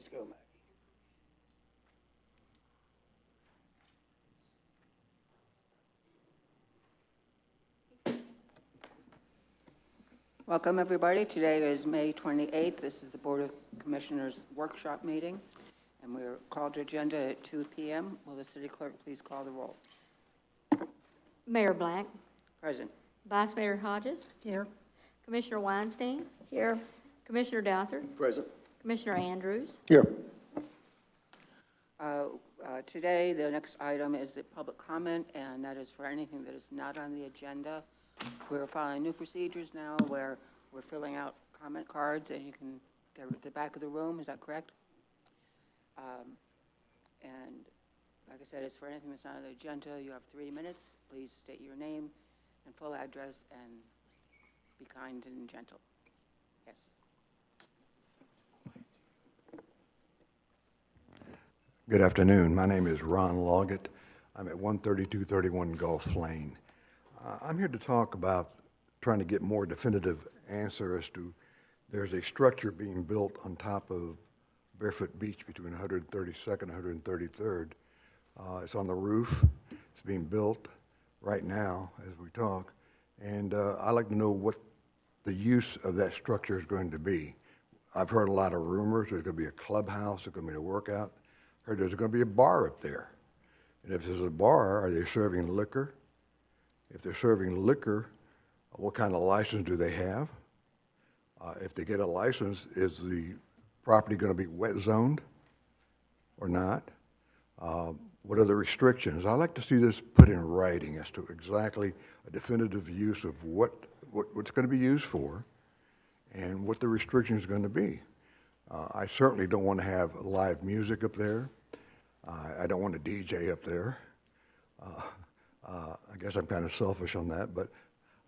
Let's go, Maggie. Welcome, everybody. Today is May 28th. This is the Board of Commissioners Workshop Meeting, and we're called to agenda at 2 p.m. Will the city clerk please call the roll? Mayor Black. Present. Vice Mayor Hodges. Here. Commissioner Weinstein. Here. Commissioner Douther. Present. Commissioner Andrews. Here. Today, the next item is the public comment, and that is for anything that is not on the agenda. We're following new procedures now where we're filling out comment cards, and you can get at the back of the room. Is that correct? And like I said, it's for anything that's not on the agenda. You have 3 minutes. Please state your name and full address, and be kind and gentle. Yes. Good afternoon. My name is Ron Loggett. I'm at 13231 Gulf Lane. I'm here to talk about trying to get more definitive answer as to there's a structure being built on top of Barefoot Beach between 132nd and 133rd. It's on the roof. It's being built right now as we talk. And I'd like to know what the use of that structure is going to be. I've heard a lot of rumors. There's going to be a clubhouse. There's going to be a workout. Heard there's going to be a bar up there. And if there's a bar, are they serving liquor? If they're serving liquor, what kind of license do they have? If they get a license, is the property going to be wet zoned or not? What are the restrictions? I'd like to see this put in writing as to exactly a definitive use of what's going to be used for and what the restrictions are going to be. I certainly don't want to have live music up there. I don't want a DJ up there. I guess I'm kind of selfish on that, but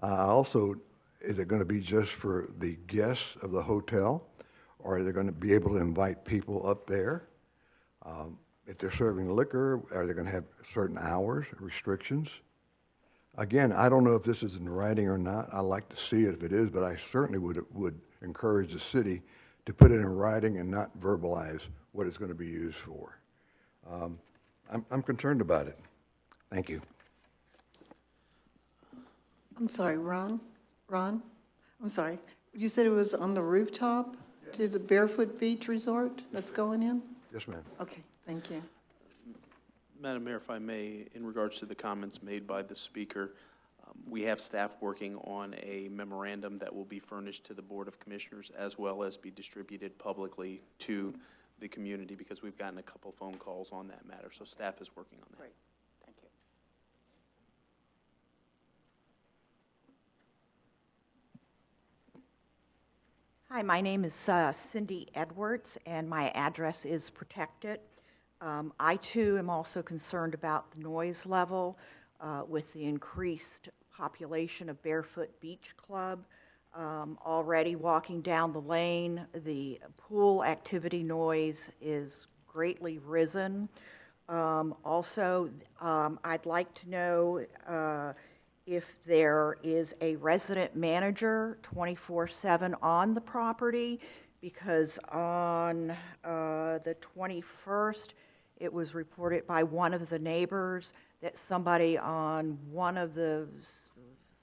also, is it going to be just for the guests of the hotel, or are they going to be able to invite people up there? If they're serving liquor, are they going to have certain hours, restrictions? Again, I don't know if this is in writing or not. I'd like to see it if it is, but I certainly would encourage the city to put it in writing and not verbalize what it's going to be used for. I'm concerned about it. Thank you. I'm sorry, Ron? I'm sorry. You said it was on the rooftop to the Barefoot Beach Resort that's going in? Yes, ma'am. Okay, thank you. Madam Mayor, if I may, in regards to the comments made by the speaker, we have staff working on a memorandum that will be furnished to the Board of Commissioners as well as be distributed publicly to the community because we've gotten a couple phone calls on that matter. So staff is working on that. Great. Thank you. Hi, my name is Cindy Edwards, and my address is protected. I, too, am also concerned about the noise level with the increased population of Barefoot Beach Club. Already walking down the lane, the pool activity noise is greatly risen. Also, I'd like to know if there is a resident manager 24/7 on the property, because on the 21st, it was reported by one of the neighbors that somebody on one of the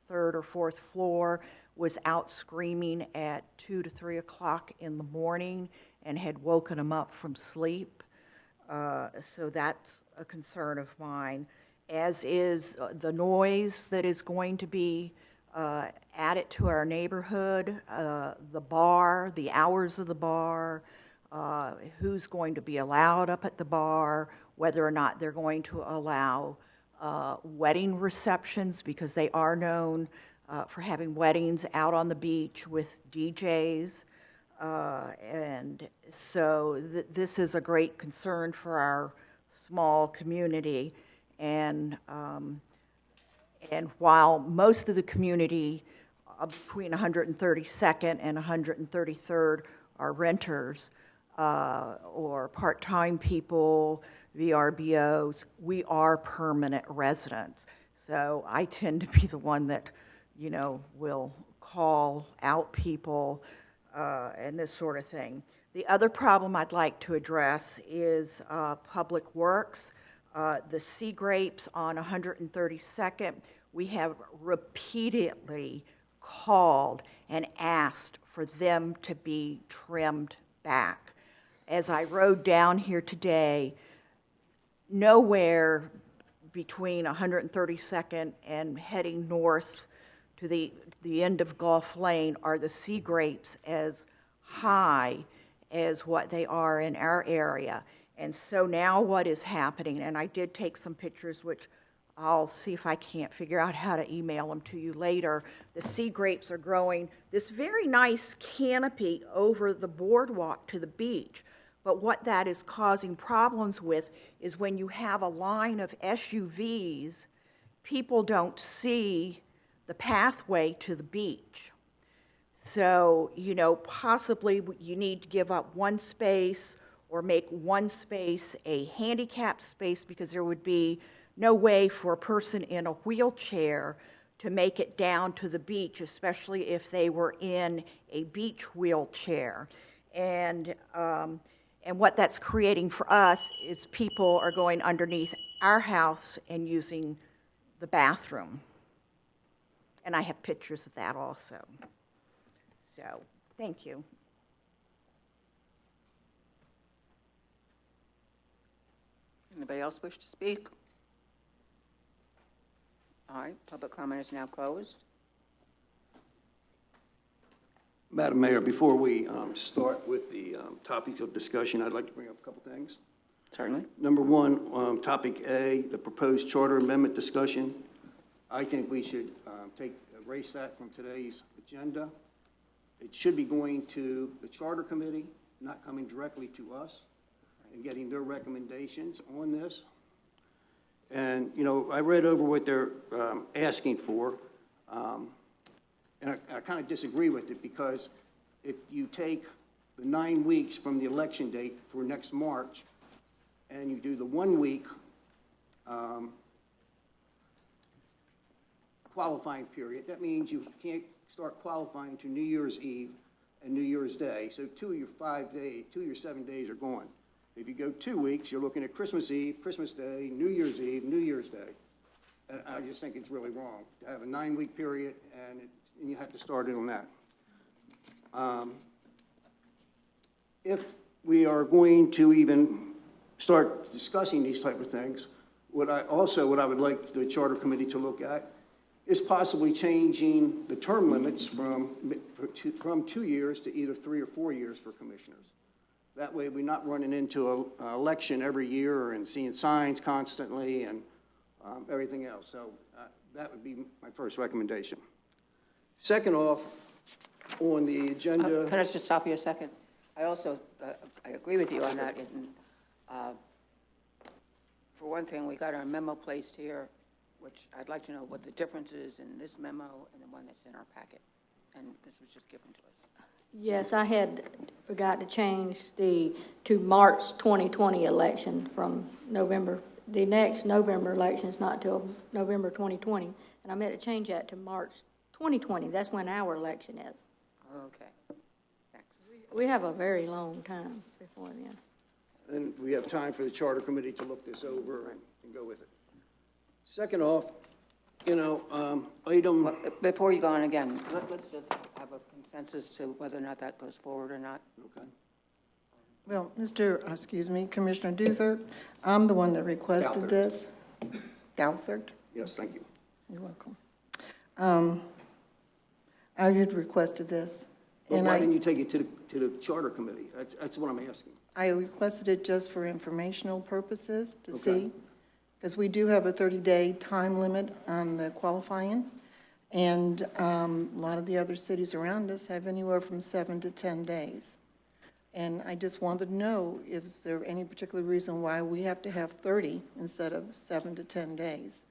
third or fourth floor was out screaming at 2 to 3 o'clock in the morning and had woken him up from sleep. So that's a concern of mine, as is the noise that is going to be added to our neighborhood, the bar, the hours of the bar, who's going to be allowed up at the bar, whether or not they're going to allow wedding receptions, because they are known for having weddings out on the beach with DJs. And so this is a great concern for our small community. And while most of the community between 132nd and 133rd are renters or part-time people, VRBOs, we are permanent residents. So I tend to be the one that, you know, will call out people and this sort of thing. The other problem I'd like to address is Public Works. The sea grapes on 132nd, we have repeatedly called and asked for them to be trimmed back. As I rode down here today, nowhere between 132nd and heading north to the end of Gulf Lane are the sea grapes as high as what they are in our area. And so now what is happening, and I did take some pictures, which I'll see if I can't figure out how to email them to you later. The sea grapes are growing this very nice canopy over the boardwalk to the beach. But what that is causing problems with is when you have a line of SUVs, people don't see the pathway to the beach. So, you know, possibly you need to give up one space or make one space a handicapped space, because there would be no way for a person in a wheelchair to make it down to the beach, especially if they were in a beach wheelchair. And what that's creating for us is people are going underneath our house and using the bathroom. And I have pictures of that also. So, thank you. Anybody else wish to speak? All right, public comment is now closed. Madam Mayor, before we start with the topics of discussion, I'd like to bring up a couple things. Certainly. Number one, topic A, the proposed charter amendment discussion. I think we should erase that from today's agenda. It should be going to the charter committee, not coming directly to us, and getting their recommendations on this. And, you know, I read over what they're asking for, and I kind of disagree with it, because if you take the 9 weeks from the election date for next March, and you do the 1 week qualifying period, that means you can't start qualifying to New Year's Eve and New Year's Day. So 2 of your 7 days are gone. If you go 2 weeks, you're looking at Christmas Eve, Christmas Day, New Year's Eve, New Year's Day. And I just think it's really wrong to have a 9-week period and you have to start it on that. If we are going to even start discussing these type of things, what I would like the Charter Committee to look at is possibly changing the term limits from 2 years to either 3 or 4 years for commissioners. That way we're not running into an election every year and seeing signs constantly and everything else. So that would be my first recommendation. Second off, on the agenda. Can I just stop you a second? I also, I agree with you on that. For one thing, we got our memo placed here, which I'd like to know what the difference is in this memo and the one that's in our packet. And this was just given to us. Yes, I had forgot to change to March 2020 election from November. The next November election is not till November 2020, and I meant to change that to March 2020. That's when our election is. Okay, thanks. We have a very long time before then. And we have time for the Charter Committee to look this over and go with it. Second off, you know, item. Well, before you go on again, let's just have a consensus to whether or not that goes forward or not. Okay. Well, Commissioner Duthert, I'm the one that requested this. Douthert? Yes, thank you. You're welcome. I had requested this. But and why didn't you take it to the Charter Committee? That's what I'm asking. I requested it just for informational purposes to Okay. see, because we do have a 30-day time limit on the qualifying, and a lot of the other cities around us have anywhere from 7 to 10 days. And I just wanted to know, is there any particular reason why we have to have 30 instead of 7 to 10 days?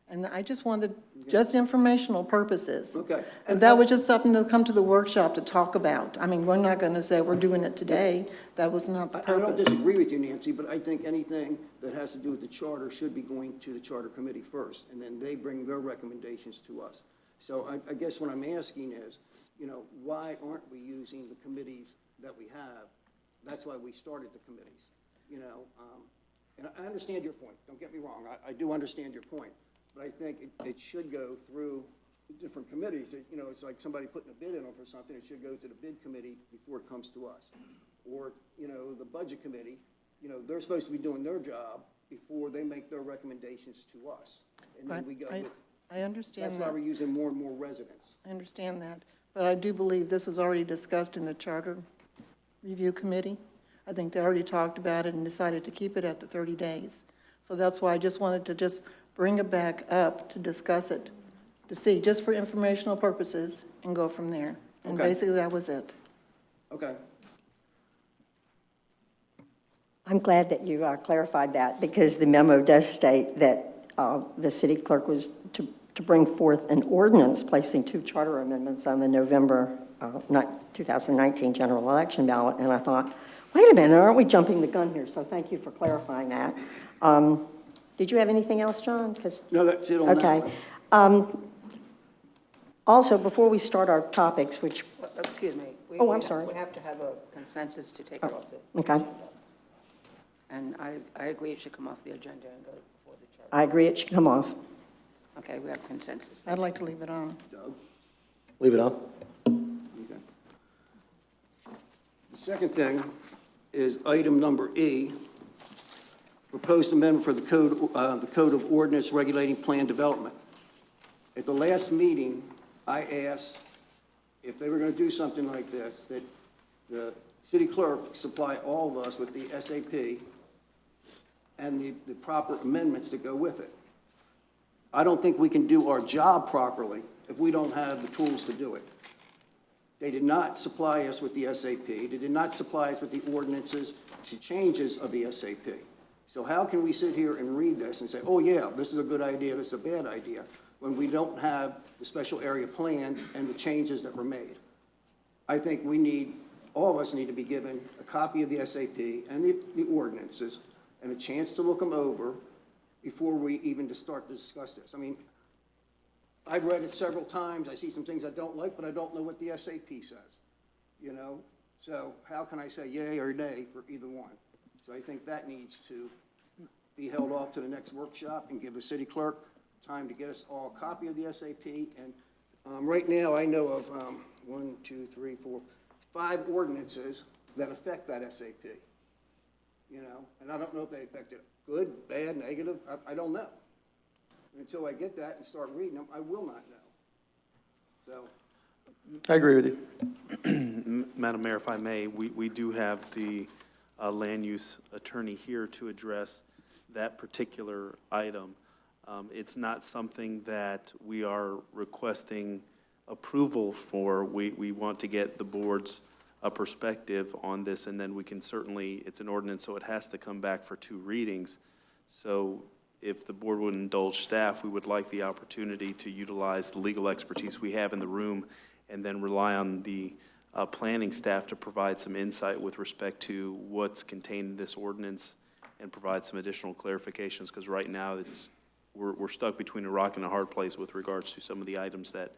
And I just wanted, just informational purposes. Okay. And that was just something to come to the workshop to talk about. I mean, we're not going to say we're doing it today. That was not the I don't purpose. disagree with you, Nancy, but I think anything that has to do with the charter should be going to the Charter Committee first, and then they bring their recommendations to us. So I guess what I'm asking is, you know, why aren't we using the committees that we have That's why we started the committees, and I understand your point. Don't get me wrong. I do understand your point. But I think it should go through the different committees. It's like somebody putting a bid in for something. It should go to the bid committee before it comes to us. Or, the budget committee, they're supposed to be doing their job before they make their recommendations to us. And then But we go I- with, I understand that's why that. we're using more and more residents. I understand that, but I do believe this was already discussed in the Charter Review Committee. I think they already talked about it and decided to keep it at the 30 days. So that's why I just wanted to just bring it back up to discuss it, to see, just for informational purposes, and go from there. And Okay. basically, that was it. Okay. I'm glad that you clarified that, because the memo does state that the city clerk was to bring forth an ordinance placing 2 charter amendments on the November 2019 general election ballot. And I thought, wait a minute, aren't we jumping the gun here? So thank you for clarifying that. Did you have anything else, John? No, that's it on that Okay. one. Also, before we start our topics, which, Excuse me. Oh, I'm sorry. We have to have a consensus to take it off the okay, agenda. And I agree it should come off the agenda and go before the charter. I agree it should come off. Okay, we have consensus. I'd like to leave it on. Doug? Leave it on. Okay. The second thing is item number E, proposed amendment for the Code of Ordinance regulating plan development. At the last meeting, I asked if they were going to do something like this, that the city clerk supply all of us with the SAP and the proper amendments that go with it. I don't think we can do our job properly if we don't have the tools to do it. They did not supply us with the SAP. They did not supply us with the ordinances to changes of the SAP. So how can we sit here and read this and say, oh yeah, this is a good idea, this is a bad idea, when we don't have the special area plan and the changes that were made? I think all of us need to be given a copy of the SAP and the ordinances and a chance to look them over before we even start to discuss this. I mean, I've read it several times. I see some things I don't like, but I don't know what the SAP says, So how can I say yay or nay for either one? So I think that needs to be held off to the next workshop and give the city clerk time to get us all a copy of the SAP. And right now, I know of 5 ordinances that affect that SAP, and I don't know if they affect it good, bad, negative. I don't know. And until I get that and start reading them, I will not know. So, I agree with you. Madam Mayor, if I may, we do have the land use attorney here to address that particular item. It's not something that we are requesting approval for. We want to get the board's perspective on this, and then we can certainly, it's an ordinance, so it has to come back for 2 readings. So if the board would indulge staff, we would like the opportunity to utilize the legal expertise we have in the room and then rely on the planning staff to provide some insight with respect to what's contained in this ordinance and provide some additional clarifications, because right now we're stuck between a rock and a hard place with regards to some of the items that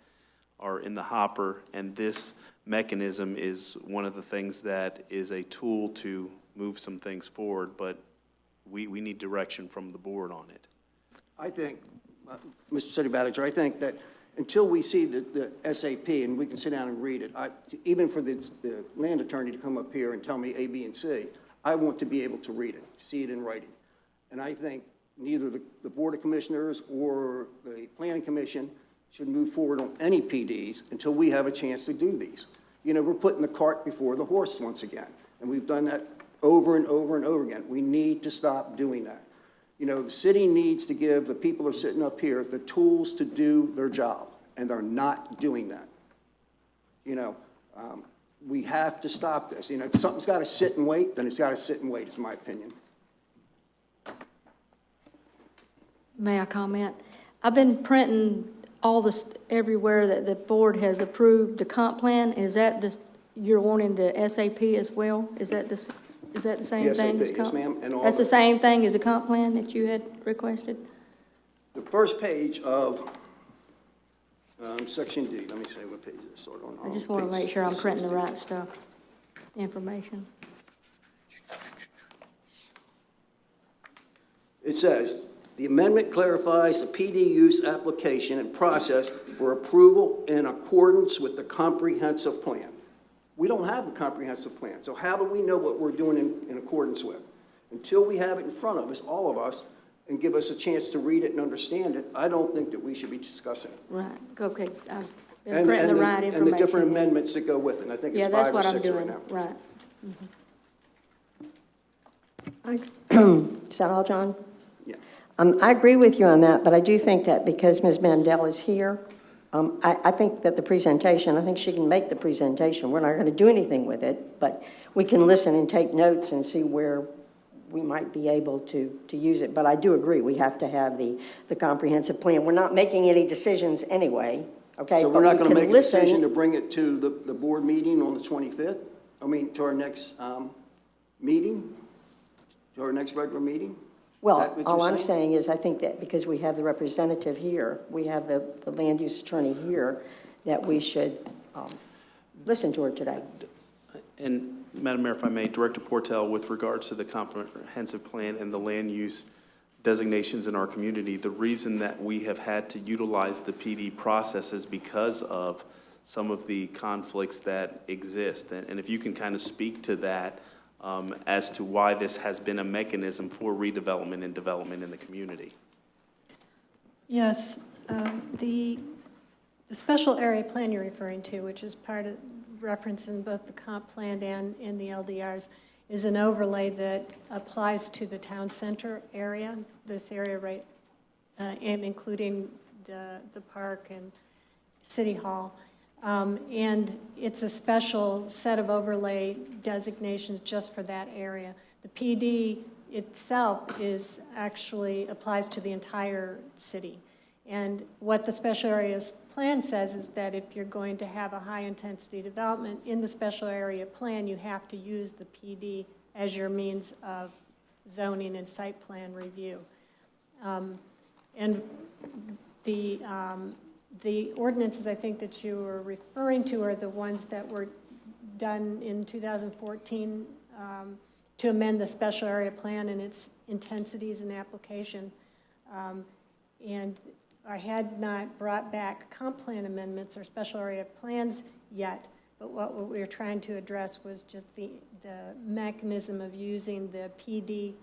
are in the hopper, and this mechanism is one of the things that is a tool to move some things forward, but we need direction from the board on it. I think, Mr. City Manager, I think that until we see the SAP and we can sit down and read it, even for the land attorney to come up here and tell me A, B, and C, I want to be able to read it, see it in writing. And I think neither the Board of Commissioners or the Planning Commission should move forward on any PDs until we have a chance to do these. We're putting the cart before the horse once again, and we've done that over and over and over again. We need to stop doing that. The city needs to give the people who are sitting up here the tools to do their job, and they're not doing that. We have to stop this. If something's got to sit and wait, then it's got to sit and wait, is my opinion. May I comment? I've been printing all this everywhere that the board has approved the comp plan. Is that you're wanting the SAP as well? Is that the same The thing as SAP, yes, comp? ma'am, and all That's the the- same thing as the comp plan that you had requested? The first page of Section D, let me say what page it started on. I just want to Page make sure I'm printing the 60. right stuff, information. It says, "The amendment clarifies the PD use application and process for approval in accordance with the comprehensive plan." We don't have the comprehensive plan, so how do we know what we're doing in accordance with? Until we have it in front of us, all of us, and give us a chance to read it and understand it, I don't think that we should be discussing it. Right, okay, I've been And- printing and the right And the information. different amendments that go with it, and I think Yeah, it's that's 5 or what I'm 6 right doing, now. right. Is that all, John? Yeah. I agree with you on that, but I do think that because Ms. Mandel is here, I think that the presentation, I think she can make the presentation. We're not going to do anything with it, but we can listen and take notes and see where we might be able to use it. But I do agree, we have to have the comprehensive plan. We're not making any decisions anyway, okay? So we're But not we going to can make a listen. decision to bring it to the board meeting on the 25th? I mean, to our next meeting? To our next regular meeting? Is Well, that what all you're I'm saying is I think that because we have the representative here, we have the land use attorney here, that we should listen to her today. And Madam Mayor, if I may, Director Portell, with regards to the comprehensive plan and the land use designations in our community, the reason that we have had to utilize the PD process is because of some of the conflicts that exist. And if you can kind of speak to that as to why this has been a mechanism for redevelopment and development in the community. Yes, the special area plan you're referring to, which is part of reference in both the comp plan and in the LDRs, is an overlay that applies to the town center area, this area right, and including the park and city hall. And it's a special set of overlay designations just for that area. The PD itself is actually applies to the entire city. And what the special areas plan says is that if you're going to have a high-intensity development in the special area plan, you have to use the PD as your means of zoning and site plan review. And the ordinances I think that you were referring to are the ones that were done in 2014 to amend the special area plan and its intensities and application. And I had not brought back comp plan amendments or special area plans yet, but what we were trying to address was just the mechanism of using the PD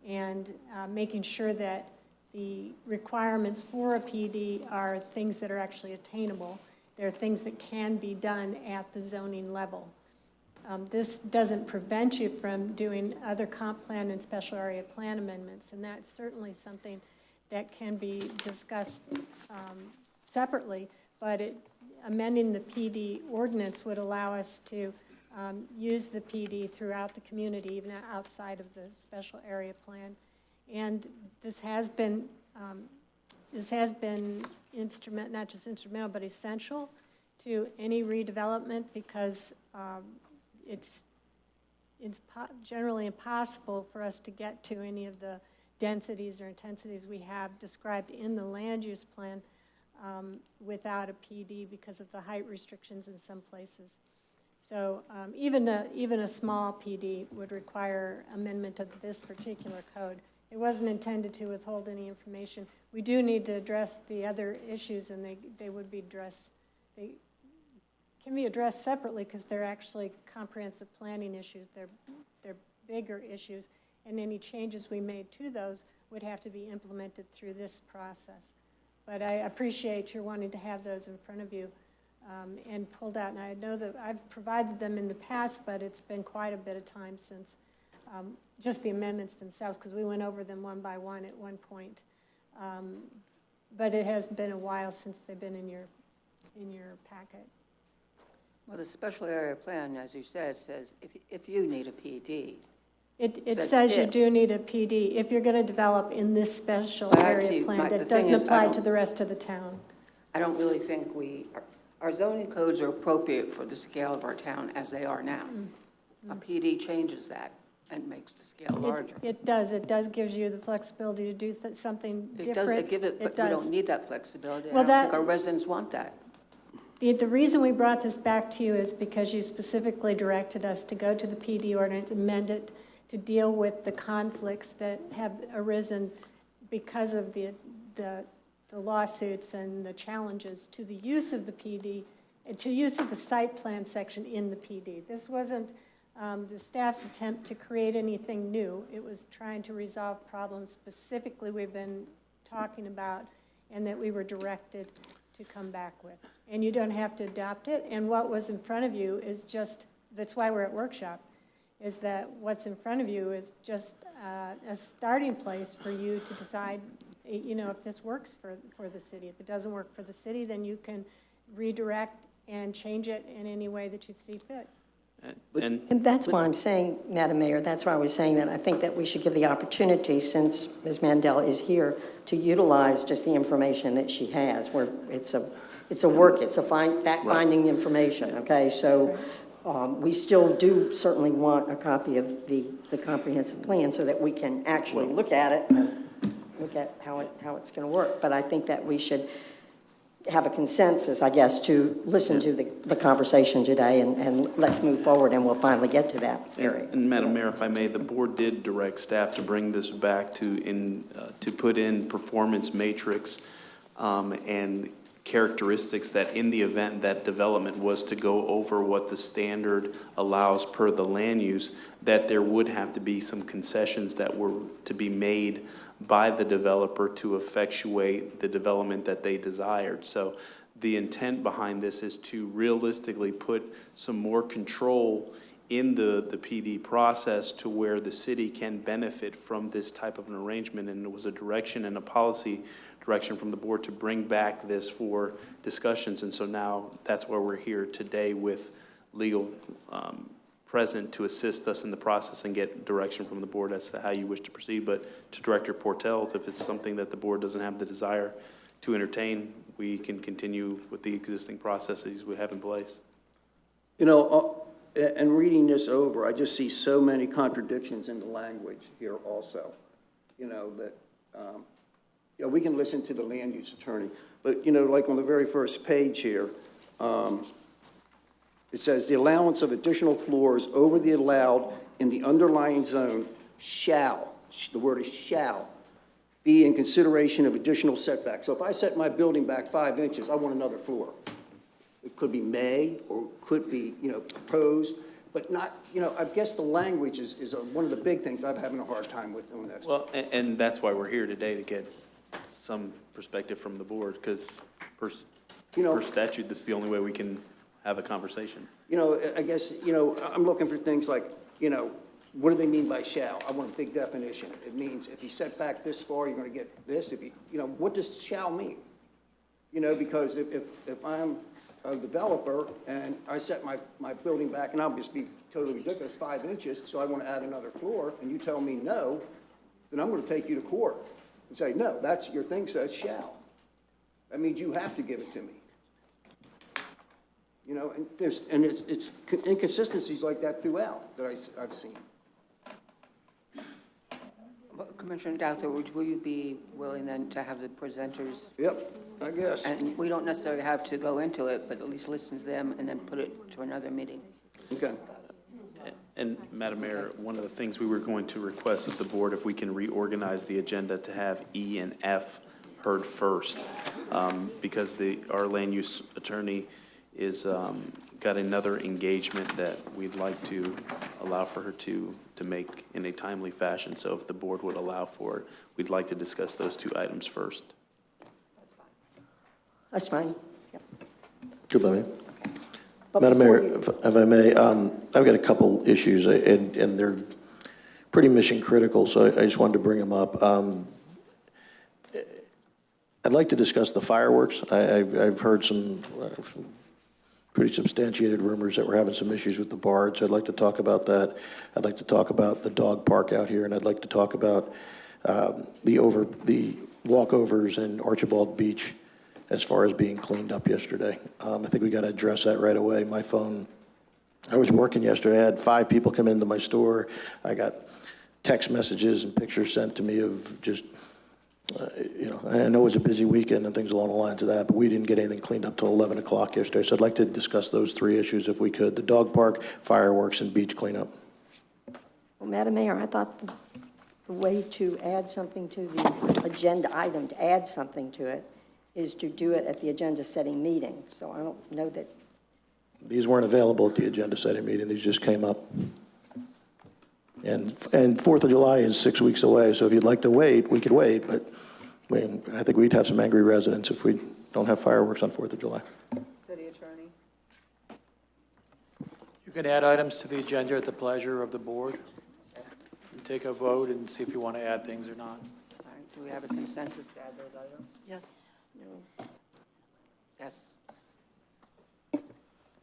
and making sure that the requirements for a PD are things that are actually attainable. They're things that can be done at the zoning level. This doesn't prevent you from doing other comp plan and special area plan amendments, and that's certainly something that can be discussed separately, but amending the PD ordinance would allow us to use the PD throughout the community, even outside of the special area plan. And this has been not just instrumental, but essential to any redevelopment because it's generally impossible for us to get to any of the densities or intensities we have described in the land use plan without a PD because of the height restrictions in some places. So even a small PD would require amendment of this particular code. It wasn't intended to withhold any information. We do need to address the other issues, and they would be addressed. They can be addressed separately because they're actually comprehensive planning issues. They're bigger issues, and any changes we made to those would have to be implemented through this process. But I appreciate your wanting to have those in front of you and pulled out. And I know that I've provided them in the past, but it's been quite a bit of time since just the amendments themselves, because we went over them one by one at one point. But it has been a while since they've been in your packet. Well, the special area plan, as you said, says if you need a PD. It says you do need a PD if you're going to develop in this special But I area see, plan. the That thing doesn't is, apply to the rest of the town. I don't really think our zoning codes are appropriate for the scale of our town as they are now. A PD changes that and makes the scale larger. It does. It does give you the flexibility to do something different. But we don't need that flexibility. Well, I don't think our residents want that. The reason we brought this back to you is because you specifically directed us to go to the PD ordinance, amend it to deal with the conflicts that have arisen because of the lawsuits and the challenges to the use of the PD, and to use of the site plan section in the PD. This wasn't the staff's attempt to create anything new. It was trying to resolve problems specifically we've been talking about and that we were directed to come back with. And you don't have to adopt it. And what was in front of you is just, that's why we're at workshop, is that what's in front of you is just a starting place for you to decide, you know, if this works for the city. If it doesn't work for the city, then you can redirect and change it in any way that you see fit. And that's why I'm saying, Madam Mayor, that's why I was saying that I think that we should give the opportunity, since Ms. Mandel is here, to utilize just the information that she has, where it's fact-finding information, okay? So we still do certainly want a copy of the comprehensive plan so that we can actually look at it and look at how it's going to work. But I think that we should have a consensus, I guess, to listen to the conversation today, and let's move forward, and we'll finally get to that area. And Madam Mayor, if I may, the board did direct staff to bring this back to put in performance matrix and characteristics that in the event that development was to go over what the standard allows per the land use, that there would have to be some concessions that were to be made by the developer to effectuate the development that they desired. So the intent behind this is to realistically put some more control in the PD process to where the city can benefit from this type of an arrangement. And it was a direction and a policy direction from the board to bring back this for discussions. And so now that's why we're here today with legal present to assist us in the process and get direction from the board as to how you wish to proceed. But to Director Portels, if it's something that the board doesn't have the desire to entertain, we can continue with the existing processes we have in place. You know, and reading this over, I just see so many contradictions in the language here also. You know, that, you know, we can listen to the land use attorney, but, you know, like on the very first page here, it says the allowance of additional floors over the allowed in the underlying zone shall, the word is shall, be in consideration of additional setbacks. So if I set my building back 5 inches, I want another floor. It could be may or could be, you know, proposed, but not, you know, I guess the language is one of the big things I'm having a hard time with on this. Well, and that's why we're here today, to get some perspective from the board, because per statute, this is the only way we can have a conversation. You know, I guess, you know, I'm looking for things like, you know, what do they mean by shall? I want a big definition. It means if you set back this far, you're going to get this. If you know, what does shall mean? You know, because if I'm a developer and I set my building back, and I'll just be totally ridiculous, 5 inches, so I want to add another floor, and you tell me no, then I'm going to take you to court and say, no, that's, your thing says shall. That means you have to give it to me. You know, and it's inconsistencies like that throughout that I've seen. Well, Commissioner Douthert, will you be willing then to have the presenters? Yep, I guess. And we don't necessarily have to go into it, but at least listen to them and then put it to another meeting. Okay. And Madam Mayor, one of the things we were going to request of the board, if we can reorganize the agenda to have E and F heard first, because our land use attorney is got another engagement that we'd like to allow for her to make in a timely fashion. So if the board would allow for it, we'd like to discuss those two items first. That's fine. Yep. Sure, Madam Mayor, if I may, I've got a couple issues, and they're pretty mission critical, so I just wanted to bring them up. I'd like to discuss the fireworks. I've heard some pretty substantiated rumors that we're having some issues with the barge. I'd like to talk about that. I'd like to talk about the dog park out here, and I'd like to talk about the walkovers in Archibald Beach as far as being cleaned up yesterday. I think we got to address that right away. My phone, I was working yesterday. I had 5 people come into my store. I got text messages and pictures sent to me of just, you know, I know it was a busy weekend and things along the lines of that, but we didn't get anything cleaned up till 11 o'clock yesterday. So I'd like to discuss those 3 issues if we could: the dog park, fireworks, and beach cleanup. Well, Madam Mayor, I thought the the way to add something to the agenda item, to add something to it, is to do it at the agenda-setting meeting. So I don't know that, These weren't available at the agenda setting meeting, these just came up. And 4th of July is 6 weeks away, so if you'd like to wait, we could wait, but I think we'd have some angry residents if we don't have fireworks on 4th of July. City Attorney? You can add items to the agenda at the pleasure of the board. You take a vote and see if you want to add things or not. All right, do we have a consensus to add those items? Yes. Yes.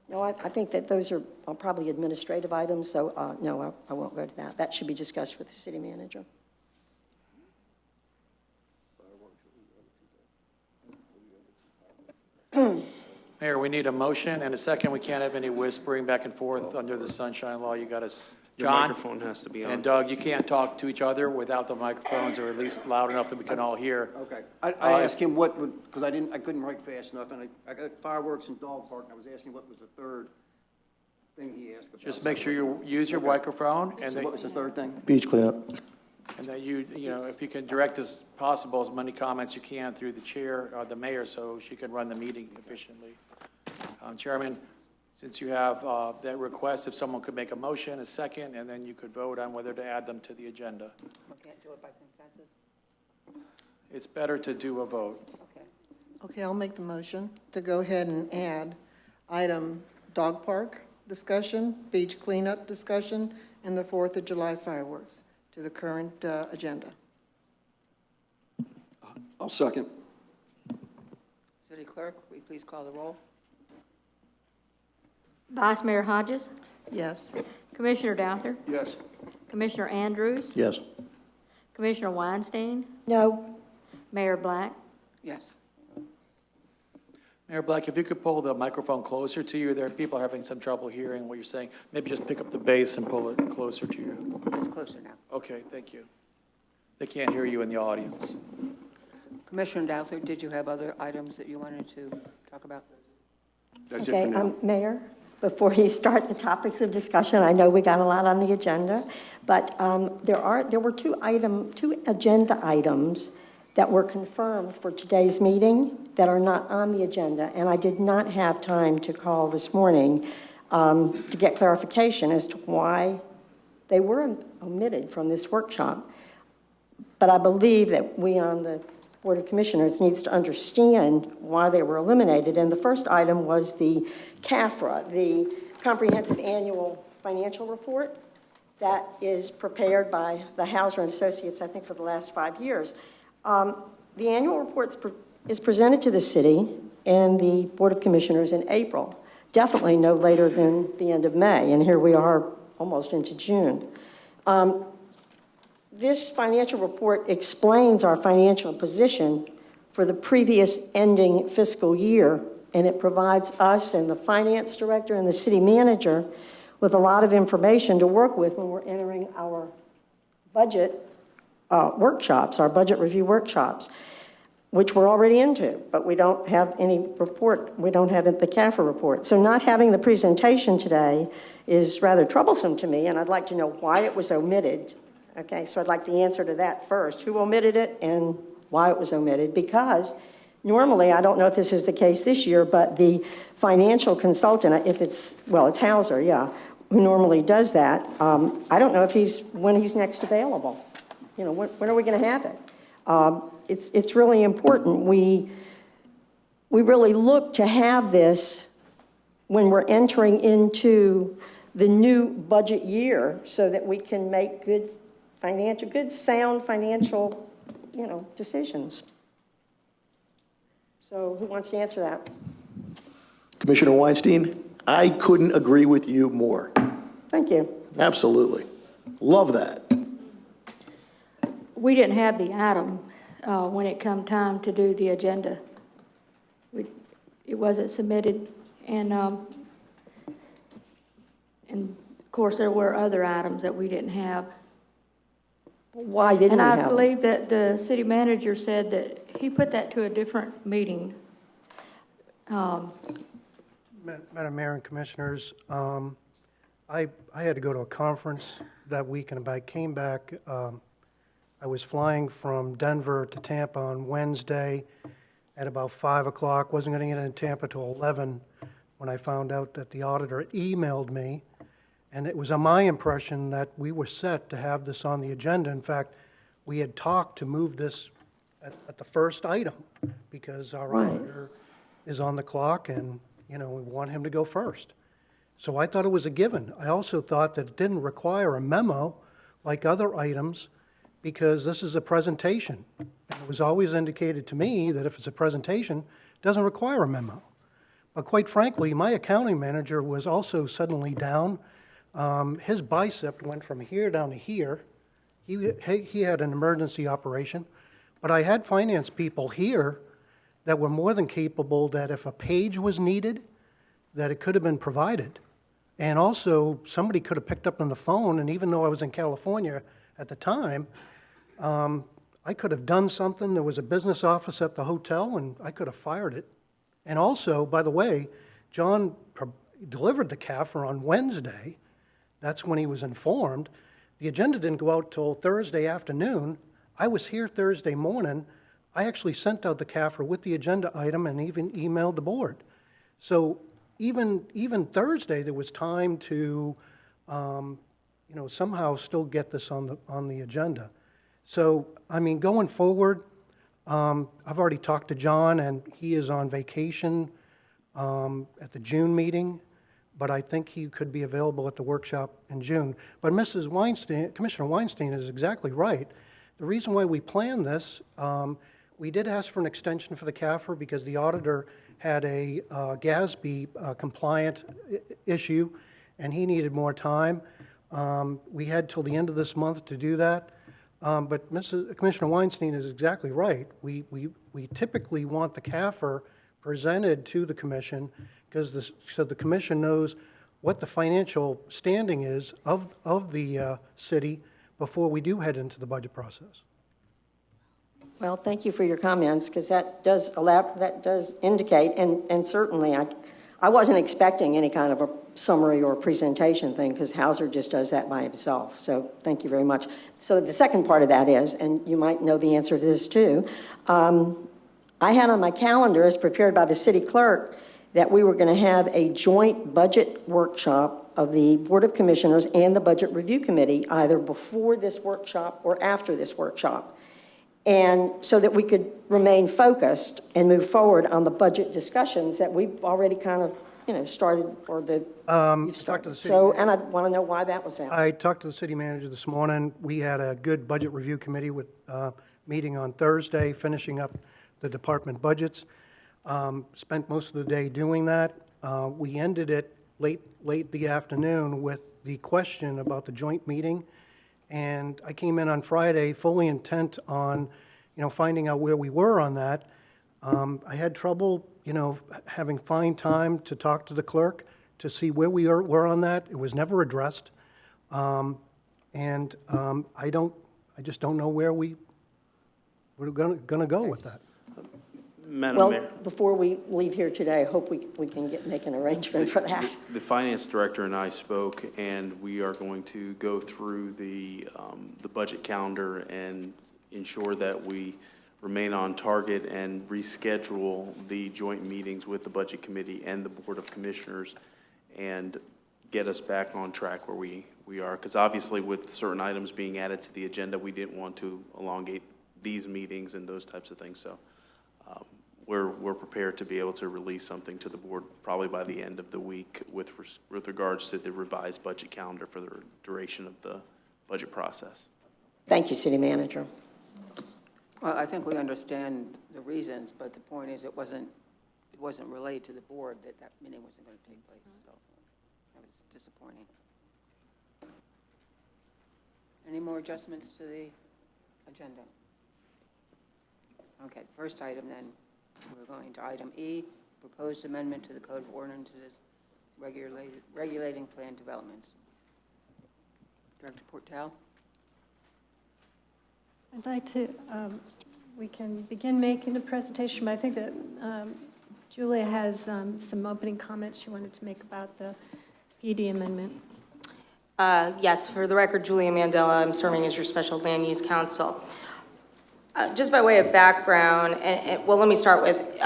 no, I think that those are probably administrative items, so no, I won't go to that. That should be discussed with the city manager. Mayor, we need a motion and a second. We can't have any whispering back and forth under the sunshine law. You got us, Your John microphone has to be on. and Doug, you can't talk to each other without the microphones, or at least loud enough that we can all hear. Okay. I asked him what would, because I couldn't write fast enough, and I got fireworks and dog park, and I was asking what was the third thing he asked about. Just make sure you use your microphone and So what was the third thing? Beach cleanup. that you know, if you can direct as possible, as many comments you can through the chair, the mayor, so she can run the meeting efficiently. Chairman, since you have that request, if someone could make a motion, a second, and then you could vote on whether to add them to the agenda. We can't do it by consensus? It's better to do a vote. Okay. Okay, I'll make the motion to go ahead and add item dog park discussion, beach cleanup discussion, and the 4th of July fireworks to the current agenda. I'll second. City Clerk, will you please call the roll? Vice Mayor Hodges, Yes. Commissioner Douther, Yes. Commissioner Andrews, Yes. Commissioner Weinstein, No, Mayor Black. Yes. Mayor Black, if you could pull the microphone closer to you, there are people having some trouble hearing what you're saying. Maybe just pick up the bass and pull it closer to you. It's closer now. Okay, thank you. They can't hear you in the audience. Commissioner Douther, did you have other items that you wanted to talk about? That's it okay, for now. Mayor, before you start the topics of discussion, I know we got a lot on the agenda, but there were two agenda items that were confirmed for today's meeting that are not on the agenda, and I did not have time to call this morning to get clarification as to why they were omitted from this workshop. But I believe that we on the Board of Commissioners needs to understand why they were eliminated. And the first item was the CAFRA, the Comprehensive Annual Financial Report, that is prepared by the Hauser and Associates, I think, for the last 5 years. The annual report is presented to the city and the Board of Commissioners in April, definitely no later than the end of May, and here we are almost into June. This financial report explains our financial position for the previous ending fiscal year, and it provides us and the finance director and the city manager with a lot of information to work with when we're entering our budget workshops, our budget review workshops, which we're already into, but we don't have any report. We don't have the CAFRA report. So not having the presentation today is rather troublesome to me, and I'd like to know why it was omitted. Okay, so I'd like the answer to that first. Who omitted it and why it was omitted? Because normally, I don't know if this is the case this year, but the financial consultant, if it's Hauser, yeah, who normally does that, I don't know if when he's next available. You know, when are we going to have it? It's really important. We really look to have this when we're entering into the new budget year so that we can make good, sound financial, decisions. So who wants to answer that? Commissioner Weinstein, I couldn't agree with you more. Thank you. Absolutely. Love that. We didn't have the item when it come time to do the agenda. It wasn't submitted, and of course there were other items that we didn't have. Why didn't we have And I them? believe that the city manager said that he put that to a different meeting. Madam Mayor and Commissioners, I had to go to a conference that week, and I came back I was flying from Denver to Tampa on Wednesday at about 5 o'clock. Wasn't going to get in Tampa till 11 when I found out that the auditor emailed me. And it was my impression that we were set to have this on the agenda. In fact, we had talked to move this at the first item because our auditor is on the clock and, we want him to go first. So I thought it was a given. I also thought that it didn't require a memo like other items because this is a presentation. And it was always indicated to me that if it's a presentation, it doesn't require a memo. But quite frankly, my accounting manager was also suddenly down. His bicep went from here down to here. He had an emergency operation. But I had finance people here that were more than capable that if a page was needed, that it could have been provided. And also, somebody could have picked up on the phone, and even though I was in California at the time, I could have done something. There was a business office at the hotel, and I could have fired it. And also, by the way, John delivered the CAFR on Wednesday. That's when he was informed. The agenda didn't go out till Thursday afternoon. I was here Thursday morning. I actually sent out the CAFR with the agenda item and even emailed the board. So even Thursday, there was time to, somehow still get this on the agenda. So, I mean, going forward, I've already talked to John, and he is on vacation at the June meeting, but I think he could be available at the workshop in June. But Commissioner Weinstein is exactly right. The reason why we planned this, we did ask for an extension for the CAFR because the auditor had a GASB compliant issue, and he needed more time. We had till the end of this month to do that. But Commissioner Weinstein is exactly right. We typically want the CAFR presented to the commission so the commission knows what the financial standing is of the city before we do head into the budget process. Well, thank you for your comments, because that does indicate, and certainly I wasn't expecting any kind of a summary or a presentation thing, because Hauser just does that by himself. So thank you very much. So the second part of that is, and you might know the answer to this too, I had on my calendar, as prepared by the city clerk, that we were going to have a joint budget workshop of the Board of Commissioners and the Budget Review Committee, either before this workshop or after this workshop. And so that we could remain focused and move forward on the budget discussions that we've already kind of, started, or you've started. So, and I want to know why that was out. I talked to the city manager this morning. We had a good budget review committee with meeting on Thursday, finishing up the department budgets. Spent most of the day doing that. We ended it late the afternoon with the question about the joint meeting. And I came in on Friday fully intent on, finding out where we were on that. I had trouble, having fine time to talk to the clerk to see where we were on that. It was never addressed. I just don't know where we're going to go with that. Madam Mayor. Well, before we leave here today, I hope we can make an arrangement for that. The finance director and I spoke, and we are going to go through the budget calendar and ensure that we remain on target and reschedule the joint meetings with the Budget Committee and the Board of Commissioners and get us back on track where we are. Because obviously with certain items being added to the agenda, we didn't want to elongate these meetings and those types of things. So we're prepared to be able to release something to the board probably by the end of the week with regards to the revised budget calendar for the duration of the budget process. Thank you, City Manager. Well, I think we understand the reasons, but the point is it wasn't relayed to the board that meeting wasn't going to take place, so that was disappointing. Any more adjustments to the agenda? Okay, first item then, we're going to item E, proposed amendment to the Code of Ordinances regulating plan developments. Director Portel? I'd like to, we can begin making the presentation, but I think that Julia has some opening comments she wanted to make about the PD amendment. Yes, for the record, Julia Mandela, I'm serving as your special land use counsel. Just by way of background, well, let me start with,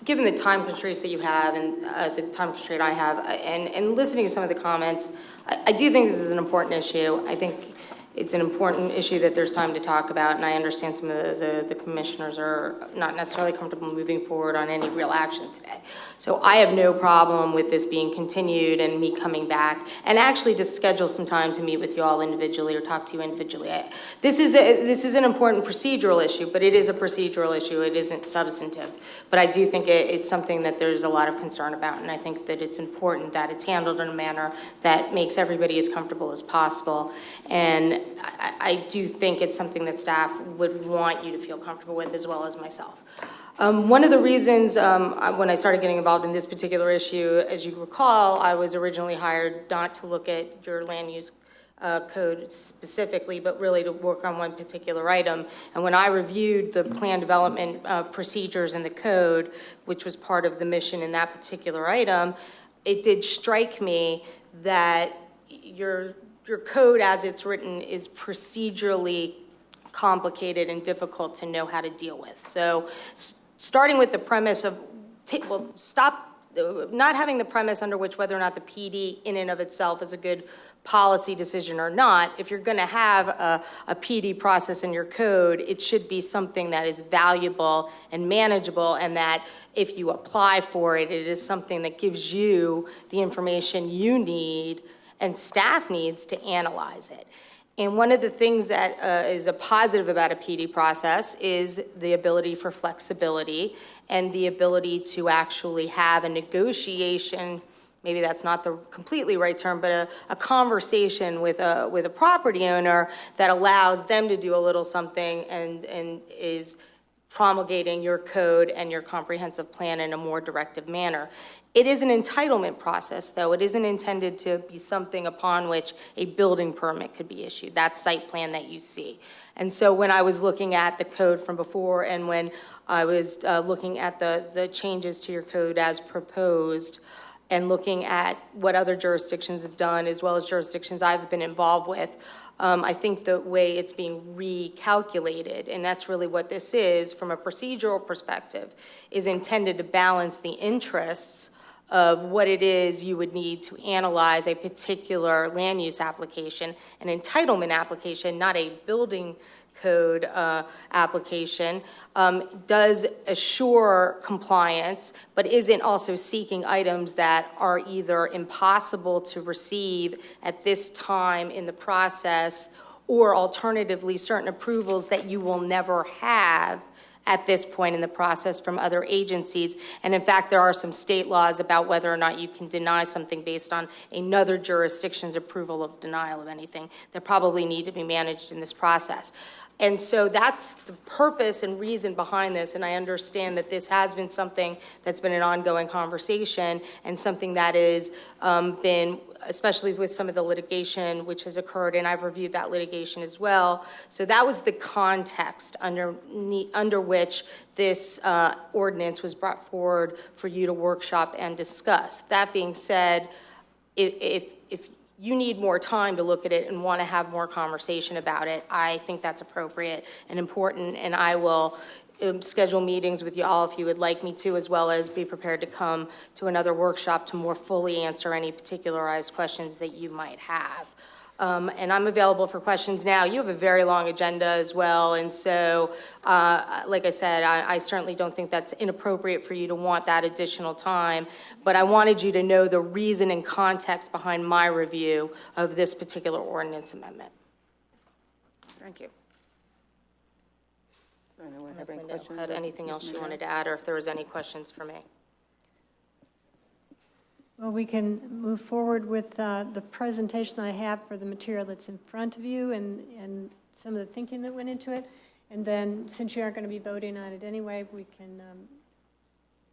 given the time constraints that you have and the time constraint I have, and listening to some of the comments, I do think this is an important issue. I think it's an important issue that there's time to talk about, and I understand some of the commissioners are not necessarily comfortable moving forward on any real action today. So I have no problem with this being continued and me coming back and actually just schedule some time to meet with you all individually or talk to you individually. This is an important procedural issue, but it is a procedural issue. It isn't substantive. But I do think it's something that there's a lot of concern about, and I think that it's important that it's handled in a manner that makes everybody as comfortable as possible. And I do think it's something that staff would want you to feel comfortable with, as well as myself. One of the reasons when I started getting involved in this particular issue, as you recall, I was originally hired not to look at your land use code specifically, but really to work on one particular item. And when I reviewed the plan development procedures in the code, which was part of the mission in that particular item, it did strike me that your code as it's written is procedurally complicated and difficult to know how to deal with. So starting with the premise of, not having the premise under which whether or not the PD in and of itself is a good policy decision or not, if you're going to have a PD process in your code, it should be something that is valuable and manageable, and that if you apply for it, it is something that gives you the information you need and staff needs to analyze it. And one of the things that is a positive about a PD process is the ability for flexibility and the ability to actually have a negotiation, maybe that's not the completely right term, but a conversation with a property owner that allows them to do a little something and is promulgating your code and your comprehensive plan in a more directive manner. It is an entitlement process, though. It isn't intended to be something upon which a building permit could be issued, that site plan that you see. And so when I was looking at the code from before and when I was looking at the changes to your code as proposed and looking at what other jurisdictions have done as well as jurisdictions I've been involved with, I think the way it's being recalculated, and that's really what this is from a procedural perspective, is intended to balance the interests of what it is you would need to analyze a particular land use application, an entitlement application, not a building code application, does assure compliance, but isn't also seeking items that are either impossible to receive at this time in the process, or alternatively certain approvals that you will never have at this point in the process from other agencies. And in fact, there are some state laws about whether or not you can deny something based on another jurisdiction's approval of denial of anything that probably need to be managed in this process. And so that's the purpose and reason behind this, and I understand that this has been something that's been an ongoing conversation and something that has been, especially with some of the litigation which has occurred, and I've reviewed that litigation as well. So that was the context under which this ordinance was brought forward for you to workshop and discuss. That being said, if you need more time to look at it and want to have more conversation about it, I think that's appropriate and important, and I will schedule meetings with you all if you would like me to, as well as be prepared to come to another workshop to more fully answer any particularized questions that you might have. And I'm available for questions now. You have a very long agenda as well, and so, like I said, I certainly don't think that's inappropriate for you to want that additional time, but I wanted you to know the reason and context behind my review of this particular ordinance amendment. Thank you. So anyone I have don't any know if questions? Linda had anything else you wanted to add, or if there was any questions for me. Well, we can move forward with the presentation that I have for the material that's in front of you and some of the thinking that went into it. And then, since you aren't going to be voting on it anyway, we can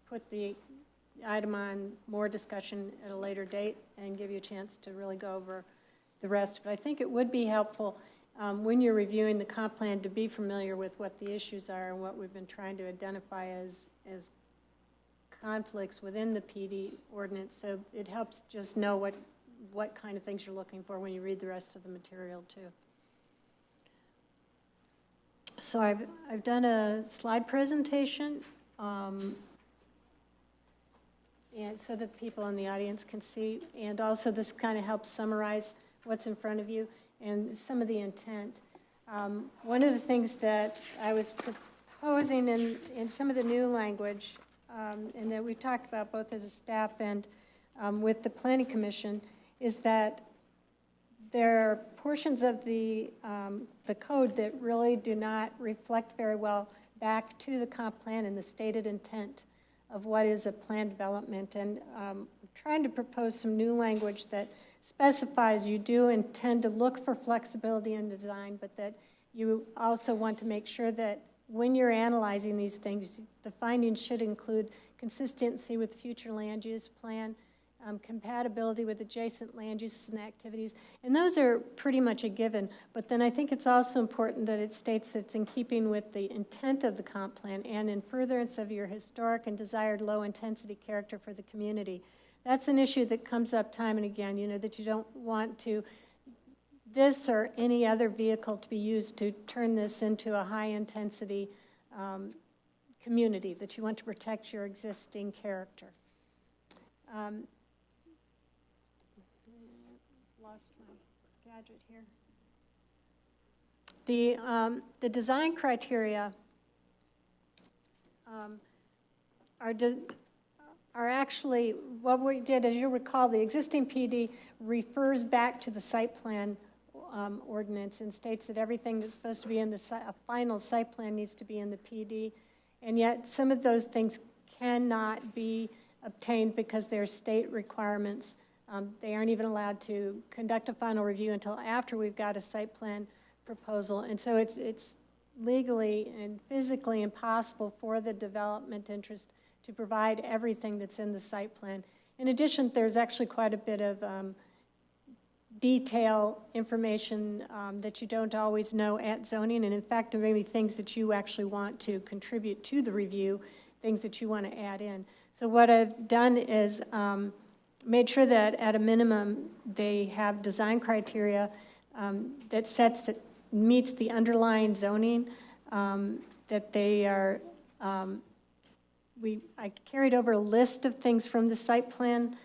put the item on more discussion at a later date and give you a chance to really go over the rest. But I think it would be helpful when you're reviewing the comp plan to be familiar with what the issues are and what we've been trying to identify as conflicts within the PD ordinance, so it helps just know what kind of things you're looking for when you read the rest of the material too. So I've done a slide presentation, and so that people in the audience can see, and also this kind of helps summarize what's in front of you and some of the intent. One of the things that I was proposing in some of the new language, and that we've talked about both as a staff and with the Planning Commission, is that there are portions of the code that really do not reflect very well back to the comp plan and the stated intent of what is a planned development. And I'm trying to propose some new language that specifies you do intend to look for flexibility in design, but that you also want to make sure that when you're analyzing these things, the findings should include consistency with future land use plan, compatibility with adjacent land uses and activities, and those are pretty much a given. But then I think it's also important that it states that it's in keeping with the intent of the comp plan and in furtherance of your historic and desired low-intensity character for the community. That's an issue that comes up time and again, you know, that you don't want to this or any other vehicle to be used to turn this into a high-intensity community, that you want to protect your existing character. Lost my gadget here. The design criteria are actually, what we did, as you'll recall, the existing PD refers back to the site plan ordinance and states that everything that's supposed to be in the a final site plan needs to be in the PD, and yet some of those things cannot be obtained because they're state requirements. They aren't even allowed to conduct a final review until after we've got a site plan proposal. And so it's legally and physically impossible for the development interest to provide everything that's in the site plan. In addition, there's actually quite a bit of detail information that you don't always know at zoning. And in fact, there may be things that you actually want to contribute to the review, things that you want to add in. So what I've done is made sure that at a minimum they have design criteria that meets the underlying zoning, that they are, I carried over a list of things from the site plan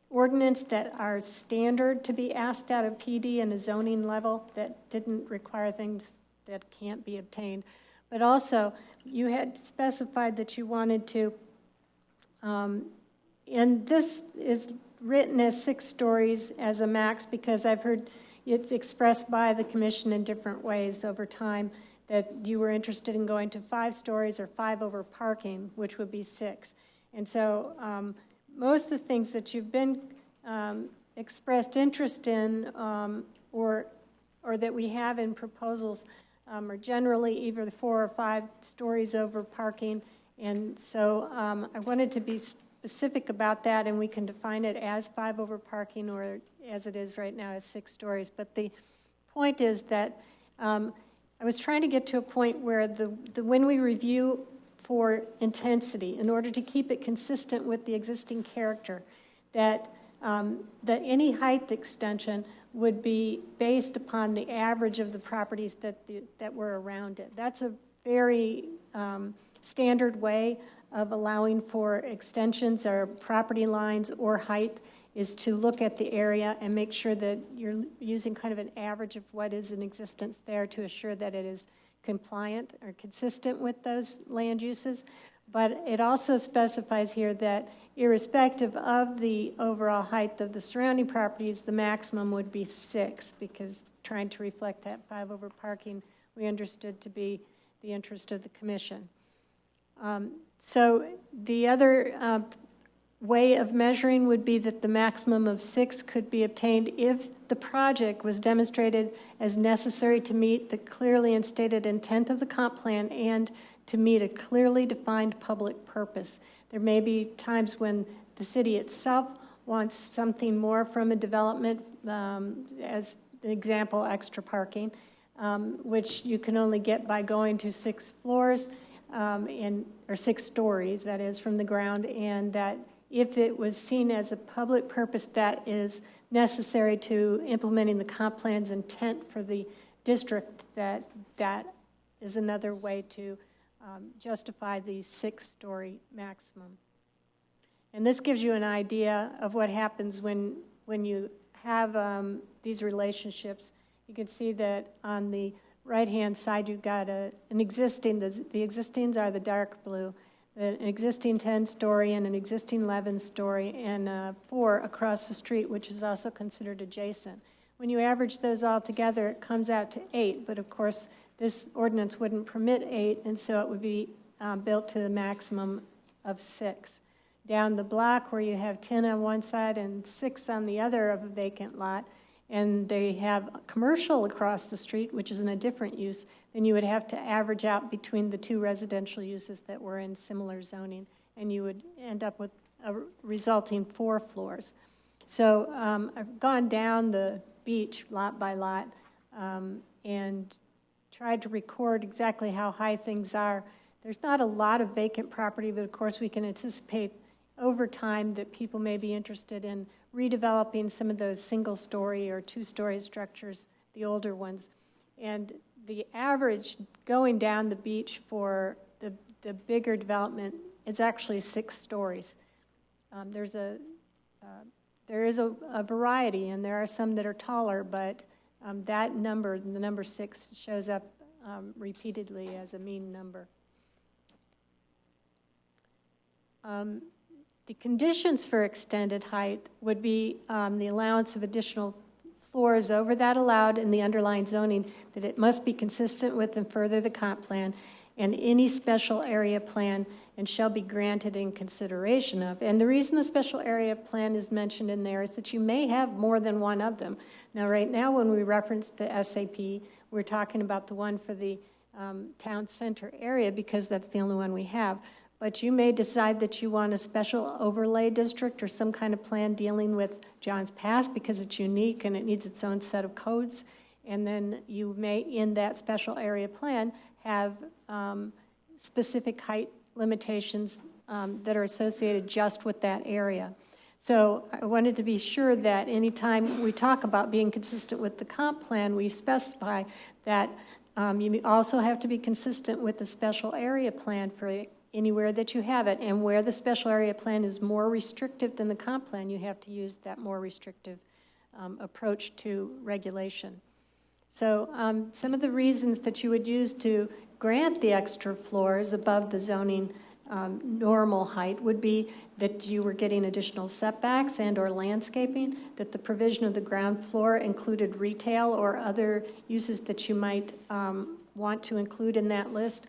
ordinance that are standard to be asked at a PD and a zoning level that didn't require things that can't be obtained. But also, you had specified that you wanted to, and this is written as 6 stories as a max because I've heard it's expressed by the commission in different ways over time that you were interested in going to 5 stories or 5 over parking, which would be 6. And so most of the things that you've been expressed interest in or that we have in proposals are generally either 4 or 5 stories over parking. And so I wanted to be specific about that, and we can define it as 5 over parking or as it is right now as 6 stories. But the point is that I was trying to get to a point where when we review for intensity, in order to keep it consistent with the existing character, that any height extension would be based upon the average of the properties that were around it. That's a very standard way of allowing for extensions or property lines or height, is to look at the area and make sure that you're using kind of an average of what is in existence there to assure that it is compliant or consistent with those land uses. But it also specifies here that irrespective of the overall height of the surrounding properties, the maximum would be 6, because trying to reflect that 5 over parking we understood to be the interest of the commission. So the other way of measuring would be that the maximum of 6 could be obtained if the project was demonstrated as necessary to meet the clearly instated intent of the comp plan and to meet a clearly defined public purpose. There may be times when the city itself wants something more from a development, as an example, extra parking, which you can only get by going to 6 floors or 6 stories, that is, from the ground, and that if it was seen as a public purpose that is necessary to implementing the comp plan's intent for the district, that is another way to justify the 6-story maximum. And this gives you an idea of what happens when you have these relationships. You can see that on the right-hand side, you've got an existing, the existings are the dark blue, an existing 10-story and an existing 11-story, and 4 across the street, which is also considered adjacent. When you average those all together, it comes out to 8, but of course, this ordinance wouldn't permit 8, and so it would be built to the maximum of 6. Down the block where you have 10 on one side and 6 on the other of a vacant lot, and they have commercial across the street, which is in a different use, then you would have to average out between the 2 residential uses that were in similar zoning, and you would end up with a resulting 4 floors. So I've gone down the beach lot by lot and tried to record exactly how high things are. There's not a lot of vacant property, but of course we can anticipate over time that people may be interested in redeveloping some of those single-story or 2-story structures, the older ones. And the average going down the beach for the bigger development is actually 6 stories. There is a variety, and there are some that are taller, but that number, the number 6, shows up repeatedly as a mean number. The conditions for extended height would be the allowance of additional floors over that allowed in the underlying zoning, that it must be consistent with and further the comp plan and any special area plan, and shall be granted in consideration of. And the reason the special area plan is mentioned in there is that you may have more than one of them. Now, right now, when we reference the SAP, we're talking about the one for the town center area because that's the only one we have. But you may decide that you want a special overlay district or some kind of plan dealing with Johns Pass because it's unique and it needs its own set of codes. And then you may, in that special area plan, have specific height limitations that are associated just with that area. So I wanted to be sure that anytime we talk about being consistent with the comp plan, we specify that you also have to be consistent with the special area plan for anywhere that you have it, and where the special area plan is more restrictive than the comp plan, you have to use that more restrictive approach to regulation. So some of the reasons that you would use to grant the extra floors above the zoning normal height would be that you were getting additional setbacks and or landscaping, that the provision of the ground floor included retail or other uses that you might want to include in that list.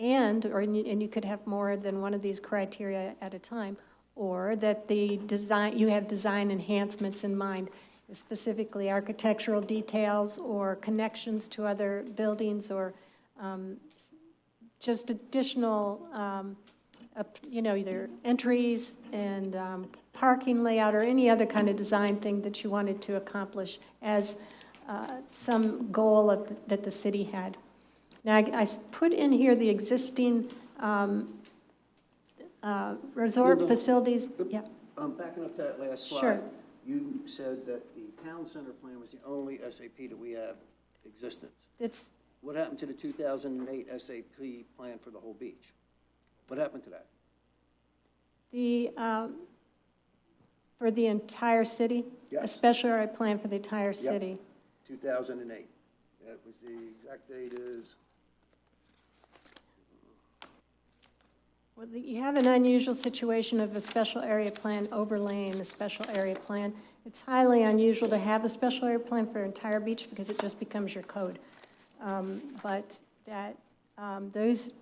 And you could have more than one of these criteria at a time, or that the design, you have design enhancements in mind, specifically architectural details or connections to other buildings, or just additional, either entries and parking layout or any other kind of design thing that you wanted to accomplish as some goal that the city had. Now, I put in here the existing resort facilities. Yeah. Backing up to that last slide. Sure. You said that the town center plan was the only SAP that we have existence. What happened to the 2008 SAP plan for the whole beach? What happened to that? For the entire city? Yes. A special area plan for the entire city. Yep. 2008. That was the exact date is. Well, you have an unusual situation of a special area plan overlaying a special area plan. It's highly unusual to have a special area plan for an entire beach because it just becomes your code. But that those,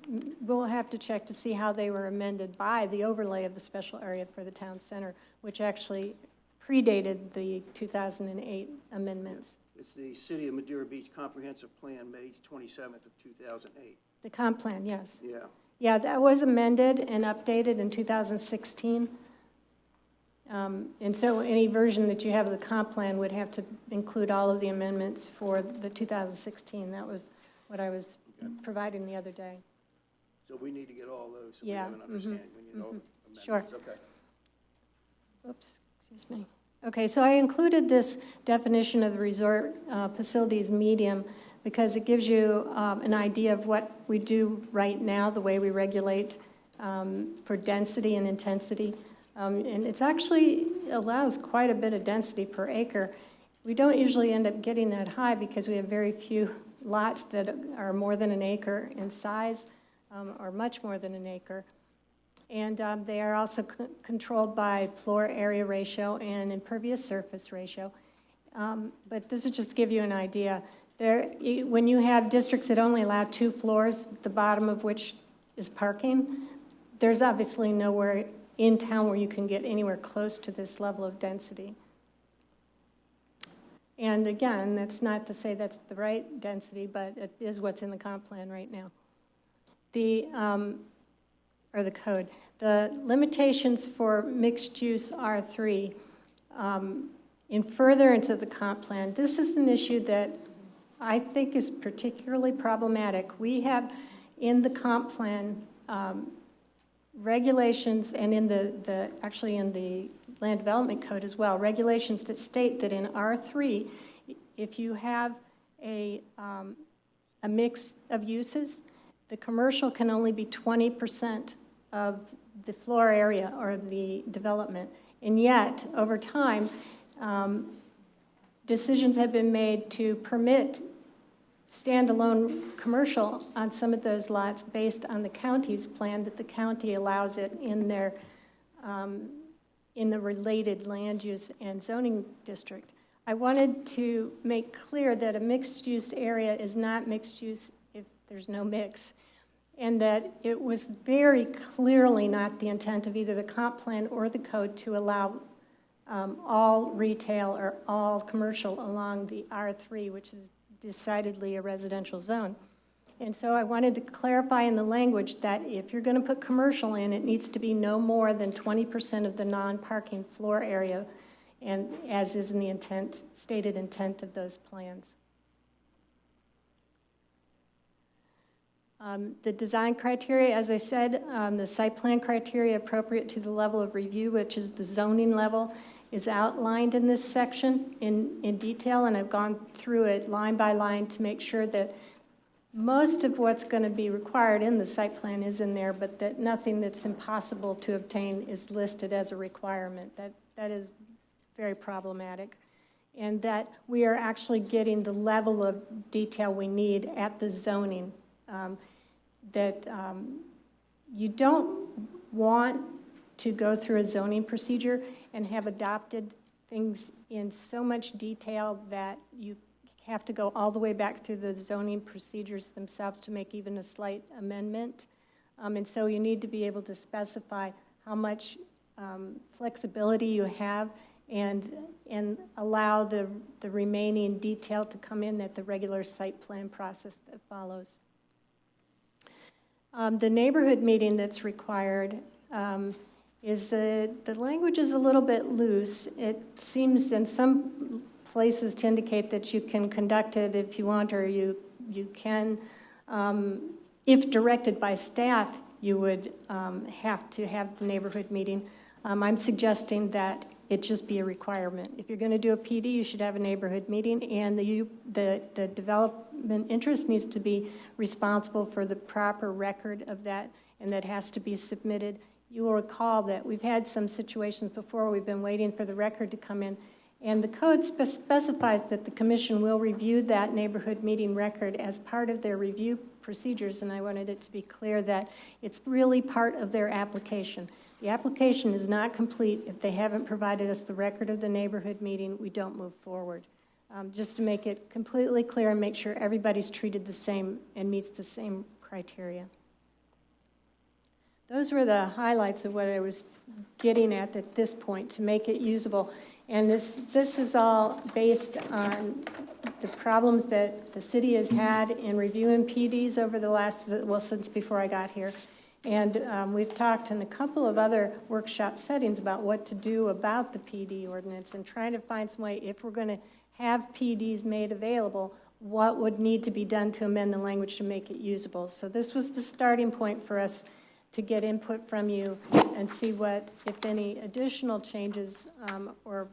we'll have to check to see how they were amended by the overlay of the special area for the town center, which actually predated the 2008 amendments. It's the City of Madeira Beach Comprehensive Plan, May 27th of 2008. The comp plan, yes. Yeah. Yeah, that was amended and updated in 2016. And so any version that you have of the comp plan would have to include all of the amendments for the 2016. That was what I was providing the other day. So we need to get all those so Yeah, we have an understanding. We need all the Sure. It's okay. Oops, excuse me. Okay, so I included this definition of the resort facilities medium because it gives you an idea of what we do right now, the way we regulate for density and intensity. And it's actually allows quite a bit of density per acre. We don't usually end up getting that high because we have very few lots that are more than an acre in size or much more than an acre. And they are also controlled by floor area ratio and impervious surface ratio. But this is just to give you an idea. When you have districts that only allow 2 floors, the bottom of which is parking, there's obviously nowhere in town where you can get anywhere close to this level of density. And again, that's not to say that's the right density, but it is what's in the comp plan right now. Or the code. The limitations for mixed use R3, in furtherance of the comp plan, this is an issue that I think is particularly problematic. We have in the comp plan regulations, and in actually in the land development code as well, regulations that state that in R3, if you have a mix of uses, the commercial can only be 20% of the floor area or the development. And yet, over time, decisions have been made to permit standalone commercial on some of those lots based on the county's plan, that the county allows it in their in the related land use and zoning district. I wanted to make clear that a mixed use area is not mixed use if there's no mix, and that it was very clearly not the intent of either the comp plan or the code to allow all retail or all commercial along the R3, which is decidedly a residential zone. And so I wanted to clarify in the language that if you're going to put commercial in, it needs to be no more than 20% of the non-parking floor area, and as is in the intent, stated intent of those plans. The design criteria, as I said, the site plan criteria appropriate to the level of review, which is the zoning level, is outlined in this section in detail, and I've gone through it line by line to make sure that most of what's going to be required in the site plan is in there, but that nothing that's impossible to obtain is listed as a requirement. That is very problematic. And that we are actually getting the level of detail we need at the zoning. You don't want to go through a zoning procedure and have adopted things in so much detail that you have to go all the way back through the zoning procedures themselves to make even a slight amendment. And so you need to be able to specify how much flexibility you have and allow the remaining detail to come in at the regular site plan process that follows. The neighborhood meeting that's required is the language is a little bit loose. It seems in some places to indicate that you can conduct it if you want, or you can, if directed by staff, you would have to have the neighborhood meeting. I'm suggesting that it just be a requirement. If you're going to do a PD, you should have a neighborhood meeting, and the development interest needs to be responsible for the proper record of that, and that has to be submitted. You will recall that we've had some situations before we've been waiting for the record to come in, and the code specifies that the commission will review that neighborhood meeting record as part of their review procedures, and I wanted it to be clear that it's really part of their application. The application is not complete if they haven't provided us the record of the neighborhood meeting. We don't move forward. Just to make it completely clear and make sure everybody's treated the same and meets the same criteria. Those were the highlights of what I was getting at this point to make it usable. And this is all based on the problems that the city has had in reviewing PDs over the last, well, since before I got here. And we've talked in a couple of other workshop settings about what to do about the PD ordinance and trying to find some way, if we're going to have PDs made available, what would need to be done to amend the language to make it usable. So this was the starting point for us to get input from you and see what, if any, additional changes or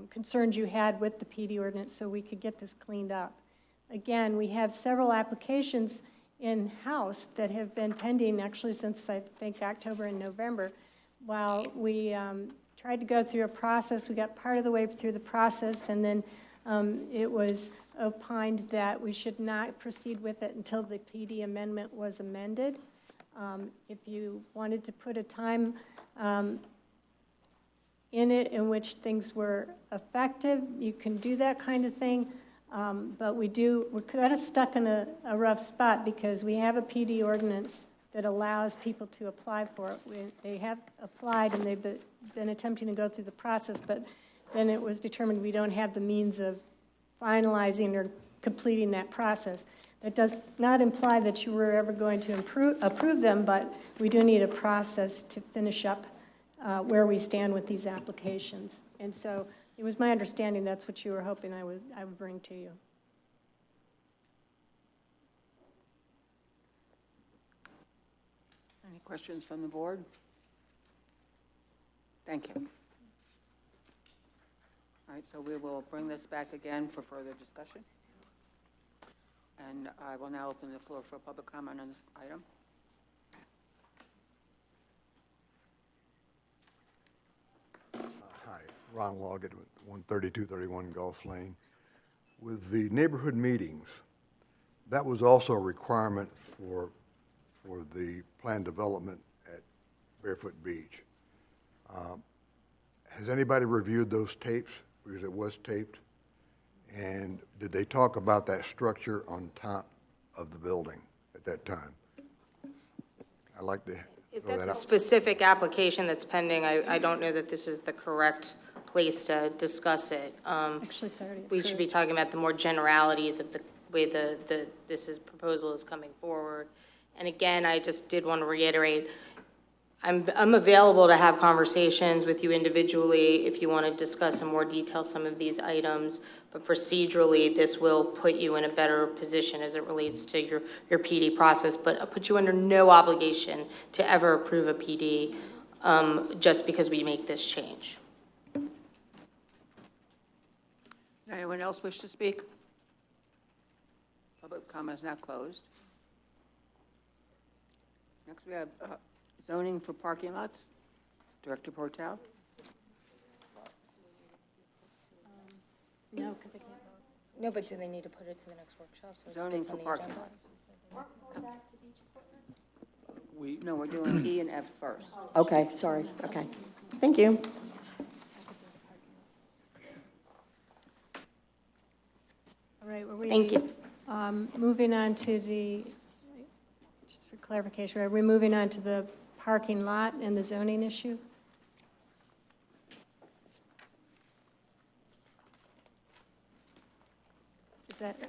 concerns you had with the PD ordinance so we could get this cleaned up. Again, we have several applications in-house that have been pending actually since I think October and November. While we tried to go through a process, we got part of the way through the process, and then it was opined that we should not proceed with it until the PD amendment was amended. If you wanted to put a time in it in which things were effective, you can do that kind of thing. But we're kind of stuck in a rough spot because we have a PD ordinance that allows people to apply for it. They have applied and they've been attempting to go through the process, but then it was determined we don't have the means of finalizing or completing that process. That does not imply that you were ever going to approve them, but we do need a process to finish up where we stand with these applications. And so it was my understanding that's what you were hoping I would bring to you. Any questions from the board? Thank you. All right, so we will bring this back again for further discussion. And I will now open the floor for public comment on this item. Hi, Ron Loggett with 13231 Gulf Lane. With the neighborhood meetings, that was also a requirement for the planned development at Barefoot Beach. Has anybody reviewed those tapes? Because it was taped. And did they talk about that structure on top of the building at that time? I'd like to If throw that's that a out. specific application that's pending, I don't know that this is the correct place to discuss it. Actually, it's already We should be talking about the more generalities of the way this proposal is coming forward. And again, I just did want to reiterate, I'm available to have conversations with you individually if you want to discuss in more detail some of these items, but procedurally, this will put you in a better position as it relates to your PD process, but I'll put you under no obligation to ever approve a PD just because we make this change. Anyone else wish to speak? Public comment is now closed. Next, we have zoning for parking lots. Director Portal. No, because I can't vote. No, but do they need to put it to the next workshop? So Zoning for parking lots. We, No, we're doing E and F first. Okay, sorry, okay. Thank you. All right, were we? Thank you. Moving on to the, just for clarification, are we moving on to the parking lot and the zoning issue?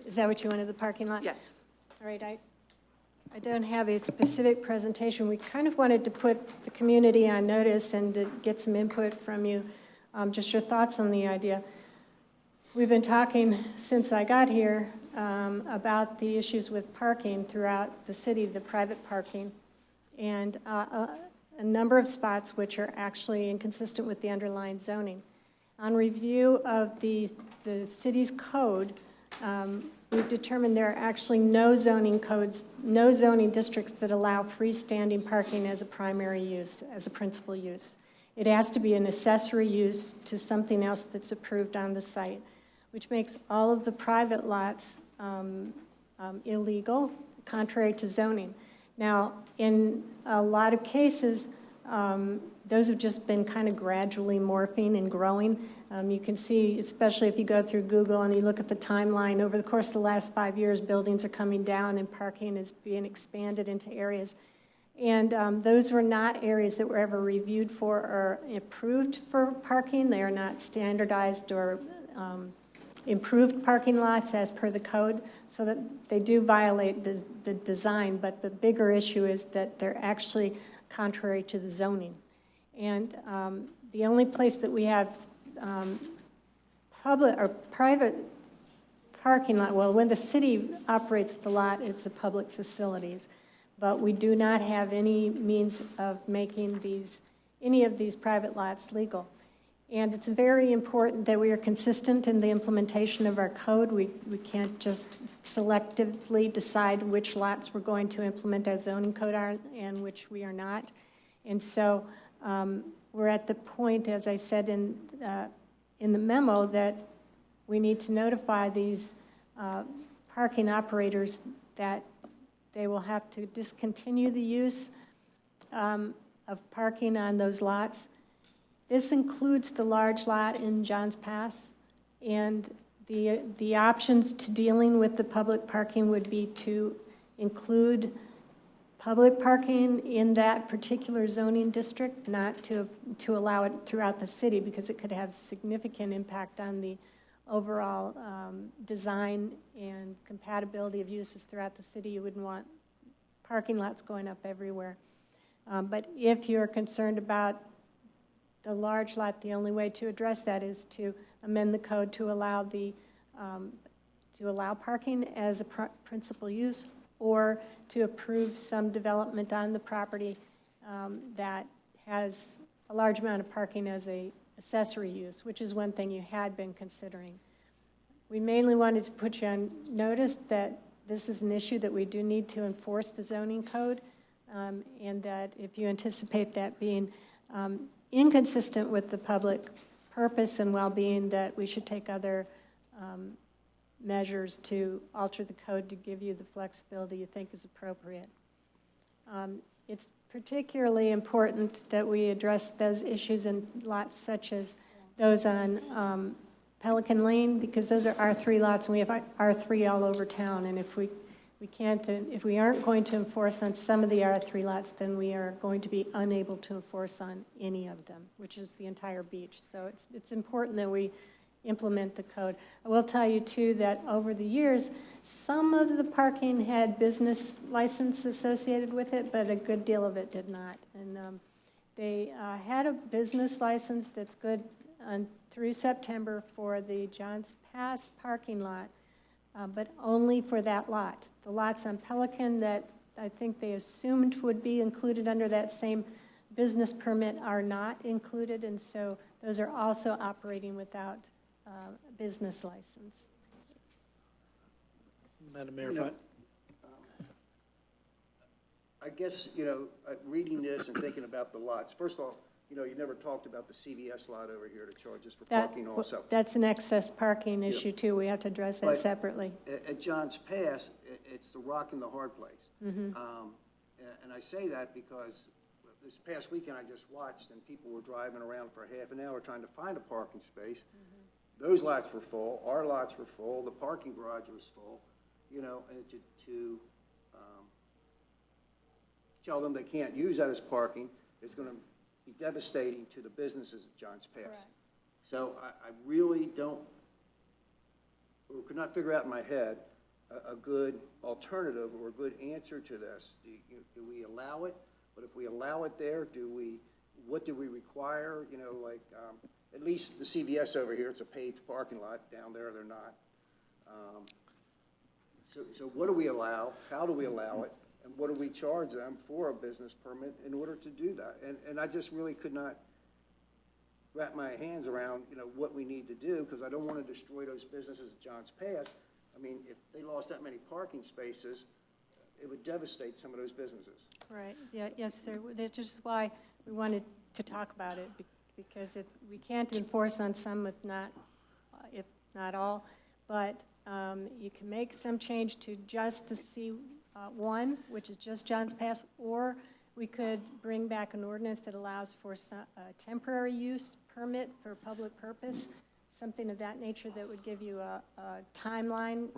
Is that what you wanted, the parking lot? Yes. All right, I don't have a specific presentation. We kind of wanted to put the community on notice and to get some input from you, just your thoughts on the idea. We've been talking since I got here about the issues with parking throughout the city, the private parking, and a number of spots which are actually inconsistent with the underlying zoning. On review of the city's code, we've determined there are actually no zoning codes, no zoning districts that allow freestanding parking as a primary use, as a principal use. It has to be an accessory use to something else that's approved on the site, which makes all of the private lots illegal, contrary to zoning. Now, in a lot of cases, those have just been kind of gradually morphing and growing. You can see, especially if you go through Google and you look at the timeline, over the course of the last 5 years, buildings are coming down and parking is being expanded into areas. And those were not areas that were ever reviewed for or approved for parking. They are not standardized or improved parking lots as per the code, so that they do violate the design, but the bigger issue is that they're actually contrary to the zoning. And the only place that we have public or private parking lot, well, when the city operates the lot, it's a public facilities. but we do not have any means of making any of these private lots legal. And it's very important that we are consistent in the implementation of our code. We can't just selectively decide which lots we're going to implement our zoning code are and which we are not. And so we're at the point, as I said in the memo, that we need to notify these parking operators that they will have to discontinue the use of parking on those lots. This includes the large lot in Johns Pass, and the options to dealing with the public parking would be to include public parking in that particular zoning district, not to allow it throughout the city, because it could have significant impact on the overall design and compatibility of uses throughout the city. You wouldn't want parking lots going up everywhere. But if you're concerned about the large lot, the only way to address that is to amend the code to allow parking as a principal use, or to approve some development on the property that has a large amount of parking as a accessory use, which is one thing you had been considering. We mainly wanted to put you on notice that this is an issue that we do need to enforce the zoning code, and that if you anticipate that being inconsistent with the public purpose and well-being, that we should take other measures to alter the code to give you the flexibility you think is appropriate. It's particularly important that we address those issues in lots such as those on Pelican Lane, because those are R3 lots, and we have R3 all over town, and if we aren't going to enforce on some of the R3 lots, then we are going to be unable to enforce on any of them, which is the entire beach. So it's important that we implement the code. I will tell you, too, that over the years, some of the parking had business license associated with it, but a good deal of it did not. And they had a business license that's good through September for the Johns Pass parking lot, but only for that lot. The lots on Pelican that I think they assumed would be included under that same business permit are not included, and so those are also operating without business license. Madam Mayor, I guess, reading this and thinking about the lots, first of all, you never talked about the CVS lot over here to charge us for parking also. That's an excess parking issue, too. We have to address that separately. At Johns Pass, it's the rock and the hard place. And I say that because this past weekend I just watched, and people were driving around for half an hour trying to find a parking space. Those lots were full. Our lots were full. The parking garage was full. And to tell them they can't use that as parking is going to be devastating to the businesses at Johns Pass. Correct. So I really don't, or could not figure out in my head a good alternative or a good answer to this. Do we allow it? But if we allow it there, what do we require? At least the CVS over here, it's a paved parking lot. Down there, they're not. So what do we allow? How do we allow it? And what do we charge them for a business permit in order to do that? And I just really could not wrap my hands around, what we need to do, because I don't want to destroy those businesses at Johns Pass. I mean, if they lost that many parking spaces, it would devastate some of those businesses. Right. Yeah. Yes, sir. That's just why we wanted to talk about it, because we can't enforce on some, if not all, but you can make some change to just the C1, which is just Johns Pass, or we could bring back an ordinance that allows for a temporary use permit for public purpose, something of that nature that would give you a timeline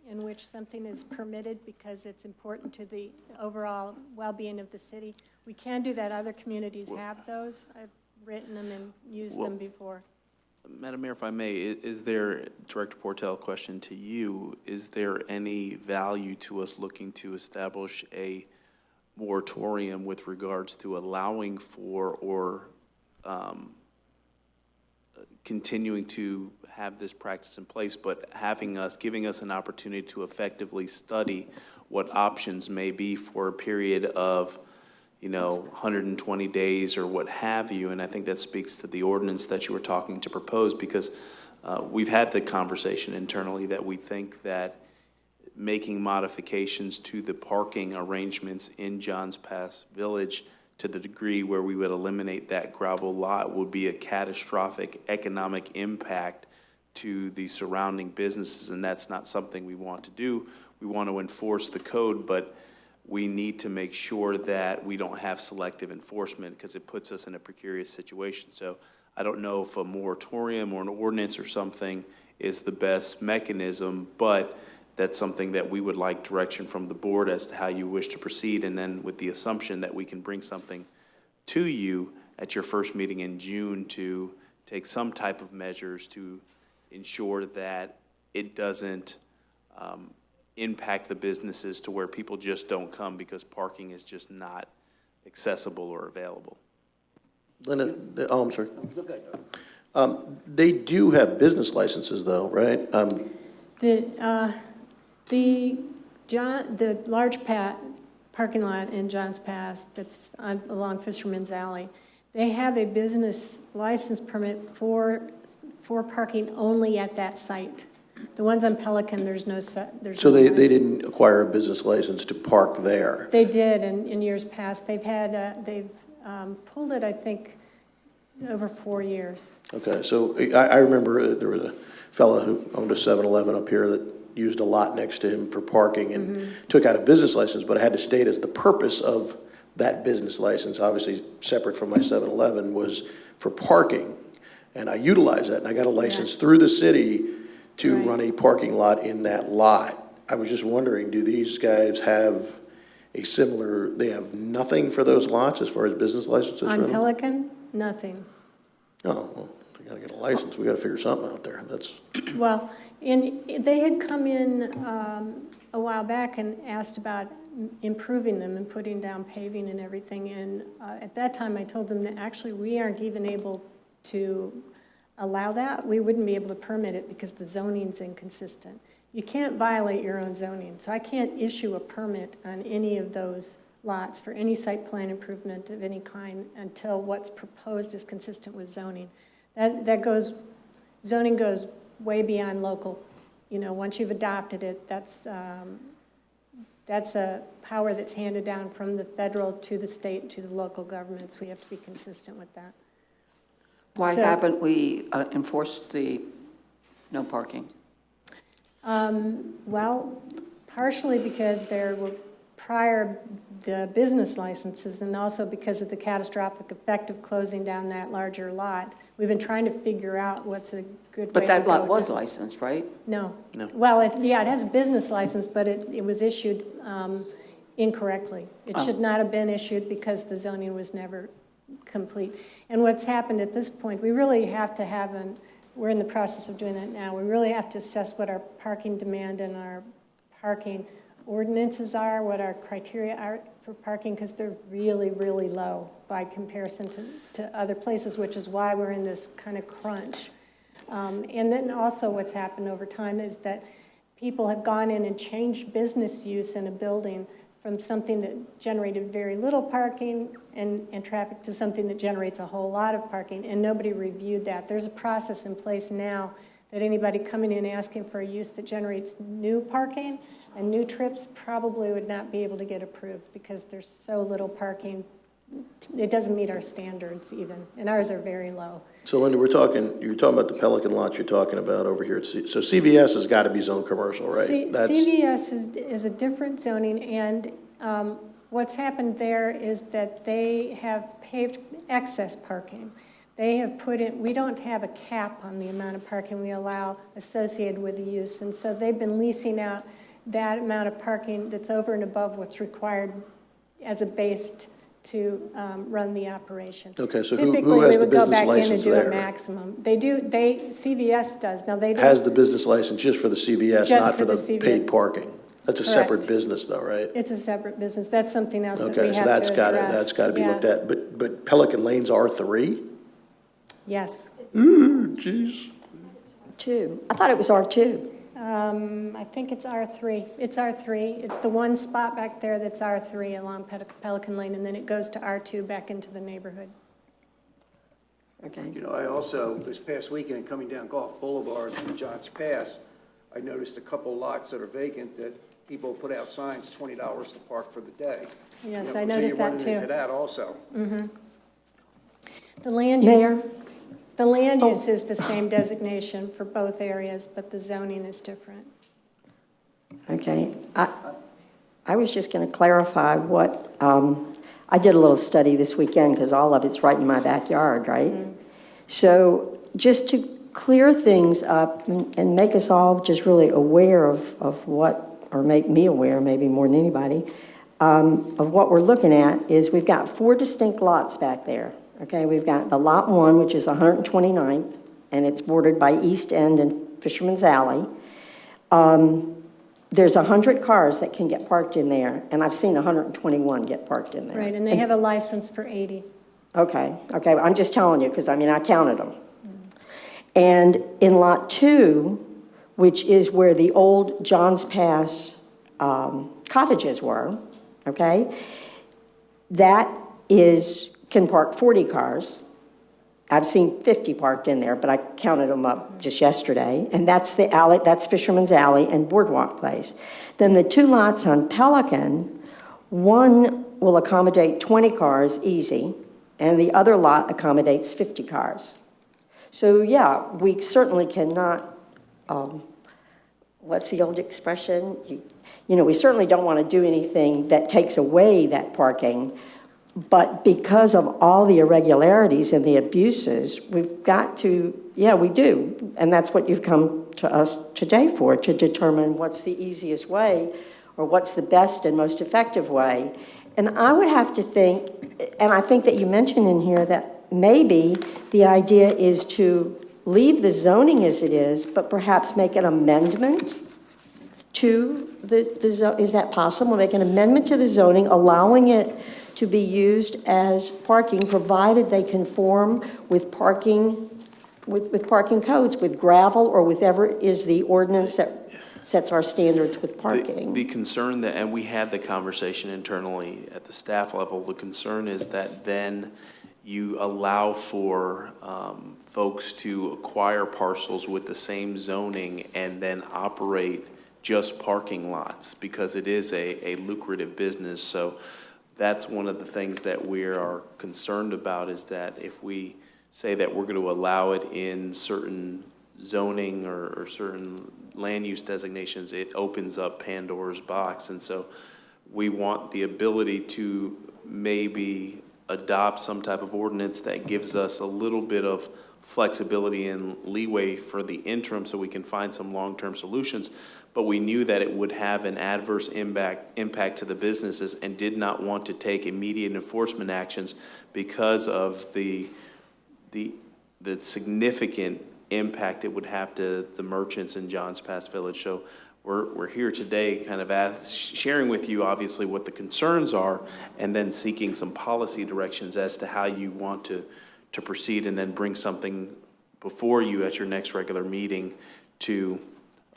in which something is permitted because it's important to the overall well-being of the city. We can do that. Other communities have those. I've written them and used them before. Madam Mayor, if I may, is there, Director Portell, question to you, is there any value to us looking to establish a moratorium with regards to allowing for or continuing to have this practice in place, but giving us an opportunity to effectively study what options may be for a period of, 120 days or what have you. And I think that speaks to the ordinance that you were talking to propose, because we've had the conversation internally that we think that making modifications to the parking arrangements in Johns Pass Village to the degree where we would eliminate that gravel lot would be a catastrophic economic impact to the surrounding businesses, and that's not something we want to do. We want to enforce the code, but we need to make sure that we don't have selective enforcement, because it puts us in a precarious situation. So I don't know if a moratorium or an ordinance or something is the best mechanism, but that's something that we would like direction from the board as to how you wish to proceed, and then with the assumption that we can bring something to you at your first meeting in June to take some type of measures to ensure that it doesn't impact the businesses to where people just don't come because parking is just not accessible or available. Linda, I'm sorry. They do have business licenses though, right? The large parking lot in Johns Pass that's along Fisherman's Alley, they have a business license permit for parking only at that site. The ones on Pelican, there's no. So they didn't acquire a business license to park there? They did in years past. They've pulled it, I think, over 4 years. Okay, so I remember there was a fellow who owned a 7-Eleven up here that used a lot next to him for parking and took out a business license, but I had to state as the purpose of that business license, obviously separate from my 7-Eleven, was for parking. And I utilized that, and I got a license through the city to run a parking lot in that lot. I was just wondering, do these guys have a similar, they have nothing for those lots as far as business licenses? On Pelican, nothing. Oh, well, we gotta get a license. We gotta figure something out there. That's. Well, and they had come in a while back and asked about improving them and putting down paving and everything. And at that time, I told them that actually we aren't even able to allow that. We wouldn't be able to permit it because the zoning's inconsistent. You can't violate your own zoning. So I can't issue a permit on any of those lots for any site plan improvement of any kind until what's proposed is consistent with zoning. Zoning goes way beyond local. Once you've adopted it, that's a power that's handed down from the federal to the state to the local governments. We have to be consistent with that. Why haven't we enforced the no parking? Well, partially because there were the business licenses, and also because of the catastrophic effect of closing down that larger lot. We've been trying to figure out what's a good way to go. But that lot was licensed, right? No. Well, it has a business license, but it was issued incorrectly. It should not have been issued because the zoning was never complete. And what's happened at this point, we really have to we're in the process of doing that now. We really have to assess what our parking demand and our parking ordinances are, what our criteria are for parking, because they're really, really low by comparison to other places, which is why we're in this kind of crunch. And then also what's happened over time is that people have gone in and changed business use in a building from something that generated very little parking and traffic to something that generates a whole lot of parking, and nobody reviewed that. There's a process in place now that anybody coming in asking for a use that generates new parking and new trips probably would not be able to get approved because there's so little parking. It doesn't meet our standards even, and ours are very low. So Linda, you're talking about the Pelican lots you're talking about over here. So CVS has got to be zoned commercial, right? CVS is a different zoning, and what's happened there is that they have paved excess parking. They have put in, we don't have a cap on the amount of parking we allow associated with the use, and so they've been leasing out that amount of parking that's over and above what's required as a base to run the operation. Okay, so who has the business license there? Typically, we would go back in and do a maximum. CVS does. Now, they don't. Has the business license just for the CVS, not for the CVS. paid parking? That's a separate business though, right? It's a separate business. That's something else that we Okay, have so to that's address. that's got to be looked at. But Pelican Lane's R3? Yes. Ooh, jeez. 2. I thought it was R2. I think it's R3. It's R3. It's the one spot back there that's R3 along Pelican Lane, and then it goes to R2 back into the neighborhood. Okay. You know, I also, this past weekend, coming down Gulf Boulevard from Johns Pass, I noticed a couple lots that are vacant that people put out signs, $20 to park for the day. Yes, You know, I noticed that So you're running into too. that also. The land use. Mayor? The land use is the same designation for both areas, but the zoning is different. Okay. I was just going to clarify what, I did a little study this weekend because all of it's right in my backyard, right? So just to clear things up and make us all just really aware of what, or make me aware maybe more than anybody, of what we're looking at is we've got 4 distinct lots back there. Okay, we've got the Lot 1, which is 129th, and it's bordered by East End and Fisherman's Alley. There's 100 cars that can get parked in there, and I've seen 121 get parked in there. Right, and they have a license for 80. Okay, I'm just telling you, because, I mean, I counted them. And in Lot 2, which is where the old Johns Pass cottages were, okay, that can park 40 cars. I've seen 50 parked in there, but I counted them up just yesterday. And that's the alley, that's Fisherman's Alley and Boardwalk Place. Then the 2 lots on Pelican, one will accommodate 20 cars easy, and the other lot accommodates 50 cars. So yeah, we certainly cannot, what's the old expression? You know, we certainly don't want to do anything that takes away that parking. But because of all the irregularities and the abuses, we've got to, yeah, we do. And that's what you've come to us today for, to determine what's the easiest way or what's the best and most effective way. And I would have to think, and I think that you mentioned in here that maybe the idea is to leave the zoning as it is, but perhaps make an amendment to the zone. Is that possible? Make an amendment to the zoning, allowing it to be used as parking, provided they conform with parking, with parking codes, with gravel or whatever is the ordinance that sets our standards with parking. The concern that, and we had the conversation internally at the staff level, the concern is that then you allow for folks to acquire parcels with the same zoning and then operate just parking lots, because it is a lucrative business. So that's one of the things that we are concerned about, is that if we say that we're going to allow it in certain zoning or certain land use designations, it opens up Pandora's box. And so we want the ability to maybe adopt some type of ordinance that gives us a little bit of flexibility and leeway for the interim so we can find some long-term solutions. But we knew that it would have an adverse impact to the businesses and did not want to take immediate enforcement actions because of the significant impact it would have to the merchants in Johns Pass Village. So we're here today kind of sharing with you obviously what the concerns are, and then seeking some policy directions as to how you want to proceed, and then bring something before you at your next regular meeting to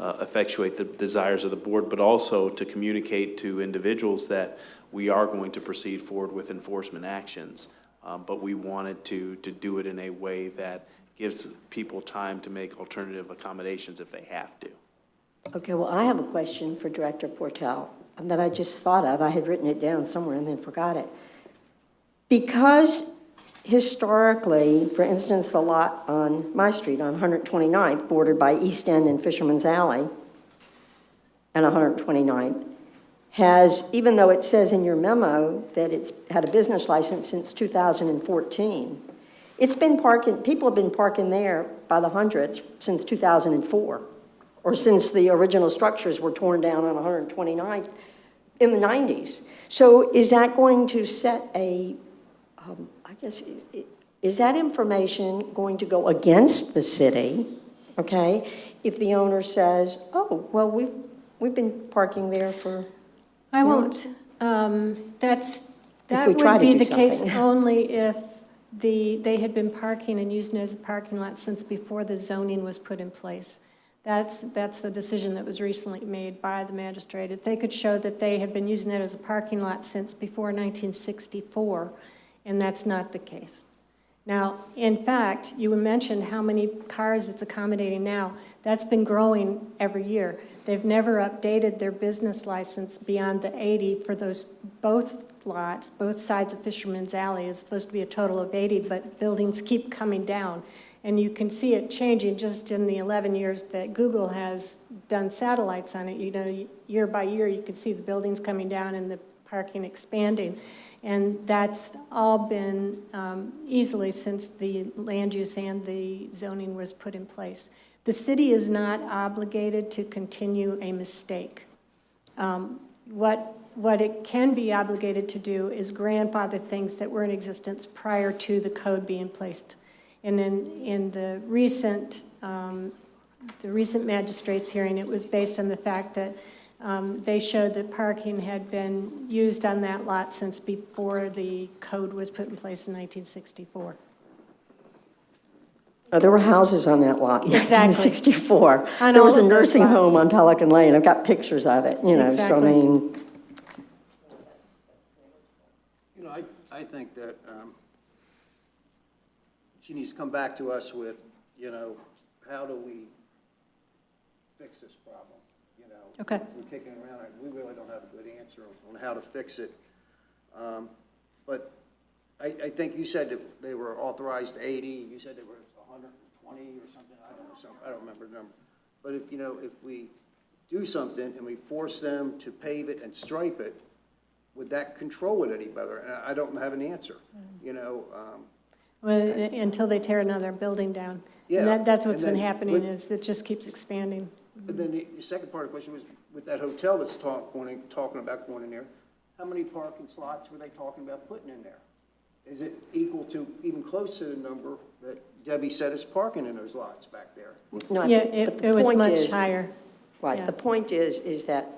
effectuate the desires of the board, but also to communicate to individuals that we are going to proceed forward with enforcement actions. But we wanted to do it in a way that gives people time to make alternative accommodations if they have to. Okay, well, I have a question for Director Portell that I just thought of. I had written it down somewhere and then forgot it. Because historically, for instance, the lot on my street on 129th, bordered by East End and Fisherman's Alley, and 129th, has, even though it says in your memo that it's had a business license since 2014, it's been parking, people have been parking there by the hundreds since 2004, or since the original structures were torn down on 129th in the 90s. So is that going to set a, I guess, is that information going to go against the city, okay, if the owner says, oh, well, we've been parking there for I months. won't. That we would try to be do the case something. only if they had been parking and using it as a parking lot since before the zoning was put in place. That's the decision that was recently made by the magistrate. If they could show that they had been using it as a parking lot since before 1964, and that's not the case. Now, in fact, you mentioned how many cars it's accommodating now. That's been growing every year. They've never updated their business license beyond the 80 for those both lots, both sides of Fisherman's Alley. It's supposed to be a total of 80, but buildings keep coming down. And you can see it changing just in the 11 years that Google has done satellites on it. You know, year by year, you can see the buildings coming down and the parking expanding. And that's all been easily since the land use and the zoning was put in place. The city is not obligated to continue a mistake. What it can be obligated to do is grandfather things that were in existence prior to the code being placed. And in the recent magistrate's hearing, it was based on the fact that they showed that parking had been used on that lot since before the code was put in place in 1964. There were houses on that lot in Exactly. 1964. On There was all a of those nursing home lots. on Pelican Lane. I've got pictures of it, you know, so I Exactly. mean, You know, I think that she needs to come back to us with, you know, how do we fix this problem? You know, Okay. we're kicking it around, we really don't have a good answer on how to fix it. But I think you said that they were authorized 80, you said they were 120 or something, I don't remember the number. But if, you know, if we do something and we force them to pave it and stripe it, would that control it any better? And I don't have an answer, you know. Well, until they tear another building down. Yeah, And that's what's and been then happening, with- is it just keeps expanding. But then the second part of the question was, with that hotel that's talking about going in there, how many parking slots were they talking about putting in there? Is it equal to, even close to the number that Debbie said is parking in those lots back there? no, I Yeah, think- but the it was point much is- higher. Right, Yeah. the point is that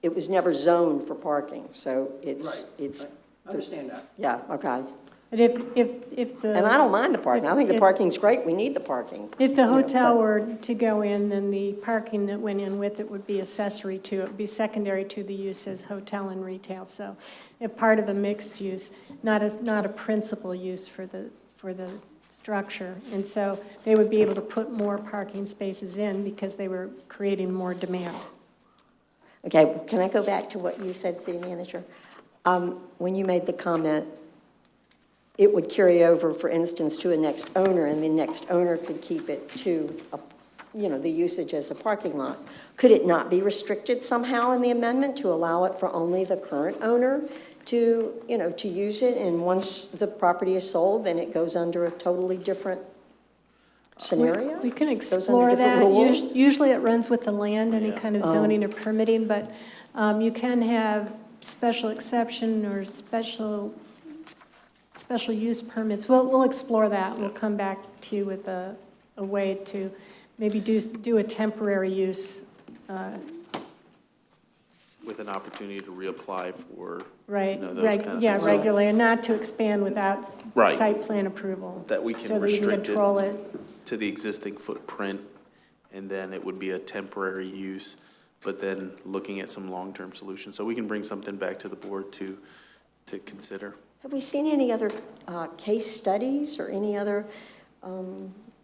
it was never zoned for parking, so Right. it's, I understand that. yeah, okay. But if the. And I don't mind the parking. I think the if- parking's great. We need the parking. If the You know, hotel but- were to go in, then the parking that went in with it would be accessory to, it would be secondary to the use as hotel and retail. So a part of a mixed use, not a principal use for the structure. And so they would be able to put more parking spaces in because they were creating more demand. Okay, can I go back to what you said, City Manager? When you made the comment, it would carry over, for instance, to a next owner, and the next owner could keep it to, the usage as a parking lot. Could it not be restricted somehow in the amendment to allow it for only the current owner to use it, and once the property is sold, then it goes under a totally different scenario? We can Goes under explore different that. rules? Usually it runs with the land, any kind of Oh. zoning or permitting, but you can have special exception or special use permits. We'll explore that. We'll come back to you with a way to maybe do a temporary use. With an opportunity to reapply for, Right, those kind of yeah, things. regularly, and not to expand without Right. site plan approval. That we can So that you can restrict it. control it. To the existing footprint, and then it would be a temporary use, but then looking at some long-term solutions. So we can bring something back to the board to consider. Have we seen any other case studies or any other,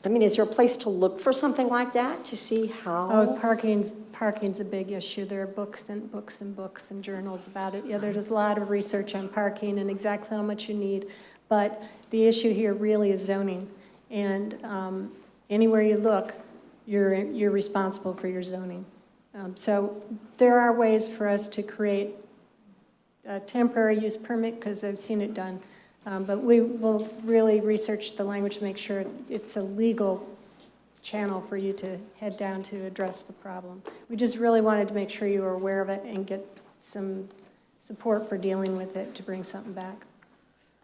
is there a place to look for something like that to see how? Oh, parking's a big issue. There are books and books and books and journals about it. Yeah, there's a lot of research on parking and exactly how much you need. But the issue here really is zoning. And anywhere you look, you're responsible for your zoning. So there are ways for us to create a temporary use permit, because I've seen it done. But we will really research the language to make sure it's a legal channel for you to head down to address the problem. We just really wanted to make sure you were aware of it and get some support for dealing with it to bring something back.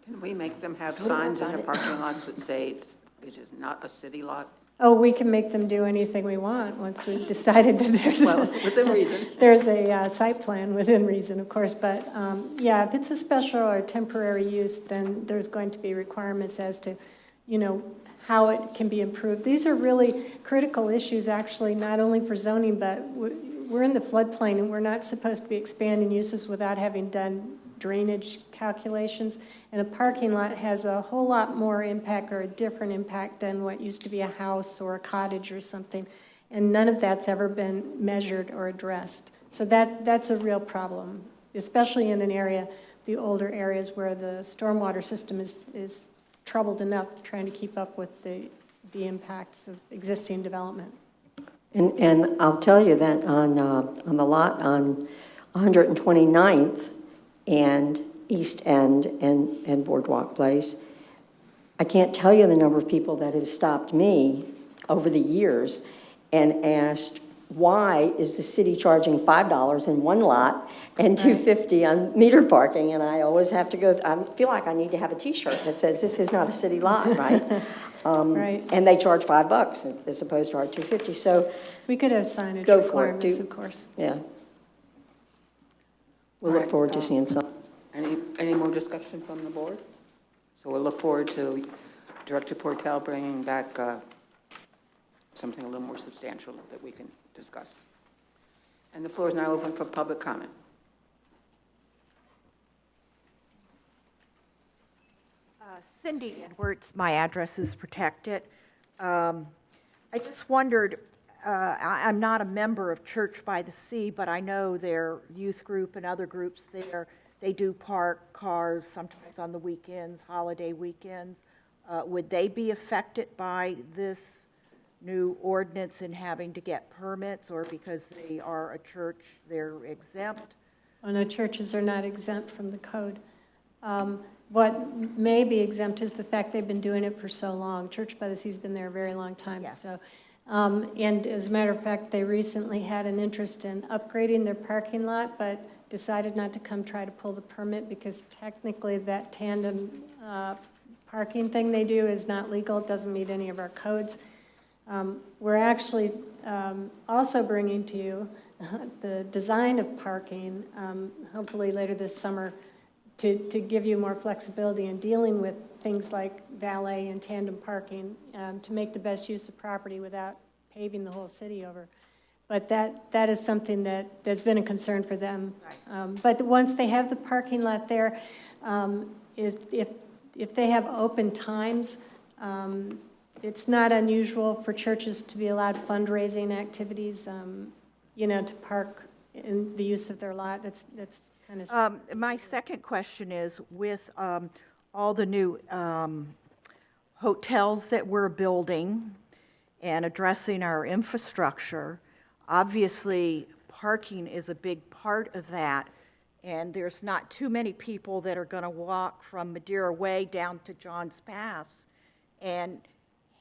Can we make them have signs in their parking lots that say it is not a city lot? Oh, we can make them do anything we want once we've decided that there's, Well, within reason. there's a site plan within reason, of course. But, yeah, if it's a special or temporary use, then there's going to be requirements as to, how it can be improved. These are really critical issues, actually, not only for zoning, but we're in the floodplain, and we're not supposed to be expanding uses without having done drainage calculations. And a parking lot has a whole lot more impact or a different impact than what used to be a house or a cottage or something. And none of that's ever been measured or addressed. So that's a real problem, especially in an area, the older areas where the stormwater system is troubled enough trying to keep up with the impacts of existing development. And I'll tell you that on the lot on 129th and East End and Boardwalk Place, I can't tell you the number of people that have stopped me over the years and asked, why is the city charging $5 in one lot and $2.50 on meter parking? And I always have to go, I feel like I need to have a T-shirt that says, this is not a city lot, right? Right. And they charge $5 as opposed to our $2.50. So We could have signage Go for it. requirements, of course. yeah, we'll look forward to seeing some. Any more discussion from the board? So we'll look forward to Director Portel bringing back something a little more substantial that we can discuss. And the floor is now open for public comment. Cindy Edwards, my address is protected. I just wondered, I'm not a member of Church by the Sea, but I know their youth group and other groups there, they do park cars sometimes on the weekends, holiday weekends. Would they be affected by this new ordinance and having to get permits, or because they are a church, they're exempt? Oh, no, churches are not exempt from the code. What may be exempt is the fact they've been doing it for so long. Church by the Sea's been there a very long time. Yes. So, and as a matter of fact, they recently had an interest in upgrading their parking lot, but decided not to come try to pull the permit because technically that tandem parking thing they do is not legal. It doesn't meet any of our codes. We're actually also bringing to you the design of parking, hopefully later this summer, to give you more flexibility in dealing with things like valet and tandem parking, to make the best use of property without paving the whole city over. But that is something that's been a concern for them. But once they have the parking lot there, if they have open times, it's not unusual for churches to be allowed fundraising activities, to park in the use of their lot. That's kind of. My second question is, with all the new hotels that we're building and addressing our infrastructure, obviously parking is a big part of that, and there's not too many people that are going to walk from Madeira Way down to John's Pass. And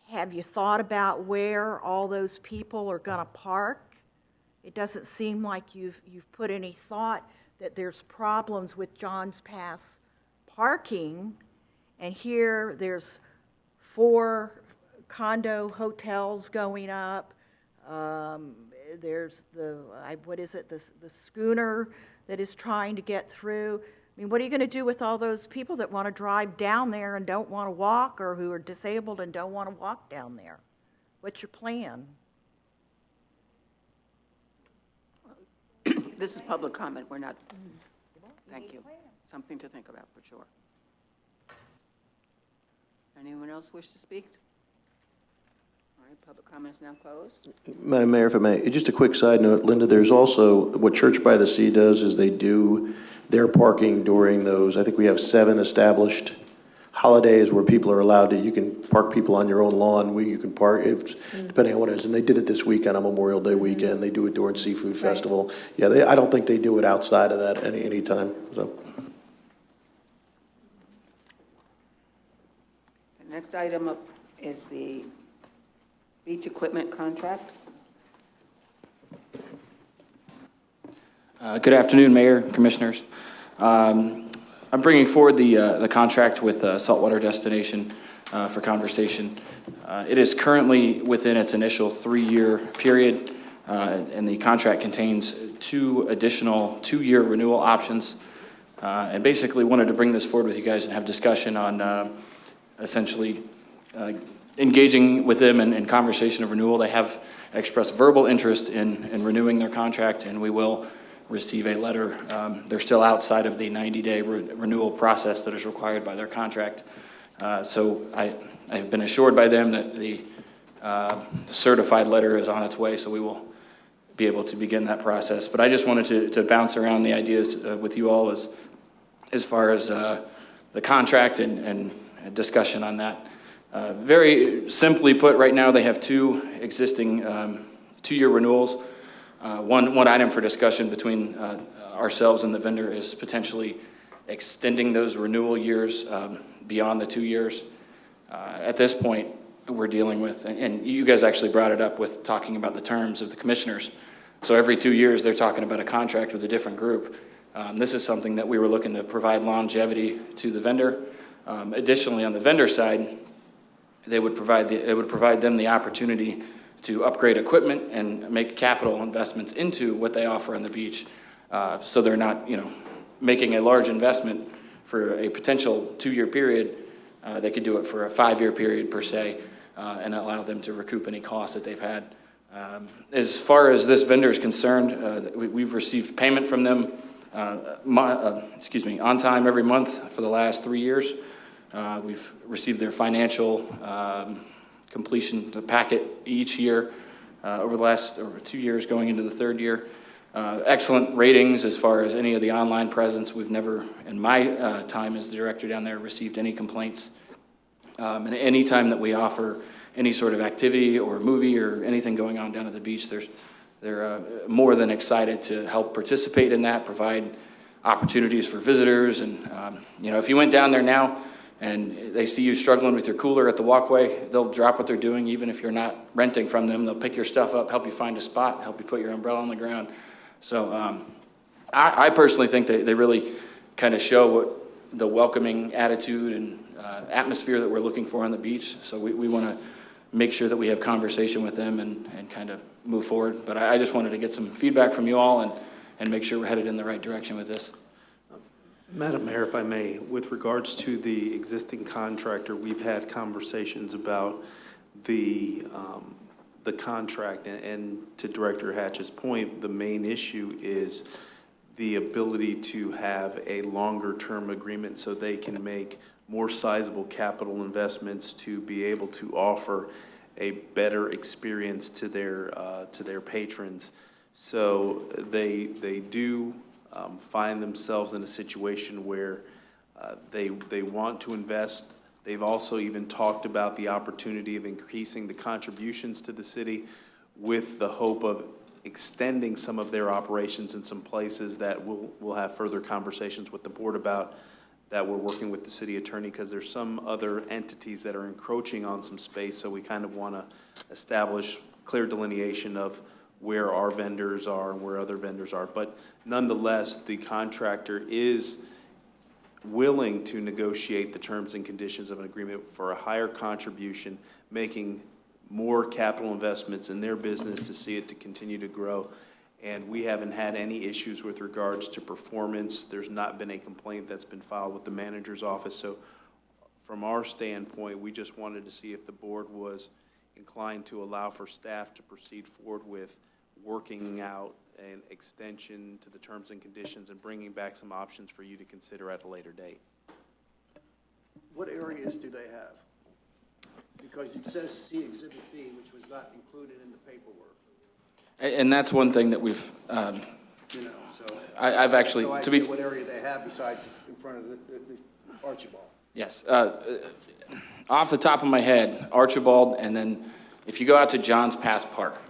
have you thought about where all those people are going to park? It doesn't seem like you've put any thought that there's problems with John's Pass parking, and here there's 4 condo hotels going up. There's the schooner that is trying to get through. I mean, what are you going to do with all those people that want to drive down there and don't want to walk, or who are disabled and don't want to walk down there? What's your plan? This is public comment. We're not. Thank you. Something to think about for sure. Anyone else wish to speak? All right, public comment is now closed. Madam Mayor, if I may, just a quick side note, Linda, there's also, what Church by the Sea does is they do their parking during those, I think we have 7 established holidays where people are allowed to, you can park people on your own lawn, where you can park, depending on what it is. And they did it this weekend on Memorial Day weekend. They do it during Seafood Festival. Yeah, I don't think they do it outside of that any time, so. The next item up is the beach equipment contract. Good afternoon, Mayor, Commissioners. I'm bringing forward the contract with Saltwater Destination for conversation. It is currently within its initial 3-year period, and the contract contains 2 additional 2-year renewal options. And basically wanted to bring this forward with you guys and have discussion on essentially engaging with them in conversation of renewal. They have expressed verbal interest in renewing their contract, and we will receive a letter. They're still outside of the 90-day renewal process that is required by their contract. So I've been assured by them that the certified letter is on its way, so we will be able to begin that process. But I just wanted to bounce around the ideas with you all as far as the contract and discussion on that. Very simply put, right now they have 2 existing 2-year renewals. One item for discussion between ourselves and the vendor is potentially extending those renewal years beyond the 2 years. At this point, we're dealing with, and you guys actually brought it up with talking about the terms of the commissioners. So every 2 years, they're talking about a contract with a different group. This is something that we were looking to provide longevity to the vendor. Additionally, on the vendor side, it would provide them the opportunity to upgrade equipment and make capital investments into what they offer on the beach. So they're not, making a large investment for a potential 2-year period. They could do it for a 5-year period per se, and allow them to recoup any costs that they've had. As far as this vendor is concerned, we've received payment from them on time every month for the last 3 years. We've received their financial completion packet each year over the last 2 years going into the 3rd year. Excellent ratings as far as any of the online presence. We've never, in my time as the director down there, received any complaints. And any time that we offer any sort of activity or movie or anything going on down at the beach, they're more than excited to help participate in that, provide opportunities for visitors. And, if you went down there now and they see you struggling with your cooler at the walkway, they'll drop what they're doing, even if you're not renting from them. They'll pick your stuff up, help you find a spot, help you put your umbrella on the ground. So I personally think they really kind of show what the welcoming attitude and atmosphere that we're looking for on the beach. So we want to make sure that we have conversation with them and kind of move forward. But I just wanted to get some feedback from you all and make sure we're headed in the right direction with this. Madam Mayor, if I may, with regards to the existing contractor, we've had conversations about the contract, and to Director Hatch's point, the main issue is the ability to have a longer-term agreement so they can make more sizable capital investments to be able to offer a better experience to their patrons. So they do find themselves in a situation where they want to invest. They've also even talked about the opportunity of increasing the contributions to the city with the hope of extending some of their operations in some places that we'll have further conversations with the board about, that we're working with the city attorney, because there's some other entities that are encroaching on some space. So we kind of want to establish clear delineation of where our vendors are and where other vendors are. But nonetheless, the contractor is willing to negotiate the terms and conditions of an agreement for a higher contribution, making more capital investments in their business to see it to continue to grow. And we haven't had any issues with regards to performance. There's not been a complaint that's been filed with the manager's office. So from our standpoint, we just wanted to see if the board was inclined to allow for staff to proceed forward with working out an extension to the terms and conditions and bringing back some options for you to consider at a later date. What areas do they have? Because it says see Exhibit B, which was not included in the paperwork. And that's one thing that we've, So I've actually, no to be, idea what area they have besides in front of the Archibald. yes. Off the top of my head, Archibald, and then if you go out to Johns Pass Park,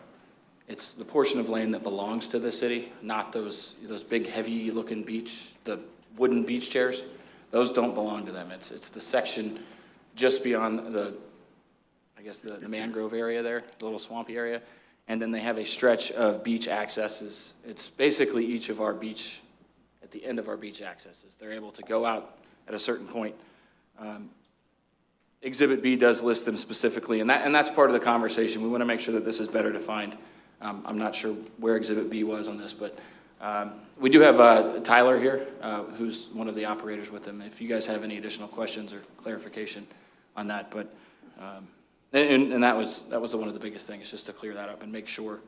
it's the portion of land that belongs to the city, not those big heavy-looking the wooden beach chairs. Those don't belong to them. It's the section just beyond the mangrove area there, the little swampy area. And then they have a stretch of beach accesses. It's basically each of our beach, at the end of our beach accesses. They're able to go out at a certain point. Exhibit B does list them specifically, and that's part of the conversation. We want to make sure that this is better defined. I'm not sure where Exhibit B was on this, but we do have Tyler here, who's one of the operators with them. If you guys have any additional questions or clarification on that, but and that was one of the biggest things, just to clear that up and make sure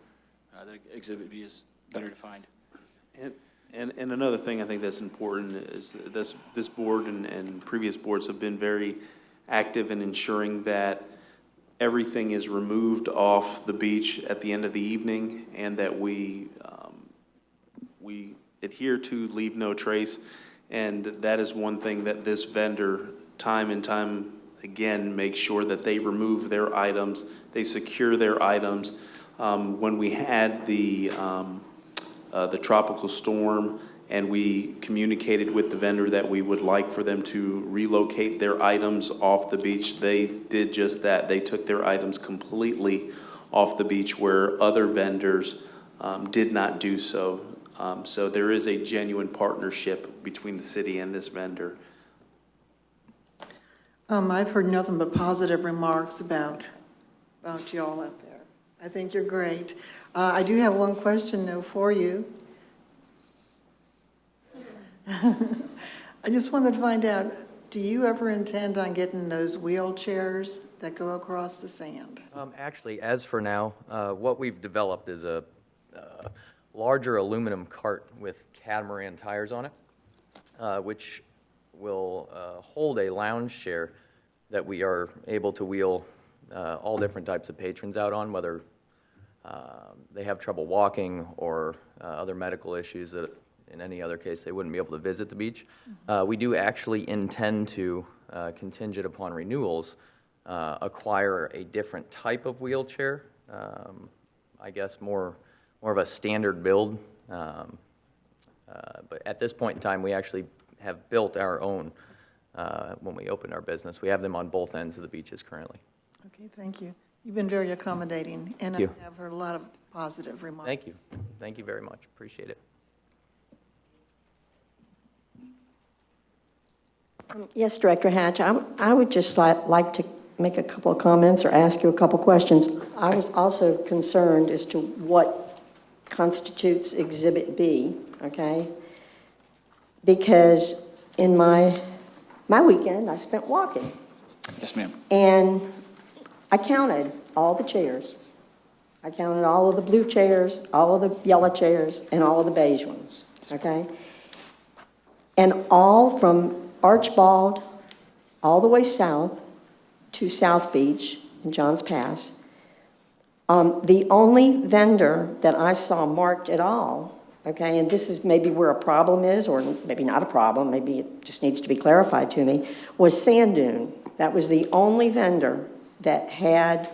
that Exhibit B is better defined. And another thing I think that's important is that this board and previous boards have been very active in ensuring that everything is removed off the beach at the end of the evening, and that we adhere to leave no trace. And that is one thing that this vendor, time and time again, makes sure that they remove their items, they secure their items. When we had the tropical storm, and we communicated with the vendor that we would like for them to relocate their items off the beach, they did just that. They took their items completely off the beach, where other vendors did not do so. So there is a genuine partnership between the city and this vendor. I've heard nothing but positive remarks about y'all out there. I think you're great. I do have one question, though, for you. I just wanted to find out, do you ever intend on getting those wheelchairs that go across the sand? Actually, as for now, what we've developed is a larger aluminum cart with catamaran tires on it, which will hold a lounge chair that we are able to wheel all different types of patrons out on, whether they have trouble walking or other medical issues that in any other case they wouldn't be able to visit the beach. We do actually intend to, contingent upon renewals, acquire a different type of wheelchair, I guess more of a standard build. But at this point in time, we actually have built our own when we opened our business. We have them on both ends of the beaches currently. Okay, thank you. You've been very accommodating, and I have heard a lot of positive remarks. Thank you. Thank you very much. Appreciate it. Yes, Director Hatch, I would just like to make a couple of comments or ask you a couple questions. I was also concerned as to what constitutes Exhibit B, okay? Because in my weekend, I spent walking. Yes, ma'am. And I counted all the chairs. I counted all of the blue chairs, all of the yellow chairs, and all of the beige ones, okay? And all from Archbald all the way south to South Beach in Johns Pass. The only vendor that I saw marked at all, okay, and this is maybe where a problem is, or maybe not a problem, maybe it just needs to be clarified to me, was Sand Dune. That was the only vendor that had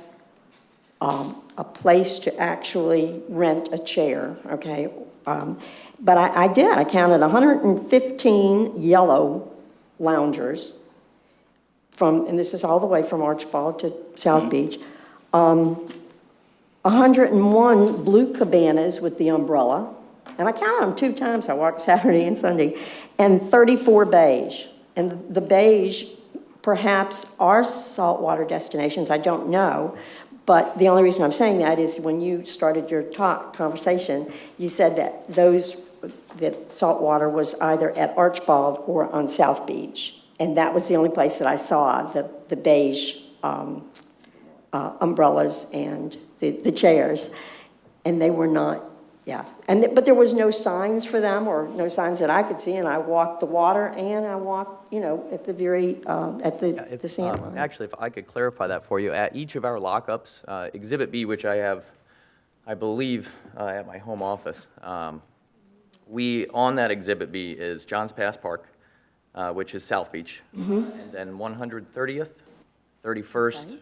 a place to actually rent a chair, okay? But I counted 115 yellow loungers and this is all the way from Archbald to South Beach, 101 blue cabanas with the umbrella, and I counted them 2 times. I walked Saturday and Sunday, and 34 beige. And the beige perhaps are saltwater destinations, I don't know, but the only reason I'm saying that is when you started your conversation, you said that that saltwater was either at Archbald or on South Beach. And that was the only place that I saw the beige umbrellas and the chairs. And they were not, but there was no signs for them, or no signs that I could see. And I walked the water, and I walked, at the very, at the sand line. Actually, if I could clarify that for you, at each of our lockups, Exhibit B, which I have, I believe, at my home office, on that Exhibit B is Johns Pass Park, which is South Beach, and then 130th, 31st,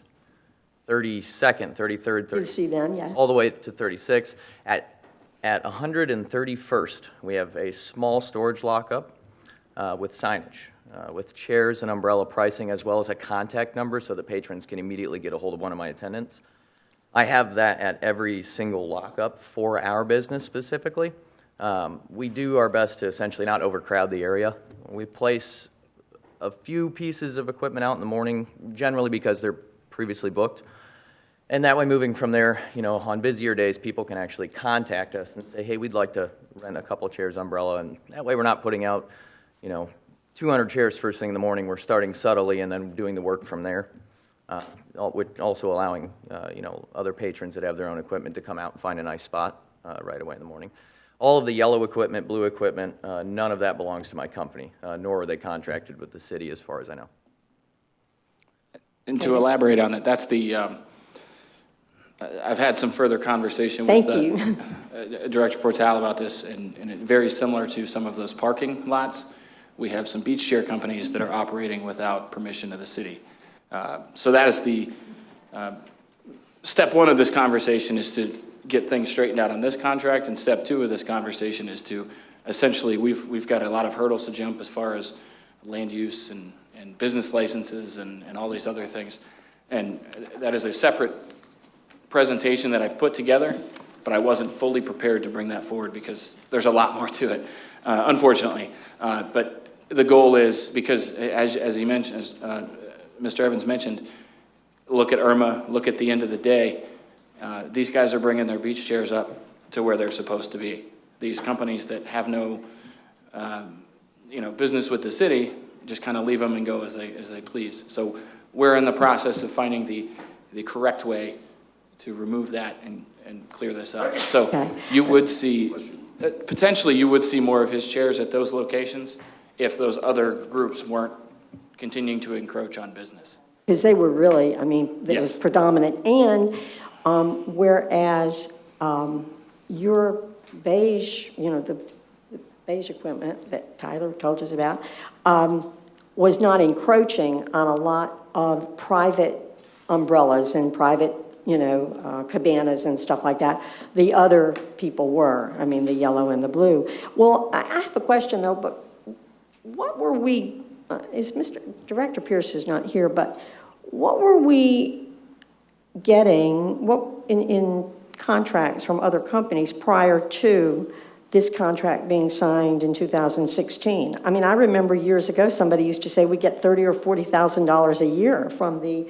32nd, 33rd, 30th, see them, yeah. all the way to 36. At 131st, we have a small storage lockup with signage, with chairs and umbrella pricing, as well as a contact number so that patrons can immediately get a hold of one of my attendants. I have that at every single lockup for our business specifically. We do our best to essentially not overcrowd the area. We place a few pieces of equipment out in the morning, generally because they're previously booked. And that way, moving from there, on busier days, people can actually contact us and say, hey, we'd like to rent a couple chairs, umbrella, and that way we're not putting out, 200 chairs first thing in the morning. We're starting subtly and then doing the work from there, also allowing, other patrons that have their own equipment to come out and find a nice spot right away in the morning. All of the yellow equipment, blue equipment, none of that belongs to my company, nor are they contracted with the city as far as I know. And to elaborate on that, that's the, I've had some further conversation with Director Portal about this, and it very similar to some of those parking lots. We have some beach chair companies that are operating without permission of the city. So that is the step one of this conversation, is to get things straightened out on this contract, and step two of this conversation is to essentially, we've got a lot of hurdles to jump as far as land use and business licenses and all these other things. And that is a separate presentation that I've put together, but I wasn't fully prepared to bring that forward because there's a lot more to it, unfortunately. But the goal is, because as he mentioned, as Mr. Evans mentioned, look at Irma, look at the end of the day, these guys are bringing their beach chairs up to where they're supposed to be. These companies that have no, business with the city just kind of leave them and go as they please. So we're in the process of finding the correct way to remove that and clear this up. So you would see, potentially you would see more of his chairs at those locations if those other groups weren't continuing to encroach on business. Because they were really, it was predominant. And whereas your beige, the beige equipment that Tyler told us about, was not encroaching on a lot of private umbrellas and private, cabanas and stuff like that. The other people were, the yellow and the blue. Well, I have a question though, but what were we, Director Pierce is not here, but what were we getting in contracts from other companies prior to this contract being signed in 2016? I remember years ago somebody used to say we get $30,000 or $40,000 a year from the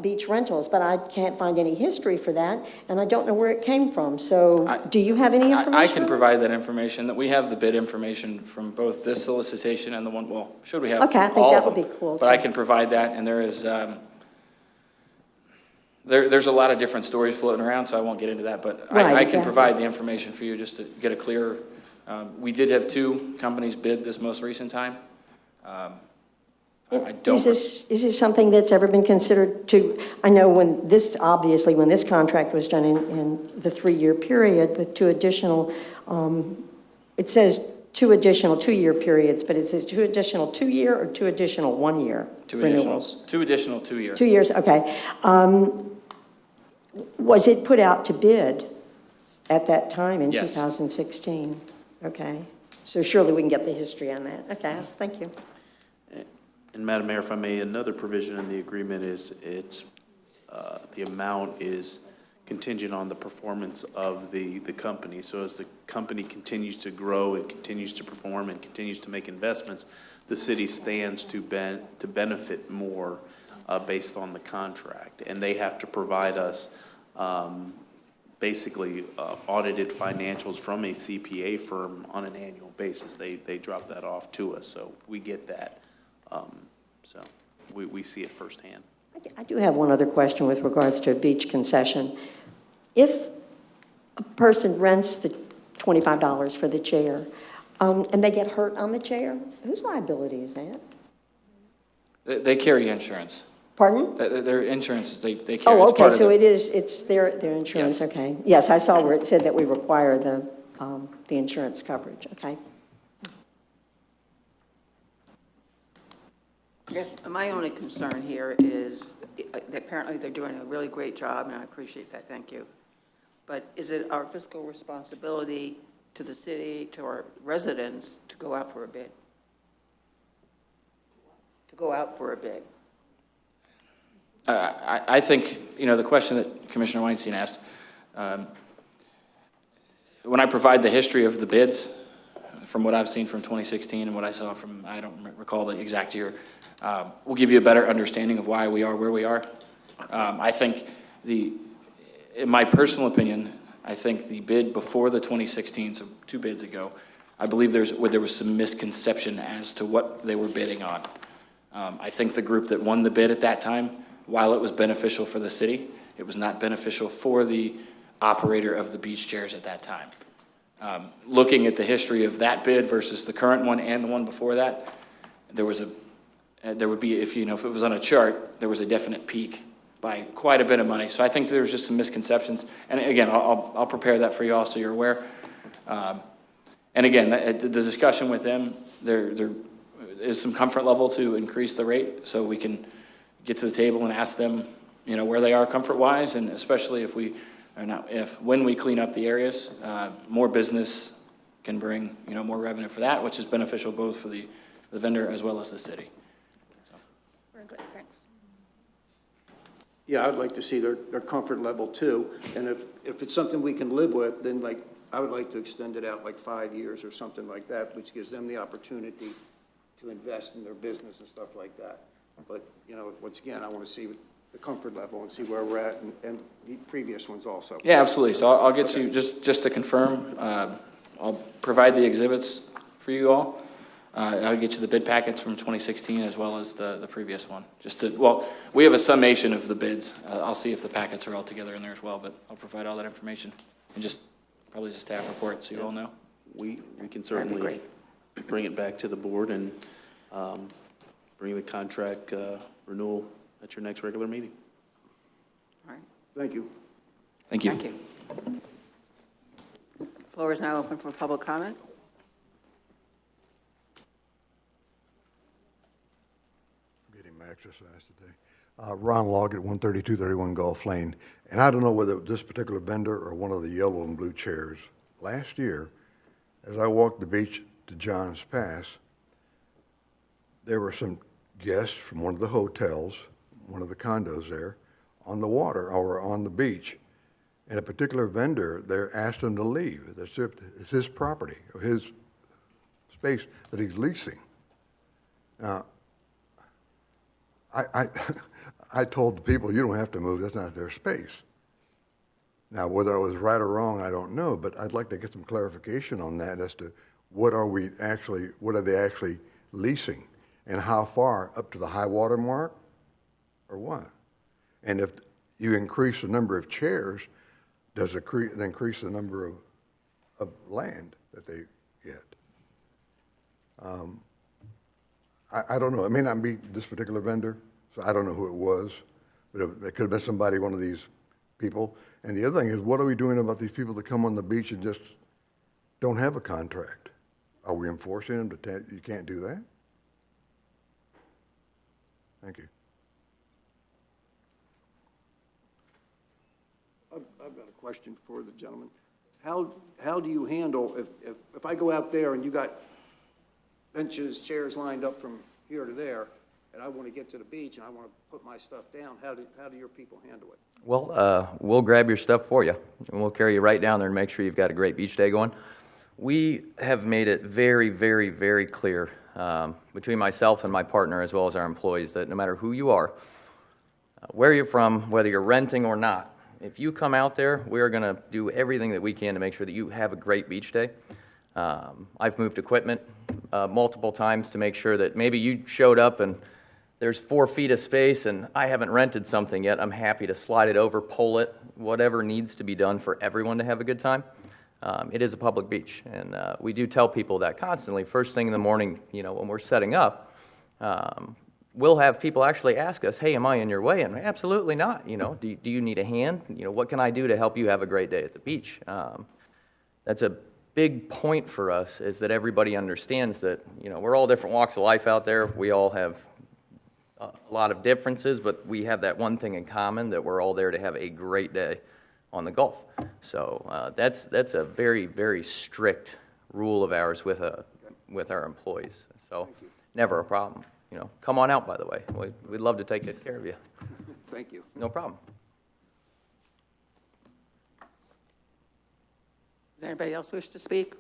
beach rentals, but I can't find any history for that, and I don't know where it came from. So do you have any information? I can provide that information. That we have the bid information from both this solicitation and the one, well, should we have all of them? Okay, I think that would be cool. But I can provide that, and there is, there's a lot of different stories floating around, so I won't get into that, but I can provide the information for you just to get a clearer. We did have 2 companies bid this most recent time. Is this something that's ever been considered to, I know when this contract was done in the 3-year period with 2 additional, it says 2 additional 2-year periods, but it says 2 additional 2-year or 2 additional 1-year renewals? 2 additional 2-year. 2 years, okay. Was it put out to bid at that time in 2016? Okay. So surely we can get the history on that. Okay, thank you. And Madam Mayor, if I may, another provision in the agreement is the amount is contingent on the performance of the company. So as the company continues to grow and continues to perform and continues to make investments, the city stands to benefit more based on the contract. And they have to provide us basically audited financials from a CPA firm on an annual basis. They drop that off to us, so we get that. So we see it firsthand. I do have one other question with regards to a beach concession. If a person rents the $25 for the chair and they get hurt on the chair, whose liability is that? They carry insurance. Pardon? Their insurance, they carry. Oh, okay, so it's their insurance, Yes. okay. Yes, I saw where it said that we require the insurance coverage, okay. Yes, my only concern here is apparently they're doing a really great job, and I appreciate that, thank you. But is it our fiscal responsibility to the city, to our residents, to go out for a bid? To go out for a bid? I think, the question that Commissioner Weinstein asked, when I provide the history of the bids from what I've seen from 2016 and what I saw from, I don't recall the exact year, will give you a better understanding of why we are where we are. I think in my personal opinion, I think the bid before the 2016, so 2 bids ago, I believe there was some misconception as to what they were bidding on. I think the group that won the bid at that time, while it was beneficial for the city, it was not beneficial for the operator of the beach chairs at that time. Looking at the history of that bid versus the current one and the one before that, there would be, if it was on a chart, there was a definite peak by quite a bit of money. So I think there's just some misconceptions. And again, I'll prepare that for you all so you're aware. And again, the discussion with them, there is some comfort level to increase the rate so we can get to the table and ask them, where they are comfort-wise, and especially when we clean up the areas, more business can bring, more revenue for that, which is beneficial both for the vendor as well as the city. Very good, thanks. Yeah, I'd like to see their comfort level too, and if it's something we can live with, then I would like to extend it out 5 years or something like that, which gives them the opportunity to invest in their business and stuff like that. But, once again, I want to see the comfort level and see where we're at, and the previous ones also. Yeah, absolutely. So I'll get you, just to confirm, I'll provide the exhibits for you all. I'll get you the bid packets from 2016 as well as the previous one. We have a summation of the bids. I'll see if the packets are all together in there as well, but I'll provide all that information. And probably just staff report so you all know. We can certainly bring it back to the board and bring the contract renewal at your next regular meeting. All right. Thank you. Thank you. Thank you. The floor is now open for public comment. Getting my exercise today. Ron Loggett, 13231 Gulf Lane. And I don't know whether this particular vendor or one of the yellow and blue chairs. Last year, as I walked the beach to John's Pass, there were some guests from one of the hotels, one of the condos there, on the water or on the beach. And a particular vendor there asked him to leave. It's his property, or his space that he's leasing. Now, I told the people, you don't have to move, that's not their space. Now, whether I was right or wrong, I don't know, but I'd like to get some clarification on that as to what are they actually leasing, and how far, up to the high water mark, or what? And if you increase the number of chairs, does it increase the number of land that they get? I don't know. It may not be this particular vendor, so I don't know who it was, but it could have been somebody, one of these people. And the other thing is, what are we doing about these people that come on the beach and just don't have a contract? Are we enforcing them to you can't do that? Thank you. I've got a question for the gentleman. How do you handle, if I go out there and you got benches, chairs lined up from here to there, and I want to get to the beach and I want to put my stuff down, how do your people handle it? Well, we'll grab your stuff for you, and we'll carry you right down there and make sure you've got a great beach day going. We have made it very, very, very clear between myself and my partner, as well as our employees, that no matter who you are, where you're from, whether you're renting or not, if you come out there, we're going to do everything that we can to make sure that you have a great beach day. I've moved equipment multiple times to make sure that maybe you showed up and there's 4 feet of space and I haven't rented something yet. I'm happy to slide it over, pull it, whatever needs to be done for everyone to have a good time. It is a public beach, and we do tell people that constantly. First thing in the morning, when we're setting up, we'll have people actually ask us, hey, am I in your way? And absolutely not. Do you need a hand? What can I do to help you have a great day at the beach? That's a big point for us, is that everybody understands that, we're all different walks of life out there. We all have a lot of differences, but we have that one thing in common, that we're all there to have a great day on the Gulf. So that's a very, very strict rule of ours with our employees. So never a problem. Come on out, by the way. We'd love to take good care of you. Thank you. No problem. Does anybody else wish to speak?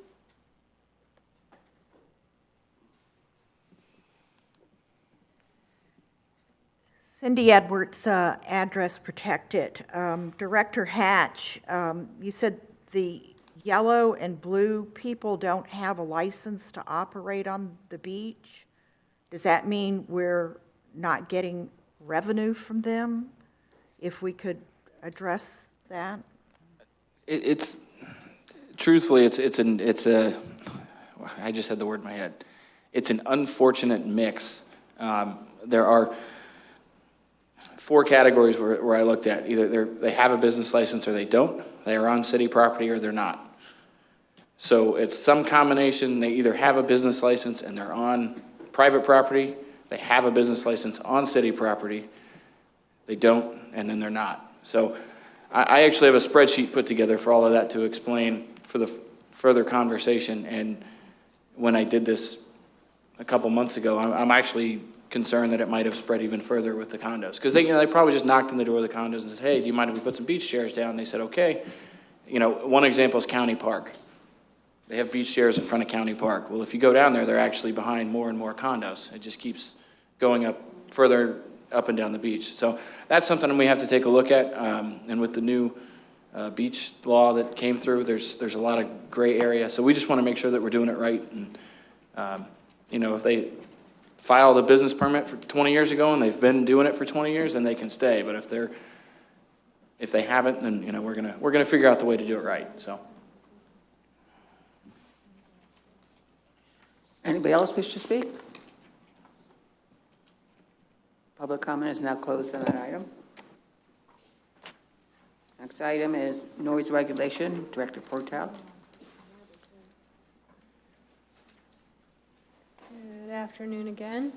Cindy Edwards, address protected. Director Hatch, you said the yellow and blue people don't have a license to operate on the beach. Does that mean we're not getting revenue from them? If we could address that? It's truthfully, it's a, I just had the word in my head. It's an unfortunate mix. There are 4 categories where I looked at. Either they have a business license or they don't. They are on city property or they're not. So it's some combination. They either have a business license and they're on private property. They have a business license on city property. They don't, and then they're not. So I actually have a spreadsheet put together for all of that to explain for the further conversation. And when I did this a couple months ago, I'm actually concerned that it might have spread even further with the condos. Because they probably just knocked on the door of the condos and said, hey, do you mind if we put some beach chairs down? And they said, okay. One example is County Park. They have beach chairs in front of County Park. Well, if you go down there, they're actually behind more and more condos. It just keeps going up further up and down the beach. So that's something we have to take a look at. And with the new beach law that came through, there's a lot of gray area. So we just want to make sure that we're doing it right. And, if they filed a business permit for 20 years ago and they've been doing it for 20 years, then they can stay. But if they haven't, then we're gonna figure out the way to do it right. So. Anybody else wish to speak? Public comment is now closed on that item. Next item is noise regulation, Director Portal. Good afternoon again.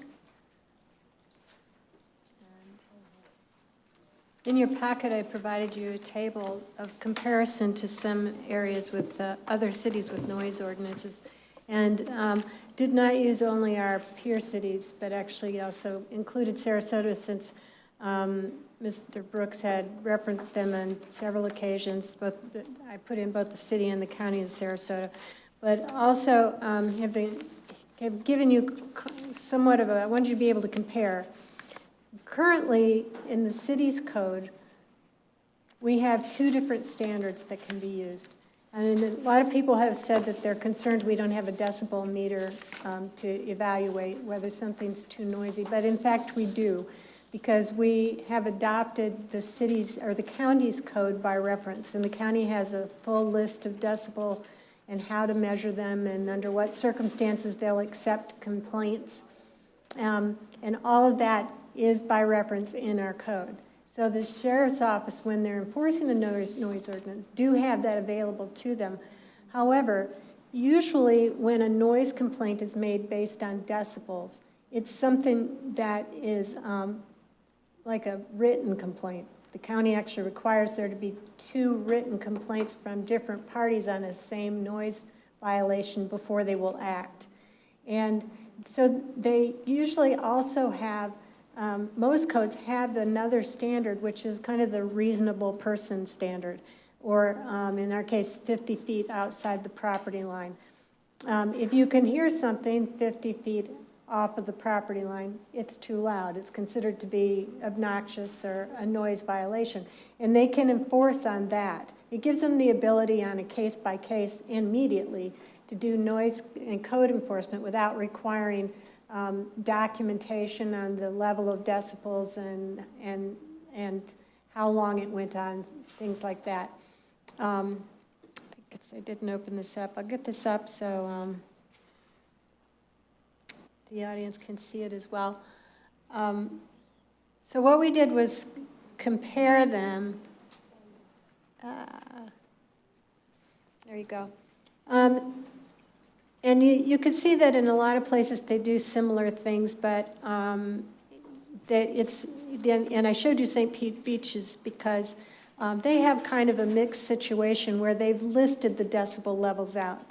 In your packet, I provided you a table of comparison to some areas with other cities with noise ordinances, and did not use only our peer cities, but actually also included Sarasota, since Mr. Brooks had referenced them on several occasions. I put in both the city and the county of Sarasota, but also have given you somewhat of I wanted you to be able to compare. Currently, in the city's code, we have 2 different standards that can be used. And a lot of people have said that they're concerned we don't have a decibel meter to evaluate whether something's too noisy. But in fact, we do, because we have adopted the city's or the county's code by reference. And the county has a full list of decibel and how to measure them and under what circumstances they'll accept complaints. And all of that is by reference in our code. So the sheriff's office, when they're enforcing the noise ordinance, do have that available to them. However, usually when a noise complaint is made based on decibels, it's something that is like a written complaint. The county actually requires there to be 2 written complaints from different parties on a same noise violation before they will act. And so they usually also have most codes have another standard, which is kind of the reasonable person standard, or in our case, 50 feet outside the property line. If you can hear something 50 feet off of the property line, it's too loud. It's considered to be obnoxious or a noise violation, and they can enforce on that. It gives them the ability on a case-by-case immediately to do noise and code enforcement without requiring documentation on the level of decibels and how long it went on, things like that. I guess I didn't open this up. I'll get this up so the audience can see it as well. So what we did was compare them. There you go. And you can see that in a lot of places they do similar things, but and I showed you St. Pete Beaches because they have kind of a mixed situation where they've listed the decibel levels out.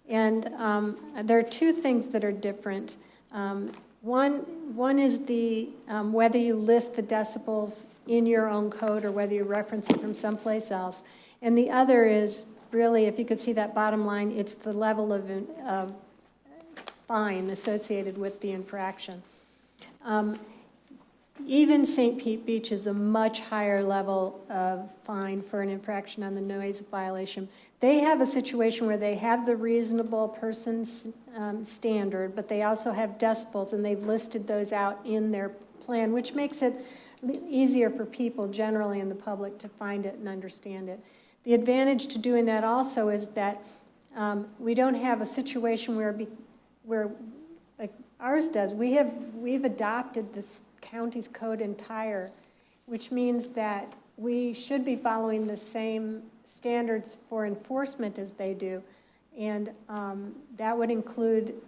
And there are 2 things that are different. One is the whether you list the decibels in your own code or whether you reference it from someplace else. And the other is really, if you could see that bottom line, it's the level of fine associated with the infraction. even St. Pete Beach is a much higher level of fine for an infraction on the noise violation. They have a situation where they have the reasonable person's standard, but they also have decibels, and they've listed those out in their plan, which makes it easier for people generally in the public to find it and understand it. The advantage to doing that also is that we don't have a situation where like ours does. We've adopted this county's code entire, which means that we should be following the same standards for enforcement as they do. And that would include,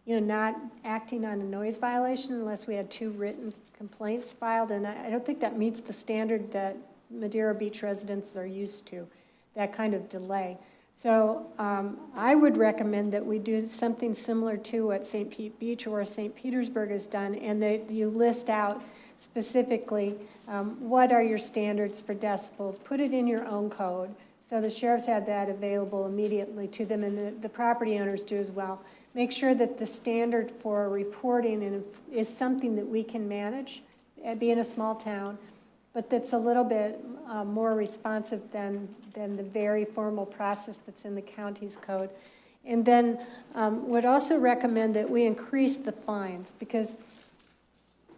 not acting on a noise violation unless we had 2 written complaints filed. And I don't think that meets the standard that Madeira Beach residents are used to, that kind of delay. So I would recommend that we do something similar to what St. Pete Beach or St. Petersburg has done, and that you list out specifically what are your standards for decibels, put it in your own code, so the sheriffs have that available immediately to them, and the property owners do as well. Make sure that the standard for reporting is something that we can manage, being a small town, but that's a little bit more responsive than the very formal process that's in the county's code. And then would also recommend that we increase the fines, because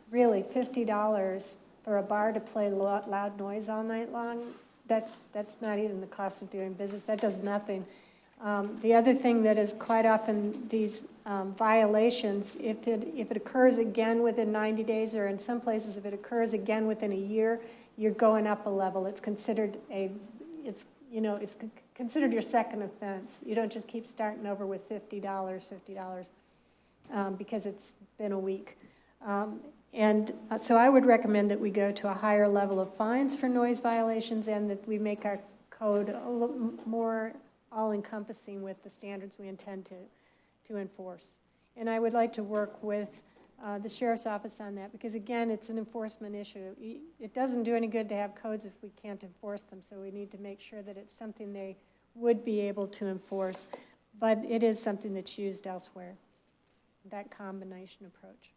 really $50 for a bar to play loud noise all night long, that's not even the cost of doing business. That does nothing. The other thing that is quite often these violations, if it occurs again within 90 days, or in some places if it occurs again within a year, you're going up a level. It's considered it's considered your second offense. You don't just keep starting over with $50 because it's been a week. So I would recommend that we go to a higher level of fines for noise violations, and that we make our code a little more all-encompassing with the standards we intend to enforce. And I would like to work with the sheriff's office on that, because again, it's an enforcement issue. It doesn't do any good to have codes if we can't enforce them, so we need to make sure that it's something they would be able to enforce, but it is something that's used elsewhere, that combination approach.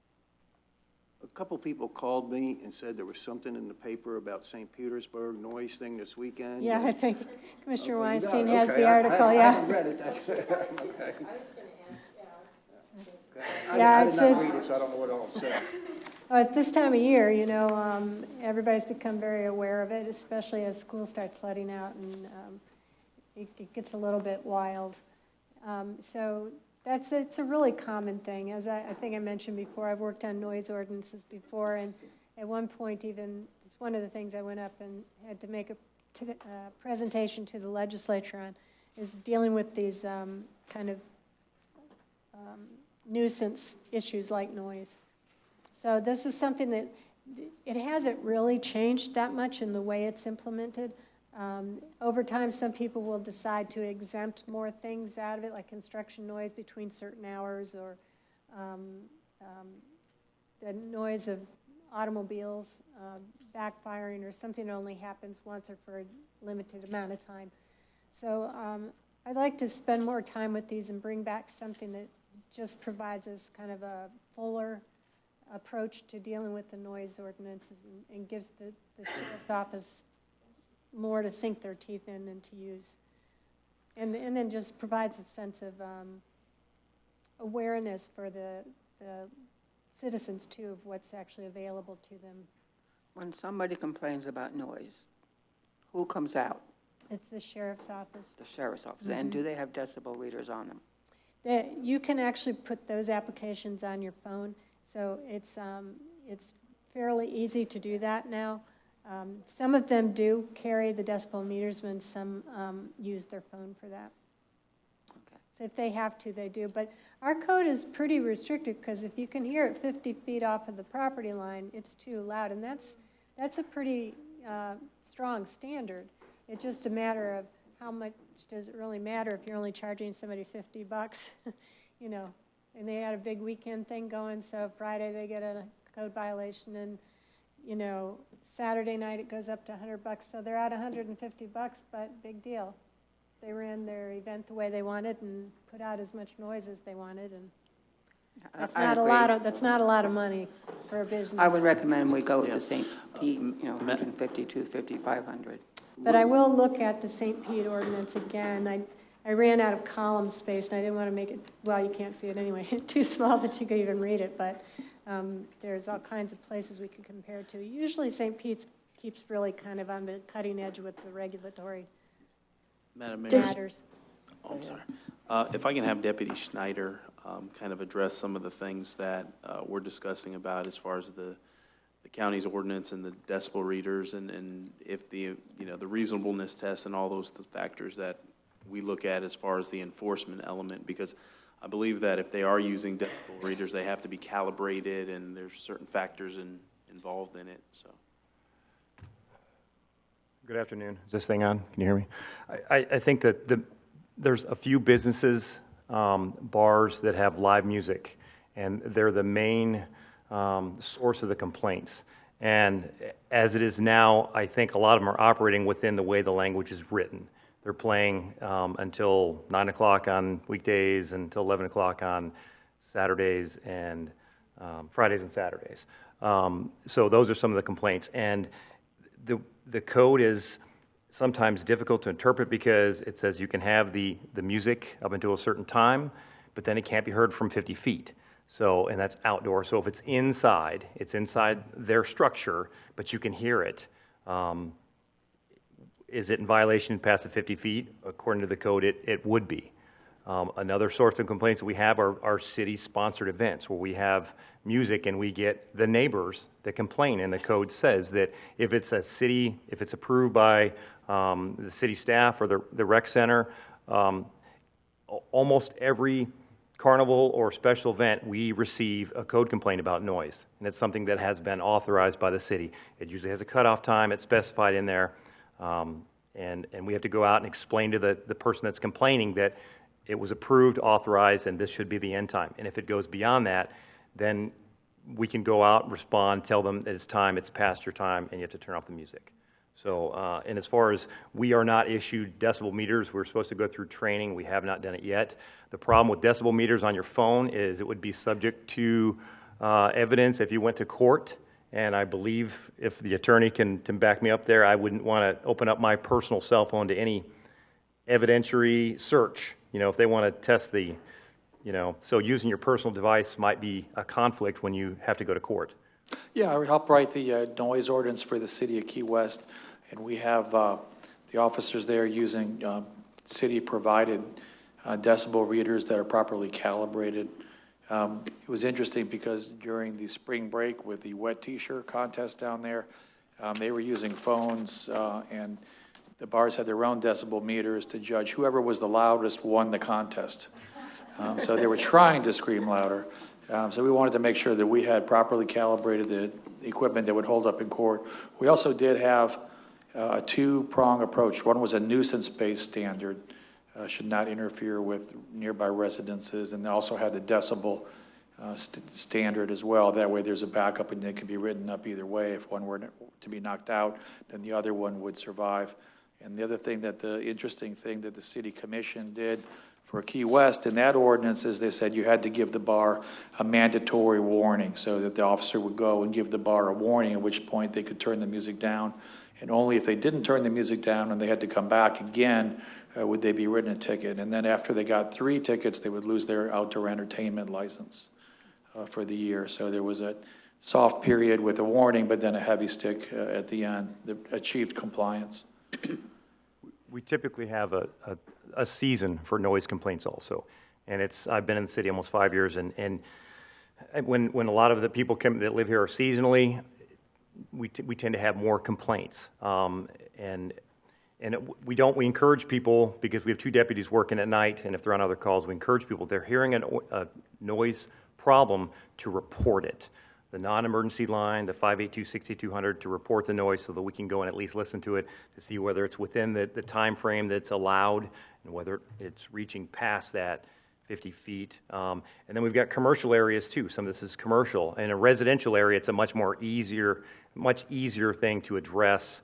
A couple people called me and said there was something in the paper about St. Petersburg noise thing this weekend. Yeah, I think Commissioner Oh, Weinstein okay. has the article, I yeah. haven't read it. Okay. Yeah, I it did says, not read it, so I don't know what all it said. at this time of year, everybody's become very aware of it, especially as school starts letting out, and it gets a little bit wild. So it's a really common thing. As I think I mentioned before, I've worked on noise ordinances before, and at one point even, it's one of the things I went up and had to make a presentation to the legislature on, is dealing with these kind of nuisance issues like noise. So this is something that, it hasn't really changed that much in the way it's implemented. Over time, some people will decide to exempt more things out of it, like construction noise between certain hours, or the noise of automobiles backfiring, or something that only happens once or for a limited amount of time. So I'd like to spend more time with these and bring back something that just provides us kind of a fuller approach to dealing with the noise ordinances, and gives the sheriff's office more to sink their teeth in and to use. And then just provides a sense of awareness for the citizens, too, of what's actually available to them. When somebody complains about noise, who comes out? It's the sheriff's office. The sheriff's office. And do they have decibel readers on them? You can actually put those applications on your phone, so it's fairly easy to do that now. Some of them do carry the decibel meters, when some use their phone for that. Okay. So if they have to, they do. But our code is pretty restricted, because if you can hear it 50 feet off of the property line, it's too loud, and that's a pretty strong standard. It's just a matter of how much does it really matter if you're only charging somebody $50, and they had a big weekend thing going, so Friday they get a code violation, and Saturday night it goes up to $100, so they're at $150, but big deal. They ran their event the way they wanted and put out as much noise as they wanted. And That's I not a agree. lot of, that's not a lot of money for a business. I would recommend we go with the St. Pete, 150, 250, 500. But I will look at the St. Pete ordinance again. I ran out of column space, and I didn't want to make it, well, you can't see it anyway, too small that you could even read it, but there's all kinds of places we can compare to. Usually St. Pete's keeps really kind of on the cutting edge with the regulatory Madam Mayor. matters. Oh, I'm sorry. If I can have Deputy Schneider kind of address some of the things that we're discussing about as far as the county's ordinance and the decibel readers, and if the, the reasonableness test and all those factors that we look at as far as the enforcement element, because I believe that if they are using decibel readers, they have to be calibrated, and there's certain factors involved in it, so. Good afternoon. Is this thing on? Can you hear me? I think that there's a few businesses, bars that have live music, and they're the main source of the complaints. And as it is now, I think a lot of them are operating within the way the language is written. They're playing until 9 o'clock on weekdays, until 11 o'clock on Saturdays and Fridays and Saturdays. So those are some of the complaints. And the code is sometimes difficult to interpret because it says you can have the music up until a certain time, but then it can't be heard from 50 feet. So, and that's outdoor. So if it's inside their structure, but you can hear it. Is it in violation past the 50 feet? According to the code, it would be. Another source of complaints that we have are city-sponsored events where we have music and we get the neighbors that complain, and the code says that if it's approved by the city staff or the rec center, almost every carnival or special event, we receive a code complaint about noise, and it's something that has been authorized by the city. It usually has a cutoff time, it's specified in there, and we have to go out and explain to the person that's complaining that it was approved, authorized, and this should be the end time. And if it goes beyond that, then we can go out, respond, tell them that it's time, it's past your time, and you have to turn off the music. So, and as far as we are not issued decibel meters, we're supposed to go through training. We have not done it yet. The problem with decibel meters on your phone is it would be subject to evidence if you went to court. And I believe if the attorney can back me up there, I wouldn't want to open up my personal cell phone to any evidentiary search. If they want to test so using your personal device might be a conflict when you have to go to court. Yeah, I helped write the noise ordinance for the city of Key West, and we have the officers there using city-provided decibel readers that are properly calibrated. It was interesting because during the spring break with the wet t-shirt contest down there, they were using phones, and the bars had their own decibel meters to judge whoever was the loudest won the contest. So they were trying to scream louder. So we wanted to make sure that we had properly calibrated the equipment that would hold up in court. We also did have a two-prong approach. One was a nuisance-based standard, should not interfere with nearby residences, and they also had the decibel standard as well. That way there's a backup and it can be written up either way. If one were to be knocked out, then the other one would survive. And the other thing the interesting thing that the city commission did for Key West in that ordinance is they said you had to give the bar a mandatory warning so that the officer would go and give the bar a warning, at which point they could turn the music down. And only if they didn't turn the music down and they had to come back again would they be written a ticket. And then after they got 3 tickets, they would lose their outdoor entertainment license for the year. So there was a soft period with a warning, but then a heavy stick at the end that achieved compliance. We typically have a season for noise complaints also. And I've been in the city almost 5 years, and when a lot of the people that live here are seasonally, we tend to have more complaints. We encourage people, because we have 2 deputies working at night, and if they're on other calls, we encourage people, if they're hearing a noise problem, to report it. The non-emergency line, the 582-6200, to report the noise so that we can go and at least listen to it to see whether it's within the time frame that's allowed and whether it's reaching past that 50 feet. And then we've got commercial areas too. Some of this is commercial. In a residential area, it's a much easier thing to address.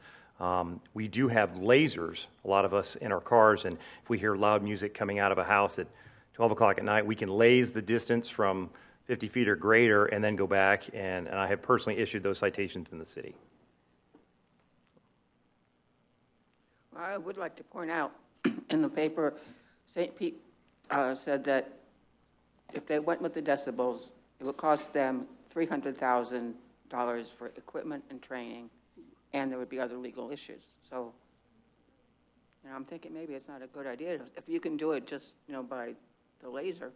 We do have lasers, a lot of us in our cars, and if we hear loud music coming out of a house at 12 o'clock at night, we can laze the distance from 50 feet or greater, and then go back, and I have personally issued those citations in the city. I would like to point out, in the paper, St. Pete said that if they went with the decibels, it would cost them $300,000 for equipment and training, and there would be other legal issues. So, you know, I'm thinking maybe it's not a good idea. If you can do it just, you know, by the laser.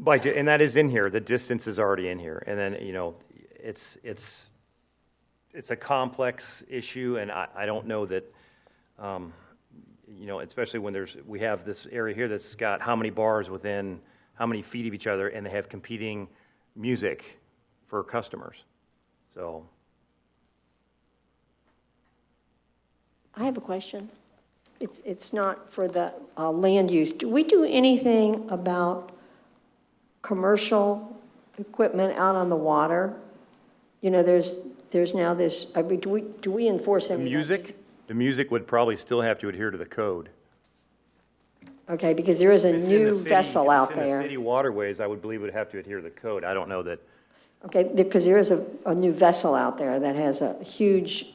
And that is in here, the distance is already in here, and then, you know, it's a complex issue, and I don't know that, you know, especially when we have this area here that's got how many bars within how many feet of each other, and they have competing music for customers, so. I have a question. It's not for the land use. Do we do anything about commercial equipment out on the water? You know, there's now this, I mean, do we enforce any of that? The music would probably still have to adhere to the code. Okay, because there is a If it's in new the city- vessel out if it's in there. the city waterways, I would believe it would have to adhere to the code. I don't know that. Okay, because there is a new vessel out there that has a huge,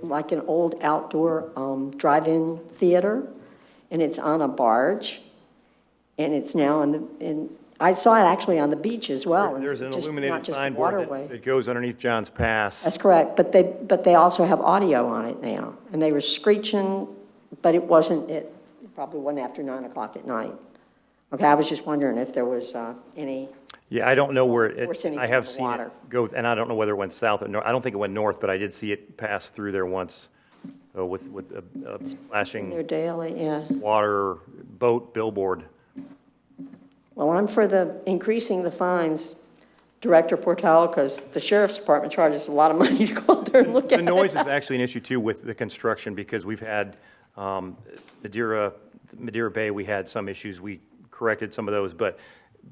like an old outdoor drive-in theater, and it's on a barge, and it's now I saw it actually on the beach as well. There's an It's just not illuminated just the signboard waterway. that goes underneath John's Pass. That's correct, but they also have audio on it now, and they were screeching, but it probably wasn't after 9 o'clock at night. Okay, I was just wondering if there was any. Yeah, I don't know where Force anything I have in the seen water. it go, and I don't know whether it went south or north. I don't think it went north, but I did see it pass through there once with a flashing They're daily, yeah. water boat billboard. Well, I'm for increasing the fines, Director Portal, because the Sheriff's Department charges a lot of money to go out there and look at The it. noise is actually an issue too with the construction, because we've had Madeira Bay, we had some issues. We corrected some of those, but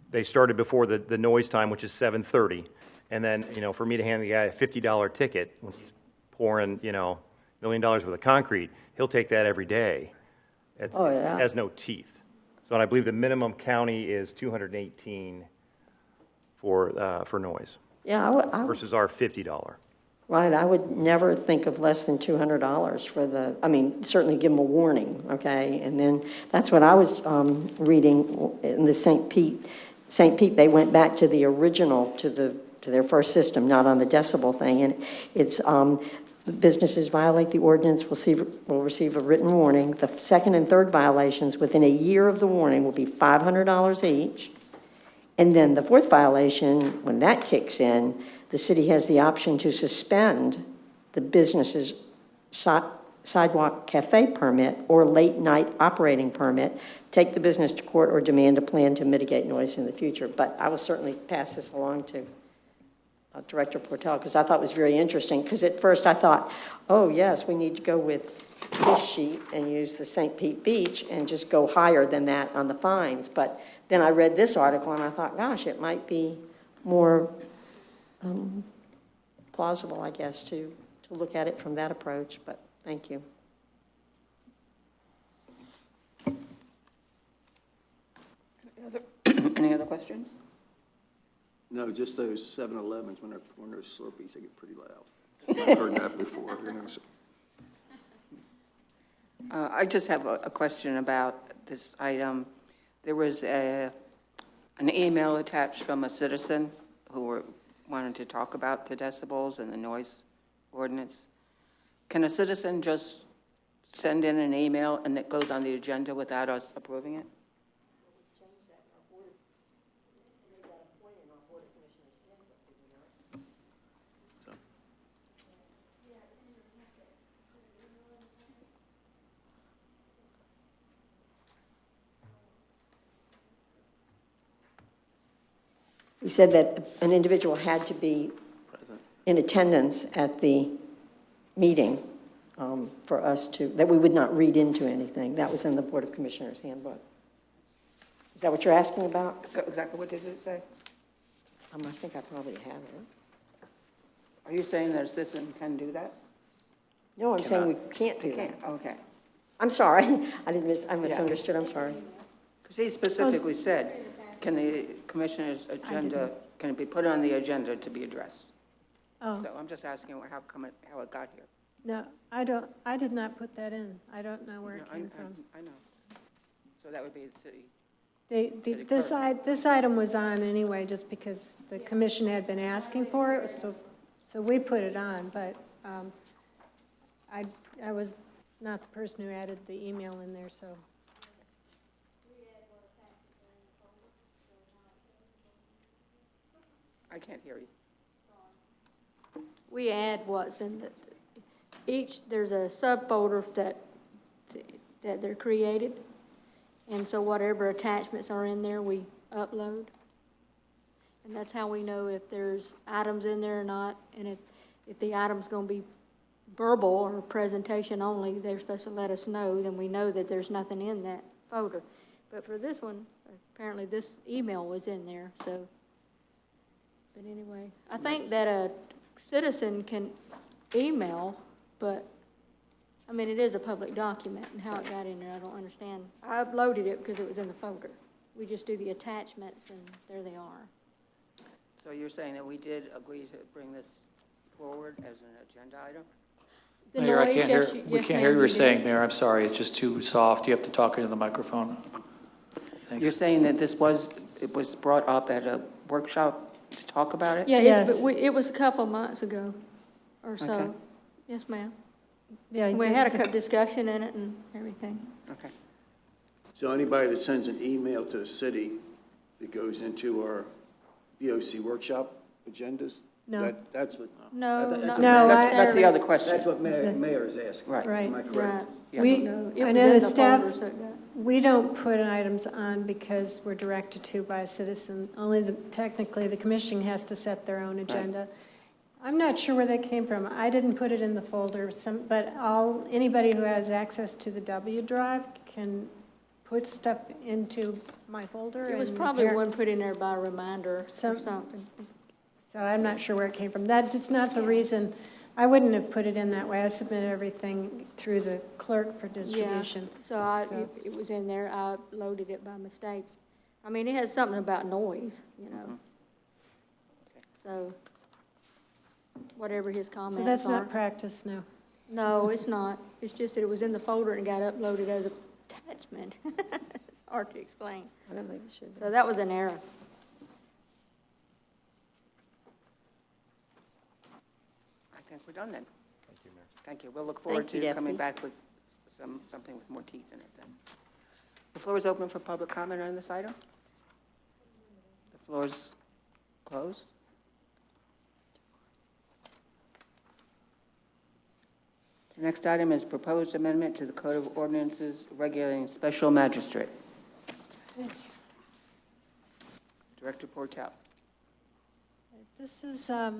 they started before the noise time, which is 7:30. And then, you know, for me to hand the guy a $50 ticket when he's pouring, you know, $1 million worth of concrete, he'll take that every day. It has no teeth. So I believe the minimum county is 218 for noise. Yeah, versus our $50. Right, I would never think of less than $200 for certainly give them a warning, okay? And then, that's what I was reading in the St. Pete, they went back to the original, to their first system, not on the decibel thing, and it's, businesses violate the ordinance will receive a written warning. The second and third violations within a year of the warning will be $500 each. And then the fourth violation, when that kicks in, the city has the option to suspend the business's sidewalk cafe permit or late night operating permit, take the business to court, or demand a plan to mitigate noise in the future. But I will certainly pass this along to Director Portal, because I thought it was very interesting, because at first I thought, oh yes, we need to go with this sheet and use the St. Pete Beach and just go higher than that on the fines. But then I read this article and I thought, gosh, it might be more plausible, I guess, to look at it from that approach, but thank you. Any other questions? No, just those 7-Elevens, when they're pouring those Slurpees, they get pretty loud. I've heard that before, you know. So. I just have a question about this item. There was an email attached from a citizen who wanted to talk about the decibels and the noise ordinance. Can a citizen just send in an email and it goes on the agenda without us approving it? We said that an individual had to be in attendance at the meeting for us that we would not read into anything. That was in the Board of Commissioners handbook. Is that what you're asking about? So exactly what did it say? I think I probably have it. Are you saying that a citizen can do that? No, I'm saying we can't do that. Can't, okay. I'm sorry. I misunderstood. I'm sorry. Because he specifically said Can the commissioner's agenda, can it be put on the agenda to be addressed? Oh, So I'm just asking how it got here. no, I did not put that in. I don't know where it came from. I know. So that would be the city. This item was on anyway, just because the commission had been asking for it, so we put it on, but I was not the person who added the email in there, so. I can't hear you. We add what's in there's a subfolder that they're created. And so whatever attachments are in there, we upload. And that's how we know if there's items in there or not. And if the item's going to be verbal or presentation only, they're supposed to let us know, then we know that there's nothing in that folder. But for this one, apparently this email was in there, so. But anyway, I think that a citizen can email, but, I mean, it is a public document, and how it got in there, I don't understand. I uploaded it because it was in the folder. We just do the attachments, and there they are. So you're saying that we did agree to bring this forward as an agenda item? The Mayor, I noise, can't yes, hear, you- we yes, can't ma'am, hear what you you're did. saying, Mayor. I'm sorry, it's just too soft. You have to talk into the microphone. Thanks. You're saying that it was brought up at a workshop to talk about it? Yeah, Yes. but it was a couple months ago or so. Okay. Yes, ma'am. Yeah, We had a discussion in it and everything. Okay. So anybody that sends an email to the city that goes into our BOC workshop agendas? No. That's what. No, that's not what- No, That's the other question. That's what mayor is asking. Right. Right. Am I correct? Right. Yes. We, No, it I was know in the the staff, folder, so it got. we don't put items on because we're directed to by a citizen. Only technically, the commission has to set their own agenda. I'm not sure where that came from. I didn't put it in the folder, but anybody who has access to the W drive can put stuff into my folder. It was and probably here- one put in there by reminder or something. So I'm not sure where it came from. It's not the reason. I wouldn't have put it in that way. I submitted everything through the clerk for distribution. Yeah, so it was in there. I loaded it by mistake. I mean, it has something about noise, you know. So whatever his comments are. So that's not practice, no. No, it's not. It's just that it was in the folder and it got uploaded as an attachment. It's hard to explain. I don't think it should be. So that was an error. I think we're done then. Thank you, Mayor. Thank you. We'll look forward Thank you, to coming Deputy. back with something with more teeth in it then. The floor is open for public comment on this item. The floor is closed. The next item is proposed amendment to the Code of Ordinances regulating special magistrate. Director Portal. This is a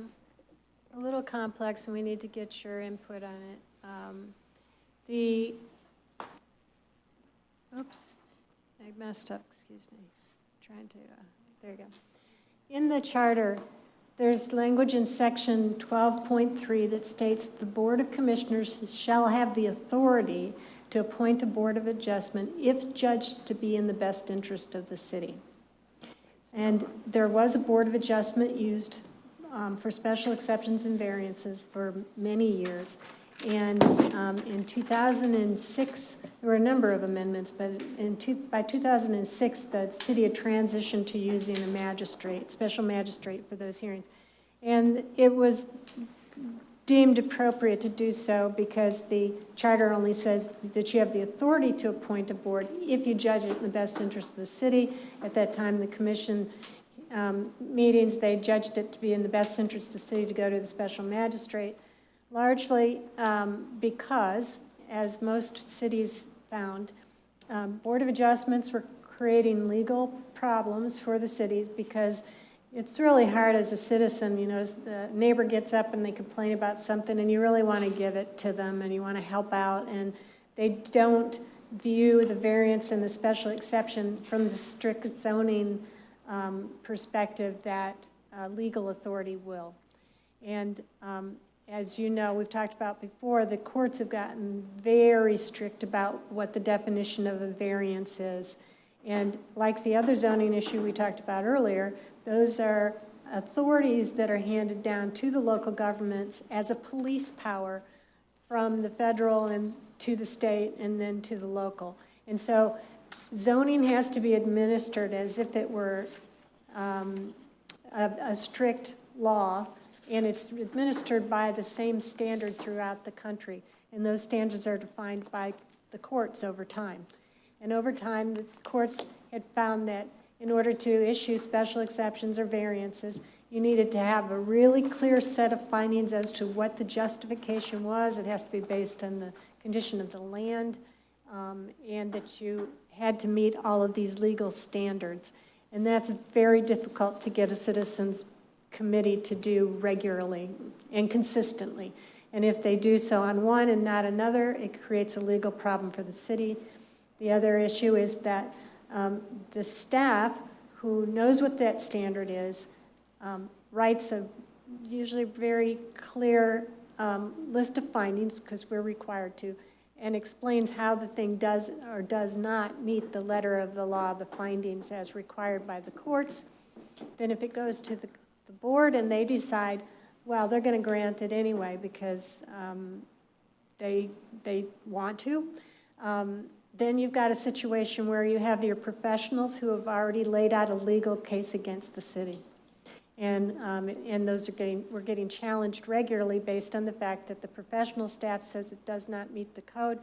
little complex, and we need to get your input on it. Oops, I messed up, excuse me. Trying to, there you go. In the charter, there's language in section 12.3 that states the Board of Commissioners shall have the authority to appoint a Board of Adjustment if judged to be in the best interest of the city. And there was a Board of Adjustment used for special exceptions and variances for many years. And in 2006, there were a number of amendments, but by 2006, the city had transitioned to using a magistrate, special magistrate for those hearings. And it was deemed appropriate to do so because the charter only says that you have the authority to appoint a board if you judge it in the best interest of the city. At that time, the commission meetings, they judged it to be in the best interest of the city to go to the special magistrate, largely because, as most cities found, Board of Adjustments were creating legal problems for the cities because it's really hard as a citizen, you know, the neighbor gets up and they complain about something and you really want to give it to them and you want to help out, and they don't view the variance and the special exception from the strict zoning perspective that legal authority will. And as you know, we've talked about before, the courts have gotten very strict about what the definition of a variance is. And like the other zoning issue we talked about earlier, those are authorities that are handed down to the local governments as a police power from the federal and to the state and then to the local. And so zoning has to be administered as if it were a strict law, and it's administered by the same standard throughout the country. And those standards are defined by the courts over time. And over time, the courts had found that in order to issue special exceptions or variances, you needed to have a really clear set of findings as to what the justification was. It has to be based on the condition of the land, and that you had to meet all of these legal standards. And that's very difficult to get a citizens committee to do regularly and consistently. And if they do so on one and not another, it creates a legal problem for the city. The other issue is that the staff, who knows what that standard is, writes a usually very clear list of findings, because we're required to, and explains how the thing does or does not meet the letter of the law, the findings as required by the courts. Then if it goes to the board and they decide, well, they're going to grant it anyway because they want to, then you've got a situation where you have your professionals who have already laid out a legal case against the city. And those are we're getting challenged regularly based on the fact that the professional staff says it does not meet the code,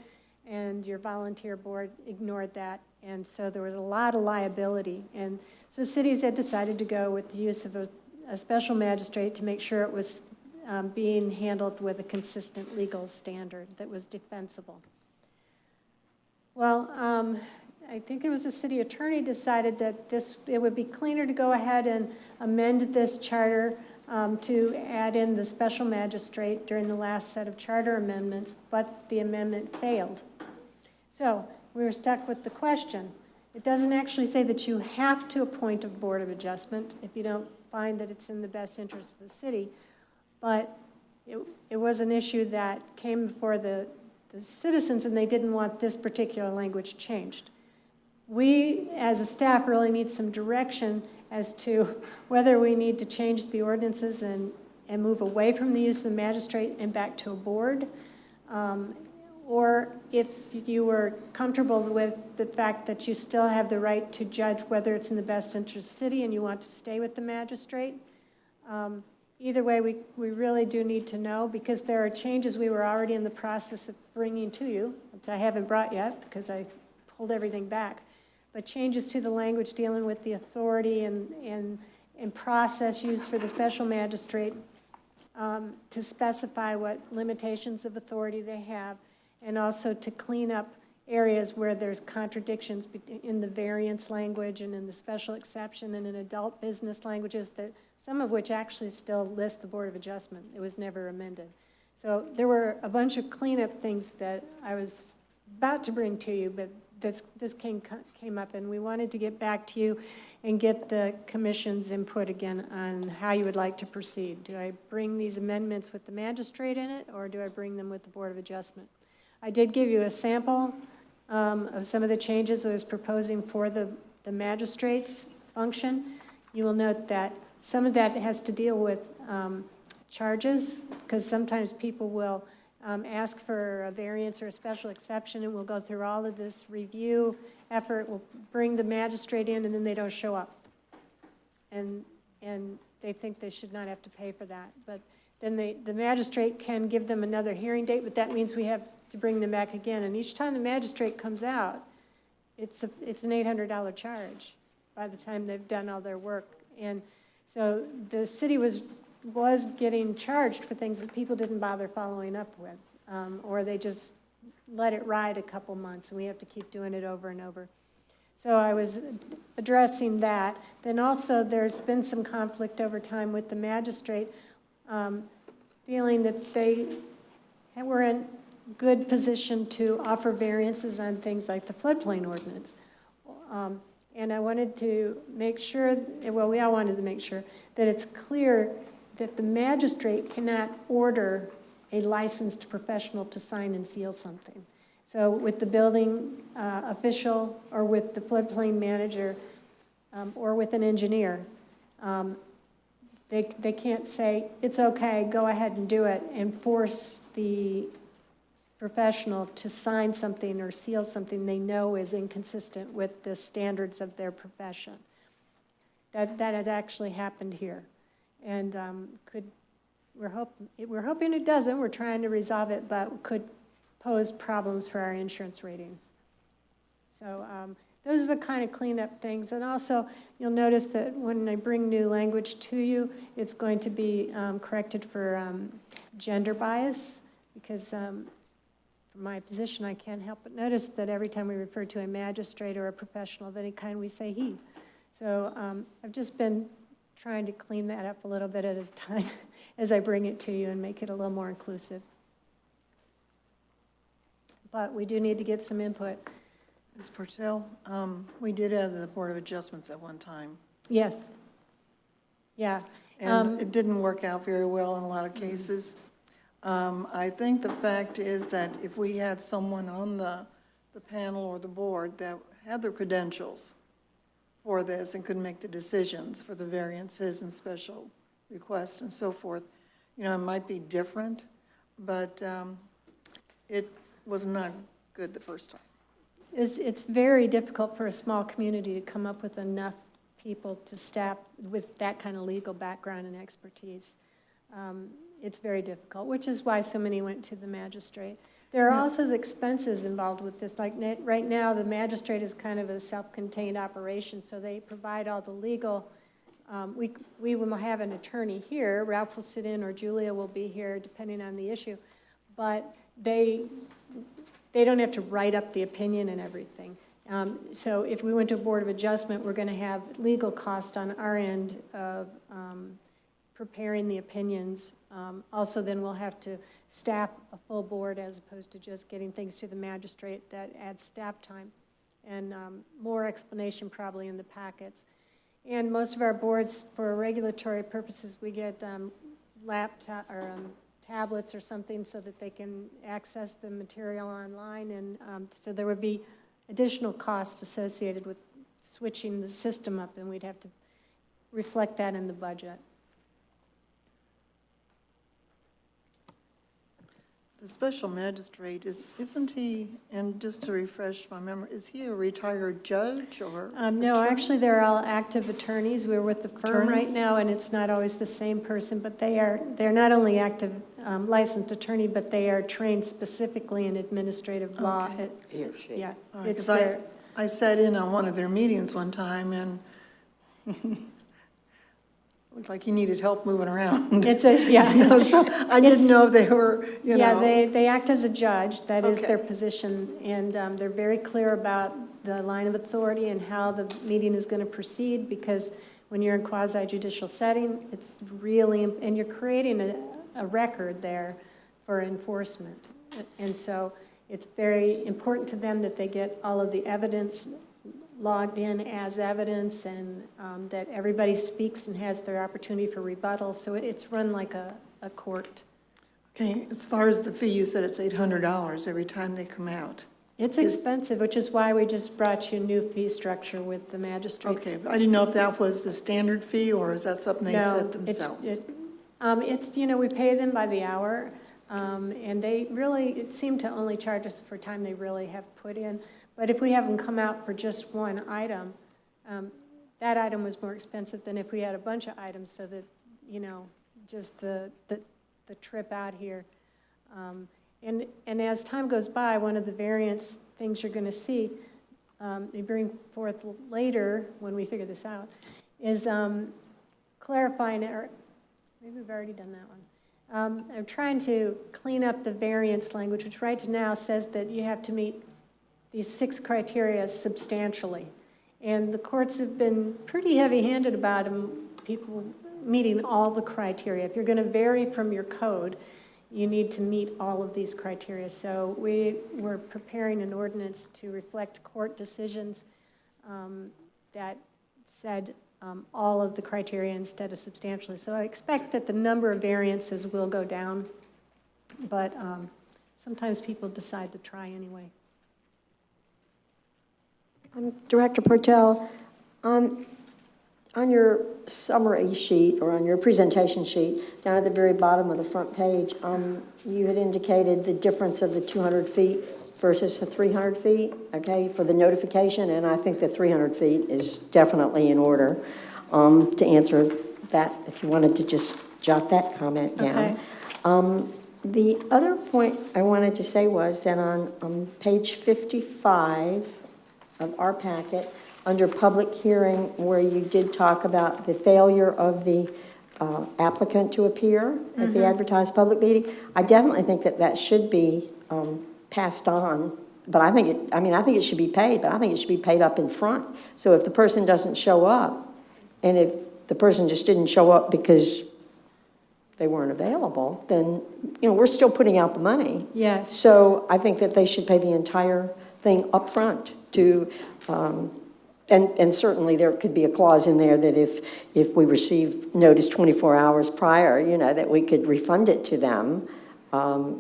and your volunteer board ignored that. And so there was a lot of liability. And so cities had decided to go with the use of a special magistrate to make sure it was being handled with a consistent legal standard that was defensible. Well, I think it was the city attorney decided that it would be cleaner to go ahead and amend this charter to add in the special magistrate during the last set of charter amendments, but the amendment failed. So we were stuck with the question. It doesn't actually say that you have to appoint a board of adjustment if you don't find that it's in the best interest of the city, but it was an issue that came before the citizens, and they didn't want this particular language changed. We, as a staff, really need some direction as to whether we need to change the ordinances and move away from the use of the magistrate and back to a board, or if you were comfortable with the fact that you still have the right to judge whether it's in the best interest of the city and you want to stay with the magistrate. Either way, we really do need to know, because there are changes we were already in the process of bringing to you, which I haven't brought yet because I pulled everything back, but changes to the language dealing with the authority and process used for the special magistrate to specify what limitations of authority they have, and also to clean up areas where there's contradictions in the variance language and in the special exception and in adult business languages, that some of which actually still list the Board of Adjustment. It was never amended. So there were a bunch of cleanup things that I was about to bring to you, but this came up, and we wanted to get back to you and get the commission's input again on how you would like to proceed. Do I bring these amendments with the magistrate in it, or do I bring them with the Board of Adjustment? I did give you a sample of some of the changes I was proposing for the magistrate's function. You will note that some of that has to deal with charges, because sometimes people will ask for a variance or a special exception, and we'll go through all of this review effort. We'll bring the magistrate in, and then they don't show up. And they think they should not have to pay for that. But then the magistrate can give them another hearing date, but that means we have to bring them back again. And each time the magistrate comes out, it's an $800 charge by the time they've done all their work. And so the city was getting charged for things that people didn't bother following up with, or they just let it ride a couple months, and we have to keep doing it over and over. So I was addressing that. Then also there's been some conflict over time with the magistrate, feeling that they were in good position to offer variances on things like the floodplain ordinance. And I wanted to make sure, well, we all wanted to make sure that it's clear that the magistrate cannot order a licensed professional to sign and seal something. So with the building official, or with the floodplain manager, or with an engineer, they can't say, it's okay, go ahead and do it, and force the professional to sign something or seal something they know is inconsistent with the standards of their profession. That has actually happened here. And we're hoping it doesn't. We're trying to resolve it, but could pose problems for our insurance ratings. So those are the kind of cleanup things. And also, you'll notice that when I bring new language to you, it's going to be corrected for gender bias, because from my position, I can't help but notice that every time we refer to a magistrate or a professional of any kind, we say he. So I've just been trying to clean that up a little bit at a time as I bring it to you and make it a little more inclusive. But we do need to get some input. Ms. Purcell, we did have the Board of Adjustments at one time. Yes. Yeah. And it didn't work out very well in a lot of cases. I think the fact is that if we had someone on the panel or the board that had the credentials for this and could make the decisions for the variances and special requests and so forth, you know, it might be different, but it was not good the first time. It's very difficult for a small community to come up with enough people to staff with that kind of legal background and expertise. It's very difficult, which is why so many went to the magistrate. There are also expenses involved with this. Like right now, the magistrate is kind of a self-contained operation, so they provide all the legal. We will have an attorney here. Ralph will sit in, or Julia will be here, depending on the issue. But they don't have to write up the opinion and everything. So if we went to a Board of Adjustment, we're going to have legal cost on our end of preparing the opinions. Also, then we'll have to staff a full board as opposed to just getting things to the magistrate. That adds staff time and more explanation probably in the packets. And most of our boards, for regulatory purposes, we get laptop or tablets or something so that they can access the material online. And so there would be additional costs associated with switching the system up, and we'd have to reflect that in the budget. The special magistrate, isn't he, and just to refresh my memory, is he a retired judge or? No, attorney? actually, they're all active attorneys. We're with the firm right Attorneys? now, and it's not always the same person, but they're not only active licensed attorney, but they are trained specifically in administrative law. Okay. He or she. Yeah, All right, it's 'cause their, I sat in on one of their meetings one time, and looked like he needed help moving around. it's a, yeah. You know, so I didn't know if they were, you know. Yeah, they act as a judge, that is Okay. their position, and they're very clear about the line of authority and how the meeting is going to proceed, because when you're in quasi-judicial setting, it's really, and you're creating a record there for enforcement. And so it's very important to them that they get all of the evidence logged in as evidence, and that everybody speaks and has their opportunity for rebuttal. So it's run like a court. Okay, as far as the fee, you said it's $800 every time they come out. It's expensive, which is why we just brought you a new fee structure with the magistrates. Okay, but I didn't know if that was the standard fee, or is that something they No, set themselves? It's, you know, we pay them by the hour, and they really, it seemed to only charge us for time they really have put in. But if we have them come out for just one item, that item was more expensive than if we had a bunch of items, so that, you know, just the trip out here. And as time goes by, one of the variance things you're going to see, they bring forth later when we figure this out, is clarifying, or maybe we've already done that one. I'm trying to clean up the variance language, which right now says that you have to meet these 6 criteria substantially. And the courts have been pretty heavy-handed about them, people meeting all the criteria. If you're going to vary from your code, you need to meet all of these criteria. So we were preparing an ordinance to reflect court decisions that said all of the criteria instead of substantially. So I expect that the number of variances will go down, but sometimes people decide to try anyway. Director Portel, on your summary sheet or on your presentation sheet, down at the very bottom of the front page, you had indicated the difference of the 200 feet versus the 300 feet, okay, for the notification, and I think the 300 feet is definitely in order. To answer that, if you wanted to just jot that comment down. Okay. The other point I wanted to say was that on page 55 of our packet, under public hearing, where you did talk about the failure of the applicant to appear at the advertised public meeting, I definitely think that that should be passed on. But I think it should be paid, but I think it should be paid up in front. So if the person doesn't show up, and if the person just didn't show up because they weren't available, then, we're still putting out the money. Yes. So I think that they should pay the entire thing up front to, and certainly there could be a clause in there that if we receive notice 24 hours prior, that we could refund it to them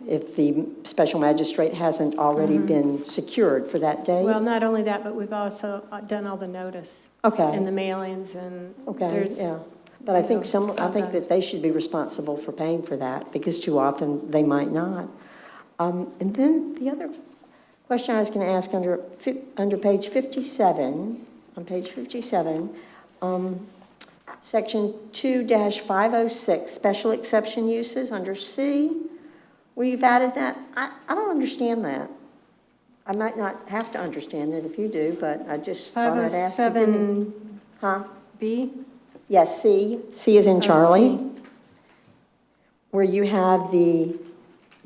if the special magistrate hasn't already been secured for that day. Well, not only that, but we've also done all the notice. Okay. And the mailings, and Okay, yeah. But I think that they should be responsible for paying for that, because too often they might not. And then the other question I was going to ask under page 57, on page 57, section 2-506, special exception uses under C, where you've added that. I don't understand that. I might not have to understand it if you do, but I just thought I'd ask you. 507 Huh? B? Yes, C. C is in Charlie. C. Where you have the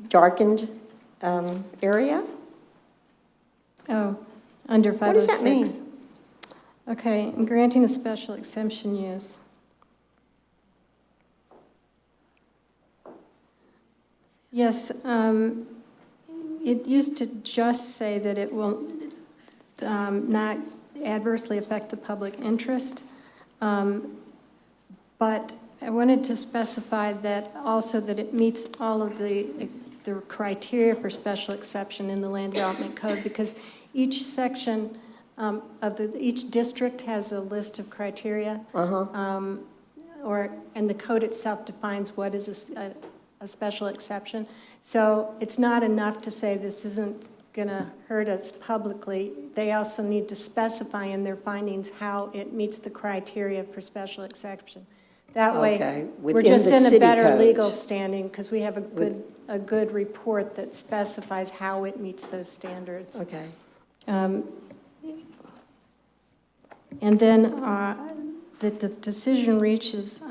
darkened area. Oh, under 506. What does that mean? Okay, I'm granting a special exemption use. Yes, it used to just say that it will not adversely affect the public interest, but I wanted to specify that also that it meets all of the criteria for special exception in the Land Development Code, because each section each district has a list of criteria, and the code itself defines what is a special exception. So it's not enough to say this isn't going to hurt us publicly. They also need to specify in their findings how it meets the criteria for special exception. That way, we're just in a better legal standing because we have a good report that specifies how it meets those standards. Okay. And then the decision reaches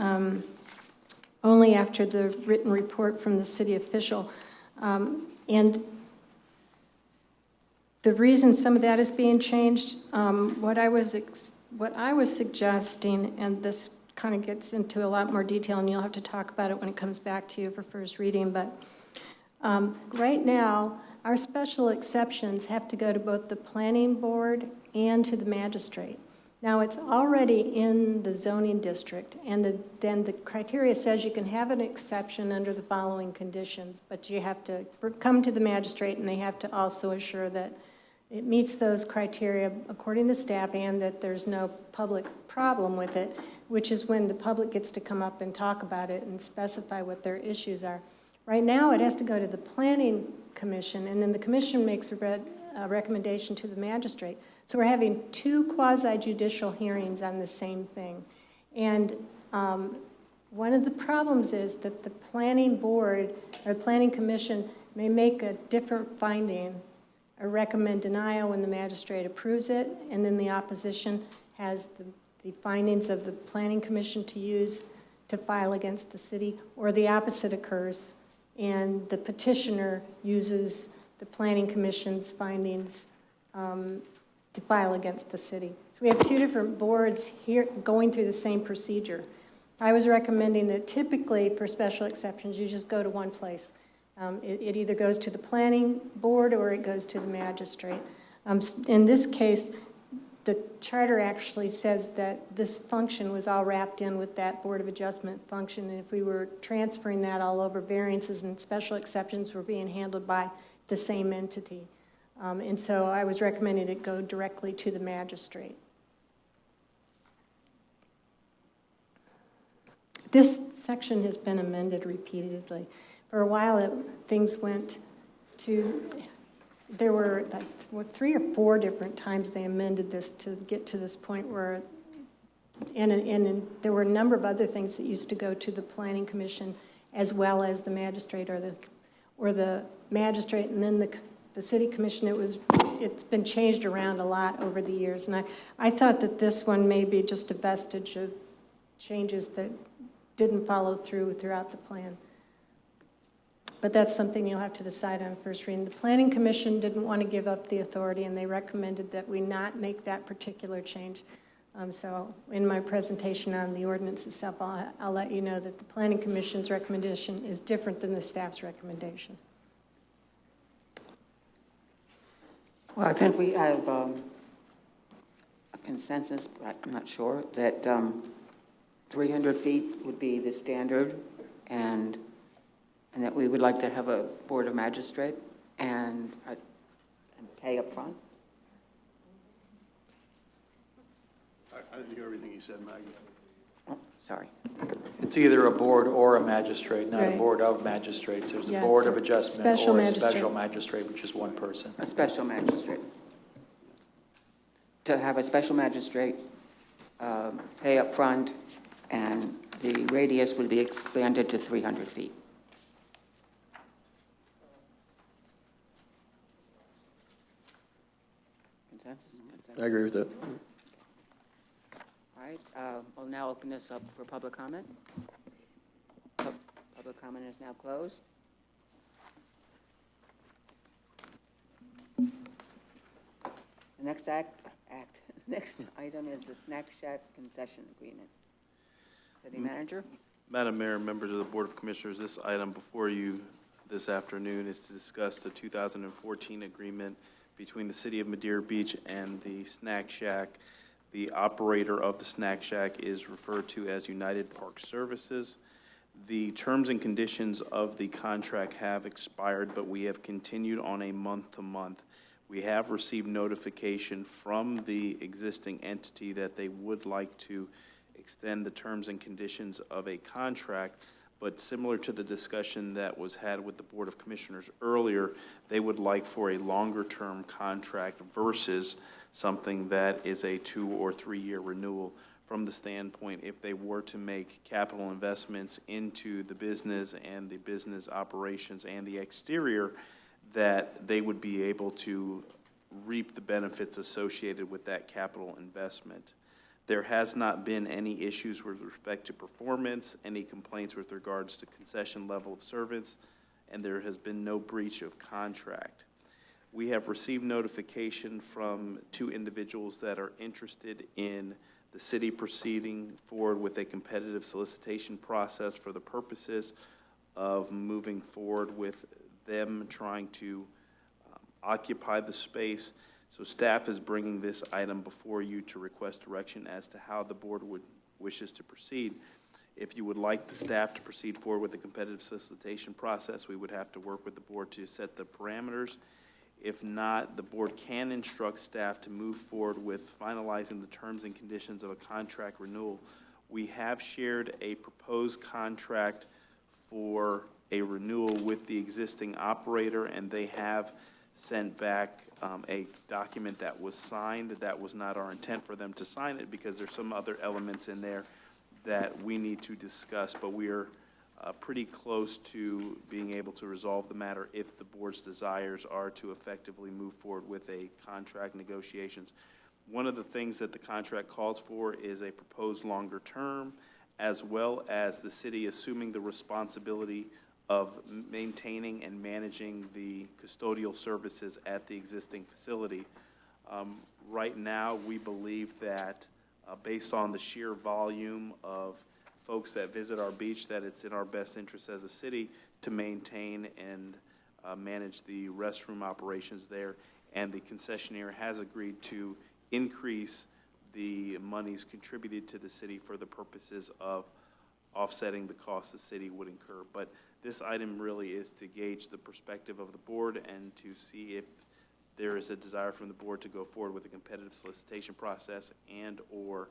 only after the written report from the city official. And the reason some of that is being changed, what I was suggesting, and this kind of gets into a lot more detail, and you'll have to talk about it when it comes back to you for first reading, but right now, our special exceptions have to go to both the planning board and to the magistrate. Now, it's already in the zoning district, and then the criteria says you can have an exception under the following conditions, but you have to come to the magistrate, and they have to also assure that it meets those criteria according to staff and that there's no public problem with it, which is when the public gets to come up and talk about it and specify what their issues are. Right now, it has to go to the planning commission, and then the commission makes a recommendation to the magistrate. So we're having two quasi-judicial hearings on the same thing. And one of the problems is that the planning board or planning commission may make a different finding or recommend denial when the magistrate approves it, and then the opposition has the findings of the planning commission to use to file against the city, or the opposite occurs, and the petitioner uses the planning commission's findings to file against the city. So we have two different boards here going through the same procedure. I was recommending that typically for special exceptions, you just go to one place. It either goes to the planning board or it goes to the magistrate. In this case, the charter actually says that this function was all wrapped in with that Board of Adjustment function, and if we were transferring that all over, variances and special exceptions were being handled by the same entity. And so I was recommending it go directly to the magistrate. This section has been amended repeatedly. For a while, things went to, there were like 3 or 4 different times they amended this to get to this point where, and there were a number of other things that used to go to the Planning Commission as well as the magistrate or the magistrate and then the City Commission. It's been changed around a lot over the years, and I thought that this one may be just a vestige of changes that didn't follow throughout the plan. But that's something you'll have to decide on first reading. The Planning Commission didn't want to give up the authority, and they recommended that we not make that particular change. So in my presentation on the ordinance itself, I'll let you know that the Planning Commission's recommendation is different than the staff's recommendation. Well, I think we have a consensus, but I'm not sure, that 300 feet would be the standard, and that we would like to have a board of magistrate and pay up front. I didn't hear everything you said, Maggie. Oh, sorry. It's either a board or a magistrate, not a Right. board of magistrates. There's a Yeah, board it's of a adjustment special or a magistrate. special magistrate, which is one person. A special magistrate. To have a special magistrate pay up front, and the radius would be expanded to 300 feet. Consensus? I agree with that. All right, we'll now open this up for public comment. Public comment is now closed. The next next item is the Snack Shack concession agreement. City Manager? Madam Mayor, members of the Board of Commissioners, this item before you this afternoon is to discuss the 2014 agreement between the City of Madeira Beach and the Snack Shack. The operator of the Snack Shack is referred to as United Park Services. The terms and conditions of the contract have expired, but we have continued on a month-to-month. We have received notification from the existing entity that they would like to extend the terms and conditions of a contract, but similar to the discussion that was had with the Board of Commissioners earlier, they would like for a longer-term contract versus something that is a 2 or 3 year renewal. From the standpoint, if they were to make capital investments into the business and the business operations and the exterior, that they would be able to reap the benefits associated with that capital investment. There has not been any issues with respect to performance, any complaints with regards to concession level of service, and there has been no breach of contract. We have received notification from 2 individuals that are interested in the city proceeding forward with a competitive solicitation process for the purposes of moving forward with them trying to occupy the space. So staff is bringing this item before you to request direction as to how the board wishes to proceed. If you would like the staff to proceed forward with the competitive solicitation process, we would have to work with the board to set the parameters. If not, the board can instruct staff to move forward with finalizing the terms and conditions of a contract renewal. We have shared a proposed contract for a renewal with the existing operator, and they have sent back a document that was signed. That was not our intent for them to sign it because there's some other elements in there that we need to discuss, but we are pretty close to being able to resolve the matter if the board's desires are to effectively move forward with a contract negotiations. One of the things that the contract calls for is a proposed longer term, as well as the city assuming the responsibility of maintaining and managing the custodial services at the existing facility. Right now, we believe that based on the sheer volume of folks that visit our beach, that it's in our best interest as a city to maintain and manage the restroom operations there. And the concessionaire has agreed to increase the monies contributed to the city for the purposes of offsetting the costs the city would incur. But this item really is to gauge the perspective of the board and to see if there is a desire from the board to go forward with a competitive solicitation process and/or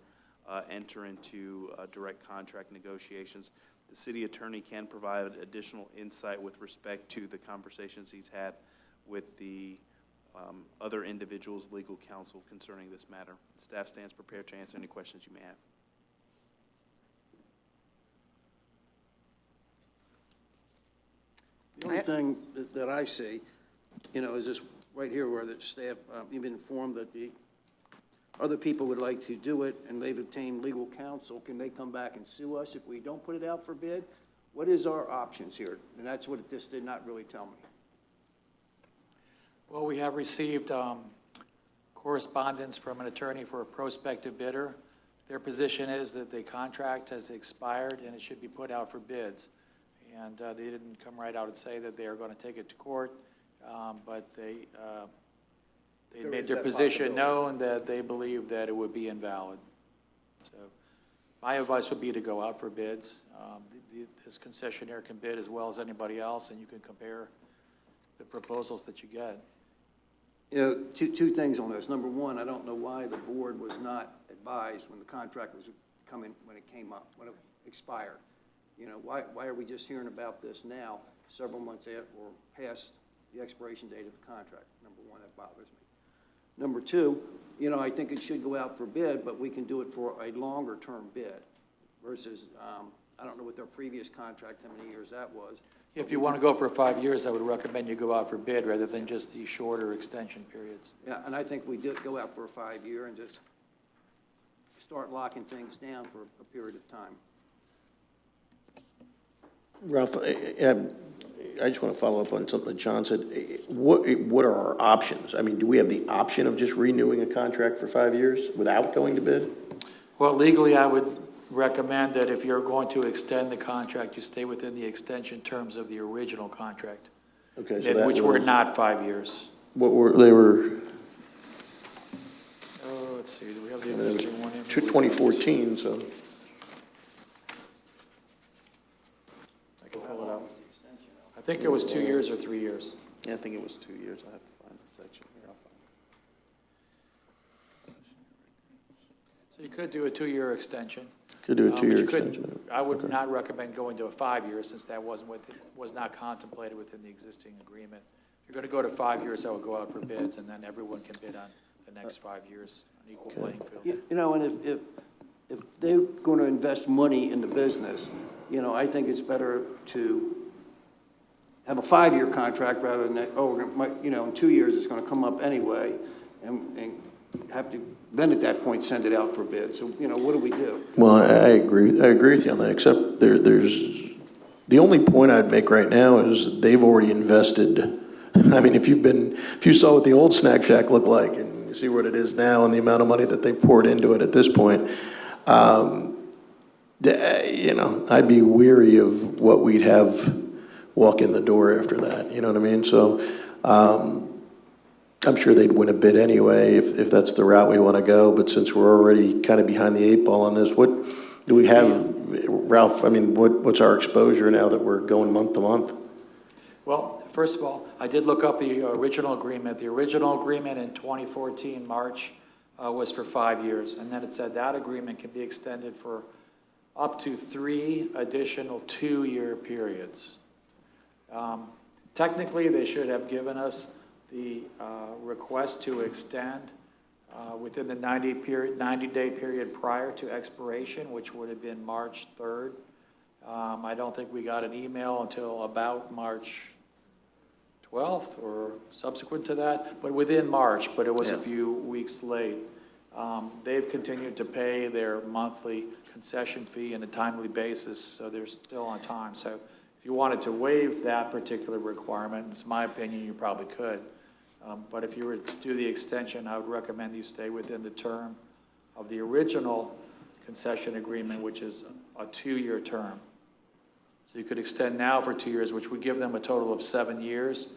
enter into direct contract negotiations. The city attorney can provide additional insight with respect to the conversations he's had with the other individuals' legal counsel concerning this matter. Staff stands prepared to answer any questions you may have. The only thing that I see, is this right here where the staff, you've been informed that the other people would like to do it and they've obtained legal counsel. Can they come back and sue us if we don't put it out for bid? What is our options here? And that's what this did not really tell me. Well, we have received correspondence from an attorney for a prospective bidder. Their position is that the contract has expired and it should be put out for bids. And they didn't come right out and say that they are going to take it to court, but they made their position known that they believe that it would be invalid. So my advice would be to go out for bids. This concessionaire can bid as well as anybody else, and you can compare the proposals that you get. Two things on this. Number one, I don't know why the board was not advised when the contract was coming, when it came up, when it expired. Why are we just hearing about this now, several months after or past the expiration date of the contract? Number one, that bothers me. Number two, I think it should go out for bid, but we can do it for a longer term bid versus, I don't know what their previous contract, how many years that was. If you want to go for 5 years, I would recommend you go out for bid rather than just the shorter extension periods. Yeah, and I think we did go out for a 5-year and just start locking things down for a period of time. Ralph, I just want to follow up on something that John said. What are our options? I mean, do we have the option of just renewing a contract for 5 years without going to bid? Well, legally, I would recommend that if you're going to extend the contract, you stay within the extension terms of the original contract. Okay, so which were not 5 years. What were they? Were let's see. Do we have the existing one? 2014. So. I think it was 2 years or 3 years. Yeah, I think it was 2 years. I have to find the section here. I'll find it. So you could do a 2-year extension. Could do a 2-year extension. I would not recommend going to a 5 year since that was not contemplated within the existing agreement. If you're going to go to 5 years, I would go out for bids, and then everyone can bid on the next 5 years on equal playing field. And if they're going to invest money in the business, I think it's better to have a 5-year contract rather than, in 2 years it's going to come up anyway, and have to then at that point send it out for bid. So, what do we do? Well, I agree with you on that, except there's the only point I'd make right now is they've already invested. I mean, if you saw what the old Snack Shack looked like and you see what it is now and the amount of money that they poured into it at this point, I'd be weary of what we'd have walk in the door after that, you know what I mean? So I'm sure they'd win a bid anyway if that's the route we want to go, but since we're already kind of behind the 8 ball on this, what do we have, Ralph, I mean, what's our exposure now that we're going month to month? Well, first of all, I did look up the original agreement. The original agreement in 2014, March, was for 5 years, and then it said that agreement can be extended for up to 3 additional 2-year periods. Technically, they should have given us the request to extend within the 90-day period prior to expiration, which would have been March 3rd. I don't think we got an email until about March 12th or subsequent to that, but within March, but it was a few weeks late. They've continued to pay their monthly concession fee on a timely basis, so they're still on time. So if you wanted to waive that particular requirement, it's my opinion, you probably could. But if you were to do the extension, I would recommend you stay within the term of the original concession agreement, which is a 2-year term. So you could extend now for 2 years, which would give them a total of 7 years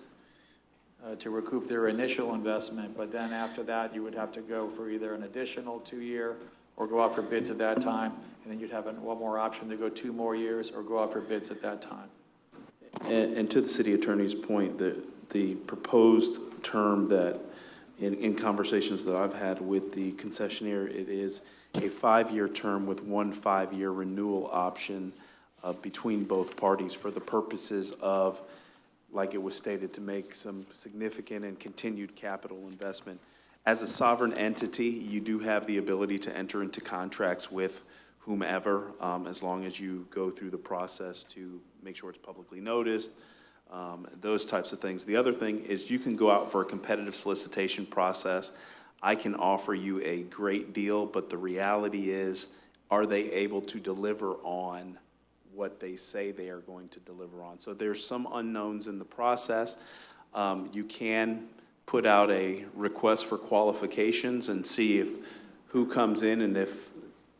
to recoup their initial investment. But then after that, you would have to go for either an additional 2-year or go out for bids at that time. And then you'd have one more option to go 2 more years or go out for bids at that time. And to the city attorney's point, the proposed term that, in conversations that I've had with the concessionaire, it is a 5-year term with one 5-year renewal option between both parties for the purposes of, like it was stated, to make some significant and continued capital investment. As a sovereign entity, you do have the ability to enter into contracts with whomever, as long as you go through the process to make sure it's publicly noticed, those types of things. The other thing is you can go out for a competitive solicitation process. I can offer you a great deal, but the reality is, are they able to deliver on what they say they are going to deliver on? So there's some unknowns in the process. You can put out a request for qualifications and see if who comes in, and if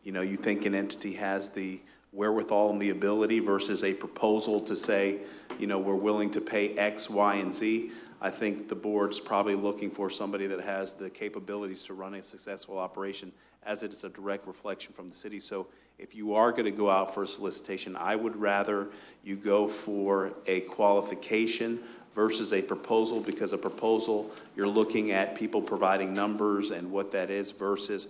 you think an entity has the wherewithal and the ability versus a proposal to say, we're willing to pay X, Y, and Z. I think the board's probably looking for somebody that has the capabilities to run a successful operation, as it is a direct reflection from the city. So if you are going to go out for a solicitation, I would rather you go for a qualification versus a proposal, because a proposal, you're looking at people providing numbers and what that is versus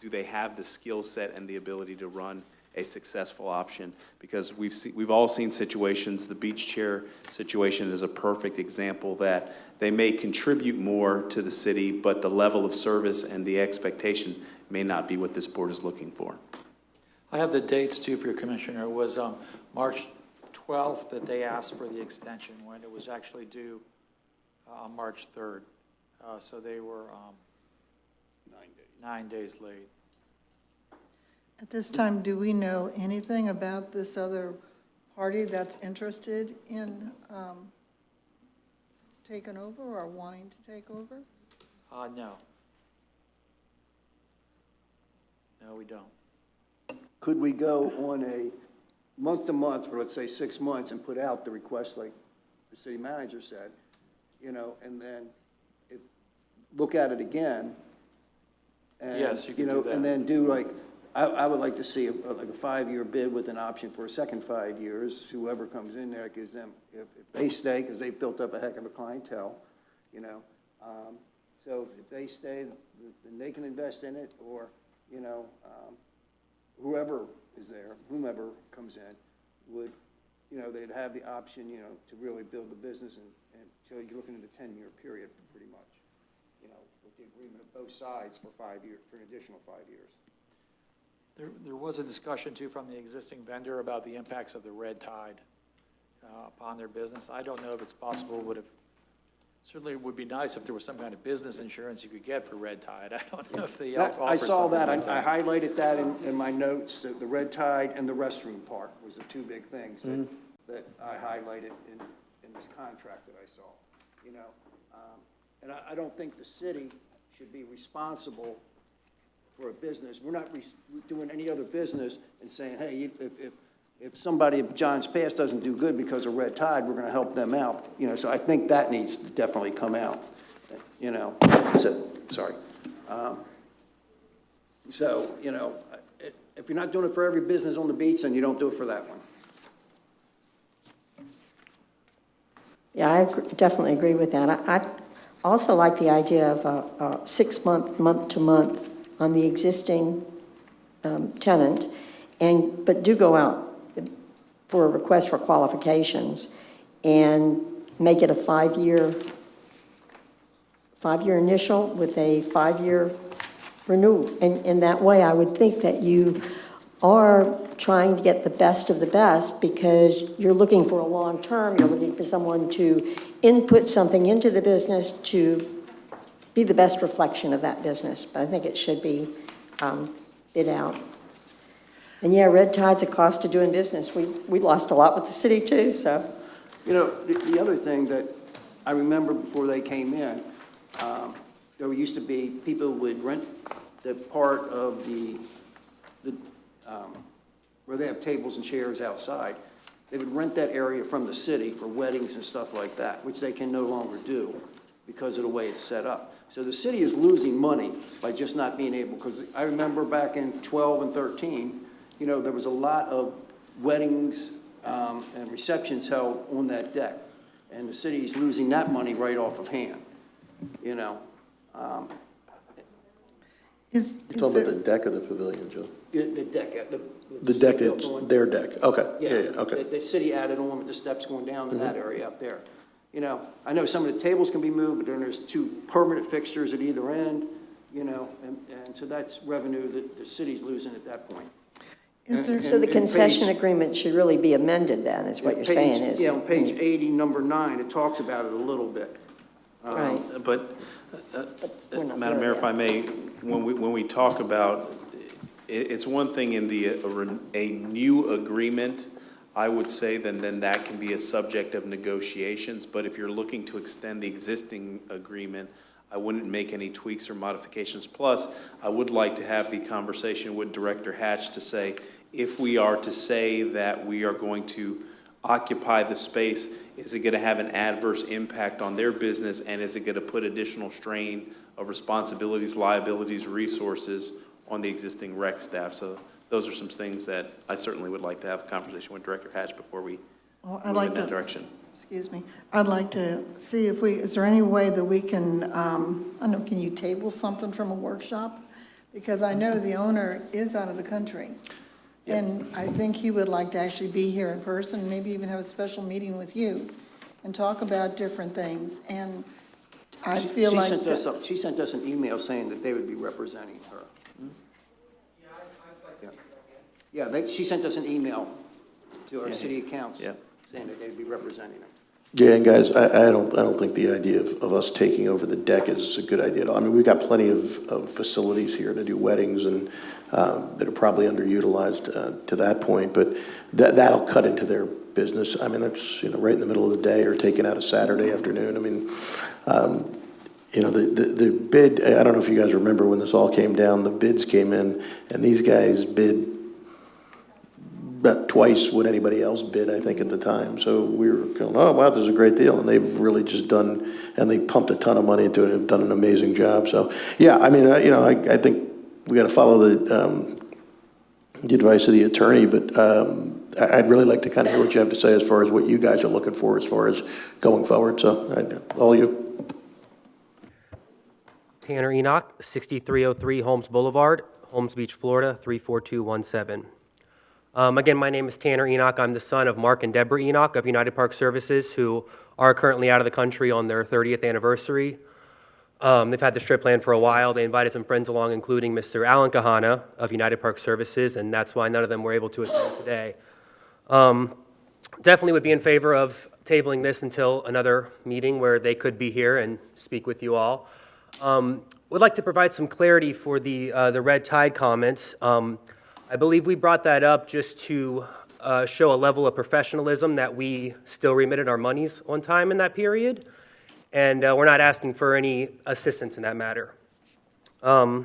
do they have the skill set and the ability to run a successful option? Because we've all seen situations. The beach chair situation is a perfect example that they may contribute more to the city, but the level of service and the expectation may not be what this board is looking for. I have the dates too for your commissioner. It was March 12th that they asked for the extension, when it was actually due on March 3rd. So they were 9 days late. At this time, do we know anything about this other party that's interested in taking over or wanting to take over? No. No, we don't. Could we go on a month-to-month for, let's say, 6 months and put out the request like the city manager said, and then look at it again? And, yes, you can do that. And then do I would like to see a 5-year bid with an option for a second 5 years. Whoever comes in there gives them, if they stay, because they've built up a heck of a clientele, so if they stay, then they can invest in it, or, whoever is there, whomever comes in, would, they'd have the option, to really build the business, and so you're looking at a 10-year period pretty much, with the agreement of both sides for 5 years, for an additional 5 years. There was a discussion too from the existing vendor about the impacts of the red tide upon their business. I don't know if it's possible, certainly would be nice if there was some kind of business insurance you could get for red tide. I don't know if they offer I saw something that. like that. I highlighted that in my notes, the red tide and the restroom part was the two big things that I highlighted in this contract that I saw, and I don't think the city should be responsible for a business. We're not doing any other business and saying, hey, if somebody of John's Pass doesn't do good because of red tide, we're going to help them out. So I think that needs to definitely come out. So sorry. If you're not doing it for every business on the beach, then you don't do it for that one. Yeah, I definitely agree with that. I also like the idea of a 6-month, month-to-month on the existing tenant, but do go out for a request for qualifications and make it a 5-year initial with a 5-year renewal. And in that way, I would think that you are trying to get the best of the best, because you're looking for a long term. You're looking for someone to input something into the business to be the best reflection of that business. But I think it should be bid out. And yeah, red tide's a cost of doing business. We lost a lot with the city too, so. The other thing that I remember before they came in, there used to be people would rent the part of the where they have tables and chairs outside. They would rent that area from the city for weddings and stuff like that, which they can no longer do because of the way it's set up. So the city is losing money by just not being able, because I remember back in 12 and 13, there was a lot of weddings and receptions held on that deck. and the city's losing that money right off of hand, you know? Is You talking there, about the deck or the pavilion, Joe? The deck, The deck, it's their deck, okay, yeah, okay. The city added on with the steps going down to that area up there. You know, I know some of the tables can be moved, but then there's 2 permanent fixtures at either end, you know, and so that's revenue that the city's losing at that point. is there, So the And concession page- agreement should really be amended then, is what you're saying is? Yeah, on page 80, number 9, it talks about it a little bit. Right. But, We're not Madam there Mayor, if I may, when we talk about, it's one thing in a new agreement, I would say, then that can be a subject of negotiations. But if you're looking to extend the existing agreement, I wouldn't make any tweaks or modifications. Plus, I would like to have the conversation with Director Hatch to say, if we are to say that we are going to occupy the space, is it going to have an adverse impact on their business, and is it going to put additional strain of responsibilities, liabilities, resources on the existing rec staff? So those are some things that I certainly would like to have a conversation with Director Hatch before we move in that direction. excuse me, I'd like to see if is there any way that we can, I don't know, can you table something from a workshop? Because I know the owner is out of the country. And I think he would like to actually be here in person, maybe even have a special meeting with you and talk about different things. And I feel like. She sent us an email saying that they would be representing her. She sent us an email to our city accounts saying that they'd be representing her. Yeah, and guys, I don't think the idea of us taking over the deck is a good idea at all. I mean, we've got plenty of facilities here to do weddings and that are probably underutilized to that point, but that'll cut into their business. I mean, that's, right in the middle of the day or taken out a Saturday afternoon. I mean, the bid, I don't know if you guys remember when this all came down, the bids came in and these guys bid about twice what anybody else bid, I think, at the time. So we were going, oh, wow, there's a great deal. And they've really just done, and they pumped a ton of money into it and have done an amazing job. So, yeah, I mean, I think we got to follow the advice of the attorney, but I'd really like to kind of hear what you have to say as far as what you guys are looking for as far as going forward. So, all you. Tanner Enoch, 6303 Holmes Boulevard, Holmes Beach, Florida, 34217. Again, my name is Tanner Enoch. I'm the son of Mark and Deborah Enoch of United Park Services, who are currently out of the country on their 30th anniversary. They've had this trip planned for a while. They invited some friends along, including Mr. Alan Kahana of United Park Services, and that's why none of them were able to attend today. Definitely would be in favor of tabling this until another meeting where they could be here and speak with you all. Would like to provide some clarity for the red tide comments. I believe we brought that up just to show a level of professionalism that we still remitted our monies on time in that period, and we're not asking for any assistance in that matter. So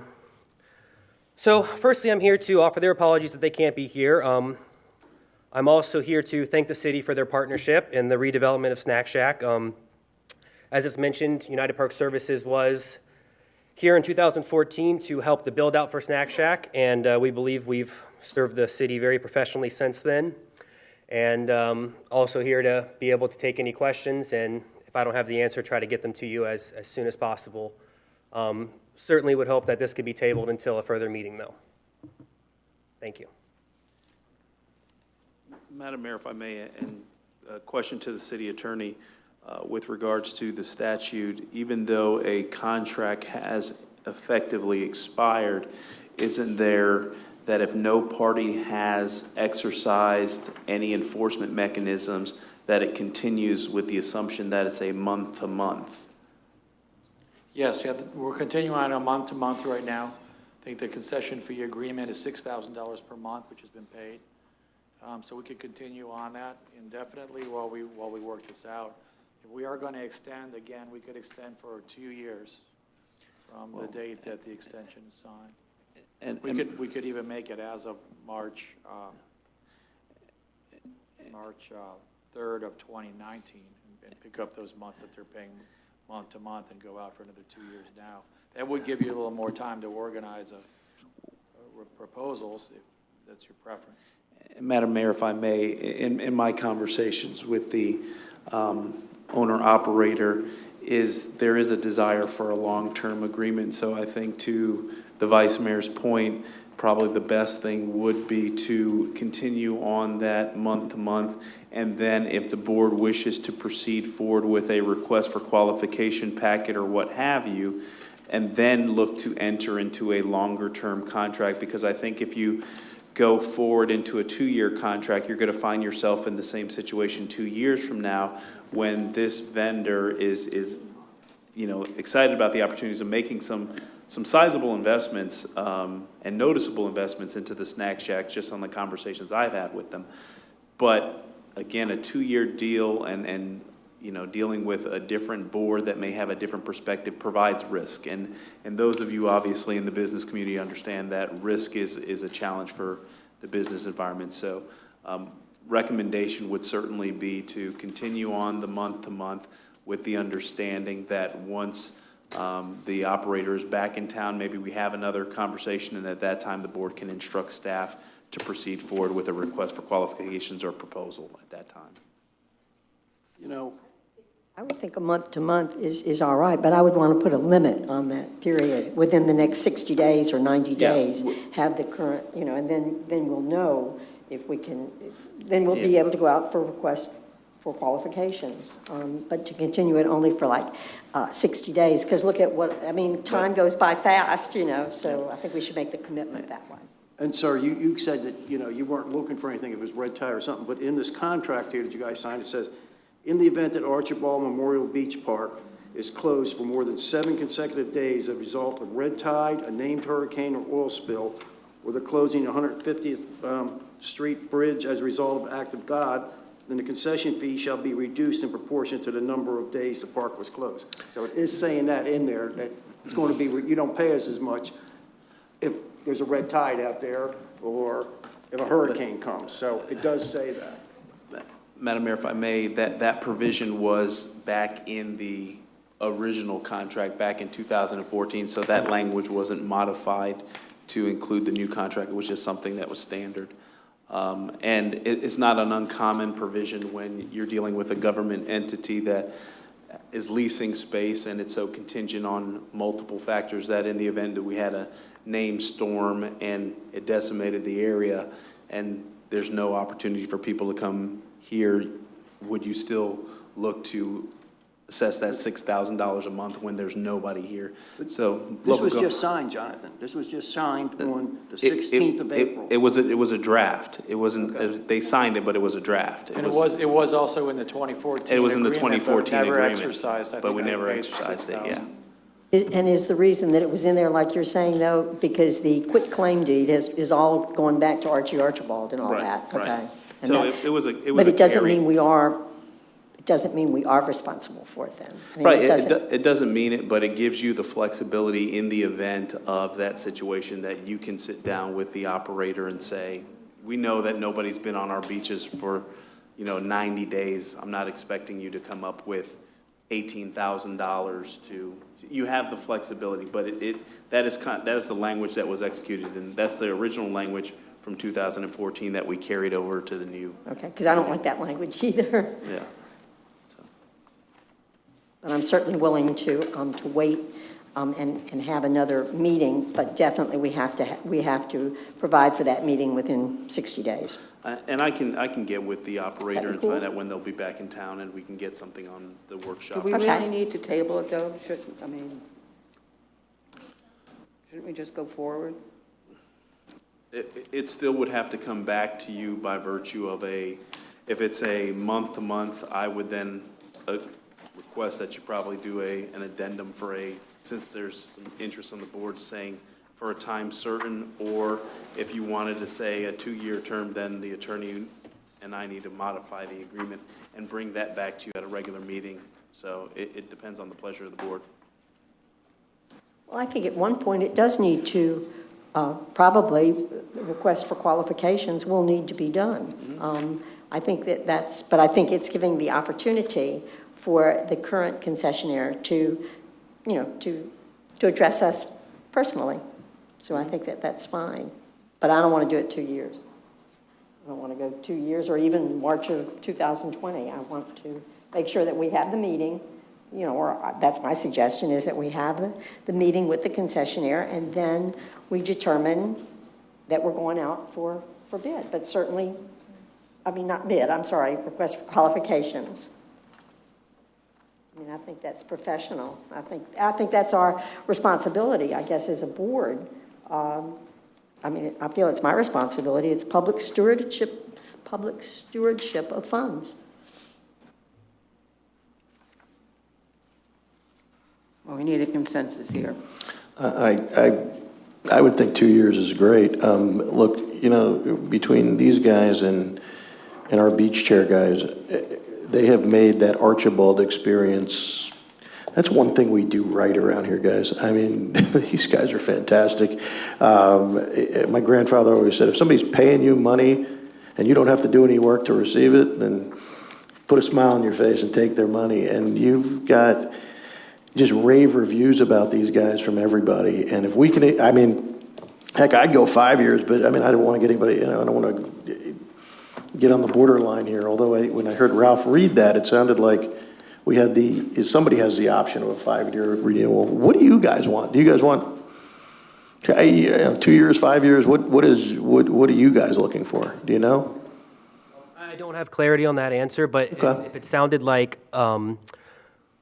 firstly, I'm here to offer their apologies that they can't be here. I'm also here to thank the city for their partnership in the redevelopment of Snack Shack. As it's mentioned, United Park Services was here in 2014 to help the build out for Snack Shack, and we believe we've served the city very professionally since then. And also here to be able to take any questions, and if I don't have the answer, try to get them to you as soon as possible. Certainly would hope that this could be tabled until a further meeting, though. Thank you. Madam Mayor, if I may, and a question to the city attorney. With regards to the statute, even though a contract has effectively expired, isn't there that if no party has exercised any enforcement mechanisms, that it continues with the assumption that it's a month-to-month? Yes, yeah, we're continuing on a month-to-month right now. I think the concession fee agreement is $6,000 per month, which has been paid. So we could continue on that indefinitely while we work this out. If we are going to extend, again, we could extend for 2 years from the date that the extension is signed. And we could even make it as of March 3rd of 2019 and pick up those months that they're paying month to month and go out for another 2 years now. That would give you a little more time to organize proposals if that's your preference. Madam Mayor, if I may, in my conversations with the owner-operator there is a desire for a long-term agreement. So I think to the Vice Mayor's point, probably the best thing would be to continue on that month-to-month, and then if the board wishes to proceed forward with a request for qualification packet or what have you, and then look to enter into a longer-term contract, because I think if you go forward into a 2-year contract, you're going to find yourself in the same situation 2 years from now when this vendor is excited about the opportunities of making some sizable investments and noticeable investments into the snack shack, just on the conversations I've had with them. But again, a 2-year deal and dealing with a different board that may have a different perspective provides risk. And those of you obviously in the business community understand that risk is a challenge for the business environment. So recommendation would certainly be to continue on the month-to-month with the understanding that once the operator is back in town, maybe we have another conversation, and at that time the board can instruct staff to proceed forward with a request for qualifications or proposal at that time. I would think a month-to-month is all right, but I would want to put a limit on that period. Within the next 60 days or 90 days, have the current, and then we'll know if we can, then we'll be able to go out for requests for qualifications. But to continue it only for like 60 days, because look at time goes by fast, so I think we should make the commitment that way. And sir, you said that, you weren't looking for anything if it was red tie or something, but in this contract here that you guys signed, it says, in the event that Archibald Memorial Beach Park is closed for more than 7 consecutive days as a result of red tide, a named hurricane, or oil spill, or the closing of 150th Street Bridge as a result of act of God, then the concession fee shall be reduced in proportion to the number of days the park was closed. So it is saying that in there, that it's going to be, you don't pay us as much if there's a red tide out there or if a hurricane comes. So it does say that. Madam Mayor, if I may, that provision was back in the original contract back in 2014, so that language wasn't modified to include the new contract. It was just something that was standard. And it's not an uncommon provision when you're dealing with a government entity that is leasing space, and it's so contingent on multiple factors that in the event that we had a named storm and it decimated the area and there's no opportunity for people to come here, would you still look to assess that $6,000 a month when there's nobody here? So this was just signed, Jonathan. This was just signed on the 16th of April. It was a draft. It wasn't. They signed it, but it was a draft. And it was also in the 2014. It was in the 2014 never agreement, exercised. but we never exercised it. Yeah. And is the reason that it was in there, like you're saying, though, because the quit claim deed is all going back to Archibald and all that? Okay. Right. And So that, it was a but it doesn't carry. mean we are. It doesn't mean we are responsible for it then. I mean, Right, it doesn't mean it, but it gives you the flexibility in the event of that situation that you can sit down with the operator and say, we know that nobody's been on our beaches for, 90 days. I'm not expecting you to come up with $18,000 to, you have the flexibility, but that is the language that was executed, and that's the original language from 2014 that we carried over to the new. Okay, because I don't like that language either. Yeah. But I'm certainly willing to wait and have another meeting, but definitely we have to provide for that meeting within 60 days. And I can get with the operator and cool? find out when they'll be back in town, and we can get something on the workshop. Do we really need to table it, though? Shouldn't we just go forward? It still would have to come back to you by virtue of if it's a month-to-month, I would then request that you probably do an addendum since there's some interest on the board saying for a time certain, or if you wanted to say a 2-year term, then the attorney and I need to modify the agreement and bring that back to you at a regular meeting. So it depends on the pleasure of the board. Well, I think at one point it does need to, probably the request for qualifications will need to be done. I think but I think it's giving the opportunity for the current concessionaire to address us personally. So I think that's fine. But I don't want to do it 2 years. I don't want to go 2 years or even March of 2020. I want to make sure that we have the meeting, you know, or that's my suggestion, is that we have the meeting with the concessionaire, and then we determine that we're going out for bid. But certainly, I mean, not bid, I'm sorry, request for qualifications. I mean, I think that's professional. I think that's our responsibility, I guess, as a board. I mean, I feel it's my responsibility. It's public stewardship of funds. Well, we need a consensus here. I would think 2 years is great. Look, you know, between these guys and our beach chair guys, they have made that Archibald experience. That's one thing we do right around here, guys. I mean, these guys are fantastic. My grandfather always said, if somebody's paying you money and you don't have to do any work to receive it, then put a smile on your face and take their money. And you've got just rave reviews about these guys from everybody. And if we can, I mean, heck, I'd go 5 years, but I mean, I don't want to get anybody, you know, I don't want to get on the borderline here. Although when I heard Ralph read that, it sounded like we had if somebody has the option of a 5-year renewal. What do you guys want? Do you guys want 2 years, 5 years? What are you guys looking for? Do you know? I don't have clarity on that answer, but Okay. if it sounded like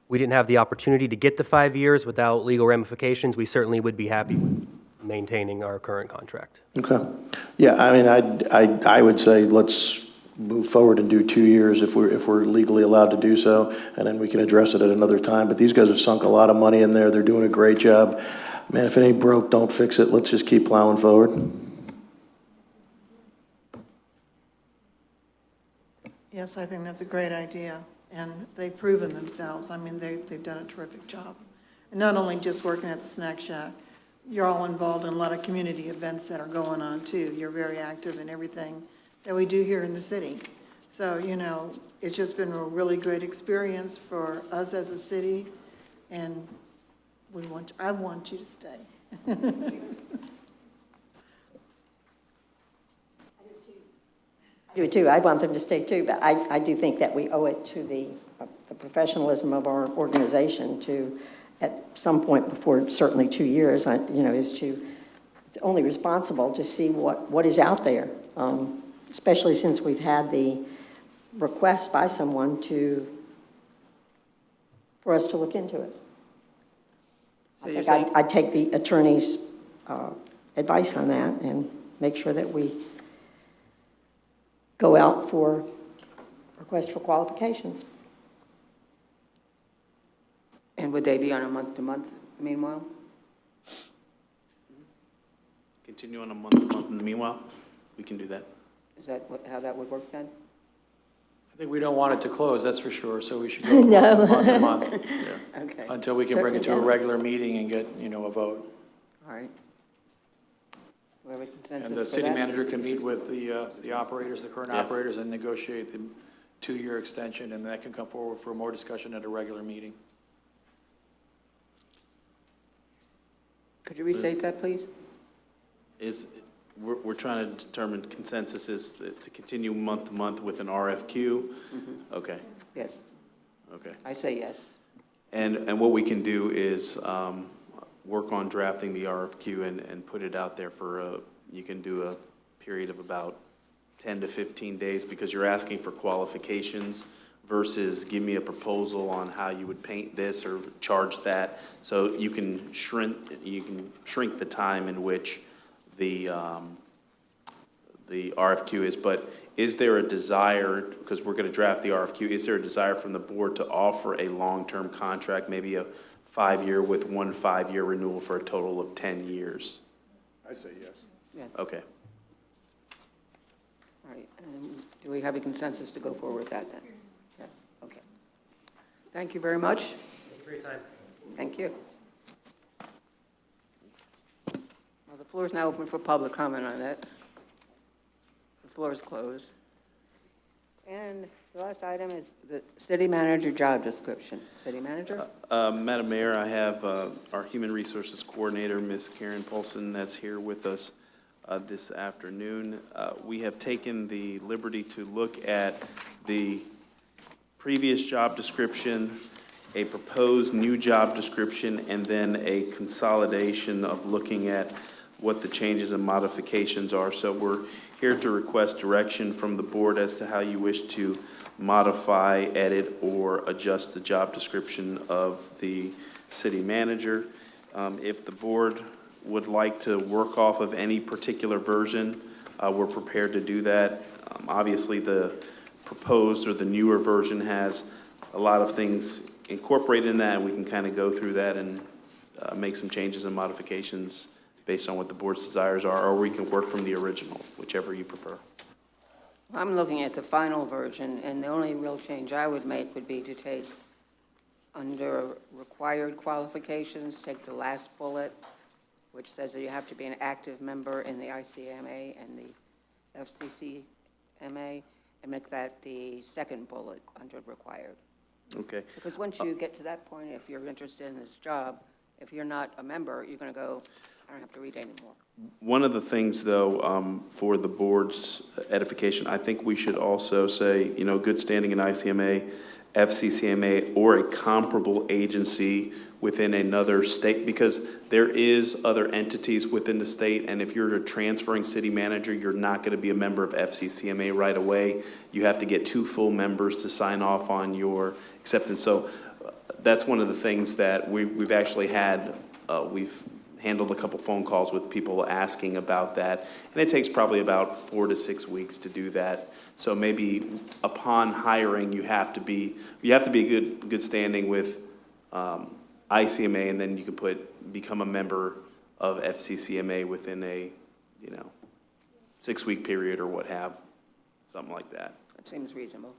we didn't have the opportunity to get the 5 years without legal ramifications, we certainly would be happy with maintaining our current contract. Okay. Yeah, I mean, I would say let's move forward and do 2 years if we're legally allowed to do so, and then we can address it at another time. But these guys have sunk a lot of money in there. They're doing a great job. Man, if it ain't broke, don't fix it. Let's just keep plowing forward. Yes, I think that's a great idea, and they've proven themselves. I mean, they've done a terrific job. And not only just working at the Snack Shack, you're all involved in a lot of community events that are going on, too. You're very active in everything that we do here in the city. So, you know, it's just been a really great experience for us as a city, and I want you to stay. I do too. I want them to stay too, but I do think that we owe it to the professionalism of our organization to, at some point before certainly 2 years, it's only responsible to see what is out there, especially since we've had the request by someone for us to look into it. So I think I'd take the attorney's advice on that and make sure that we go out for request for qualifications. And would they be on a month-to-month meanwhile? Continue on a month-to-month in the meanwhile? We can do that. Is that how that would work then? I think we don't want it to close, that's for sure, so we should go No. month to month. Okay. Until we can bring it to a Certainly. regular meeting and get, a vote. All right. We have a consensus And the for city that? manager can meet with the operators, the current operators, and negotiate the 2-year extension, and that can come forward for more discussion at a regular meeting. Could you restate that, please? We're trying to determine consensus is to continue month to month with an RFQ? Okay, Yes, okay. I say yes. And what we can do is work on drafting the RFQ and put it out there you can do a period of about 10 to 15 days because you're asking for qualifications versus give me a proposal on how you would paint this or charge that. So you can shrink the time in which the RFQ is, but is there a desire, because we're going to draft the RFQ, is there a desire from the board to offer a long-term contract, maybe a 5-year with 1 5-year renewal for a total of 10 years? I say yes. Yes. Okay. All right. Do we have a consensus to go forward with that then? Yes. Okay. Thank you very much. Thank you for your time. Thank you. Well, the floor is now open for public comment on that. The floor is closed. And the last item is the city manager job description. City manager? Madam Mayor, I have our Human Resources Coordinator, Ms. Karen Polson, that's here with us this afternoon. We have taken the liberty to look at the previous job description, a proposed new job description, and then a consolidation of looking at what the changes and modifications are. So we're here to request direction from the board as to how you wish to modify, edit, or adjust the job description of the city manager. If the board would like to work off of any particular version, we're prepared to do that. Obviously, the proposed or the newer version has a lot of things incorporated in that, and we can kind of go through that and make some changes and modifications based on what the board's desires are, or we can work from the original, whichever you prefer. I'm looking at the final version, and the only real change I would make would be to take, under required qualifications, take the last bullet, which says that you have to be an active member in the ICMA and the FCCMA, and make that the second bullet under required. Okay. Because once you get to that point, if you're interested in this job, if you're not a member, you're going to go, I don't have to read anymore. One of the things, though, for the board's edification, I think we should also say, you know, good standing in ICMA, FCCMA, or a comparable agency within another state, because there is other entities within the state, and if you're a transferring city manager, you're not going to be a member of FCCMA right away. You have to get 2 full members to sign off on your acceptance. So that's one of the things that we've actually had, we've handled a couple phone calls with people asking about that, and it takes probably about 4 to 6 weeks to do that. So maybe upon hiring, you have to be good standing with ICMA, and then you can become a member of FCCMA within a 6-week period or something like that. That seems reasonable.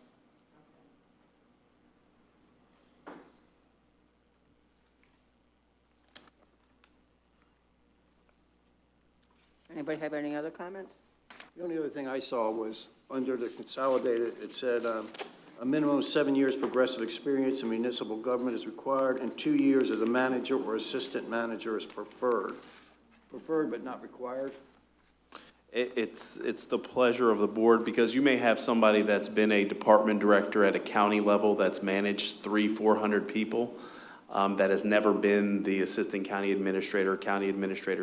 Anybody have any other comments? The only other thing I saw was under the consolidated, it said a minimum of 7 years progressive experience in municipal government is required, and 2 years as a manager or assistant manager is preferred. Preferred but not required. It's the pleasure of the board, because you may have somebody that's been a department director at a county level that's managed 300-400 people, that has never been the assistant county administrator.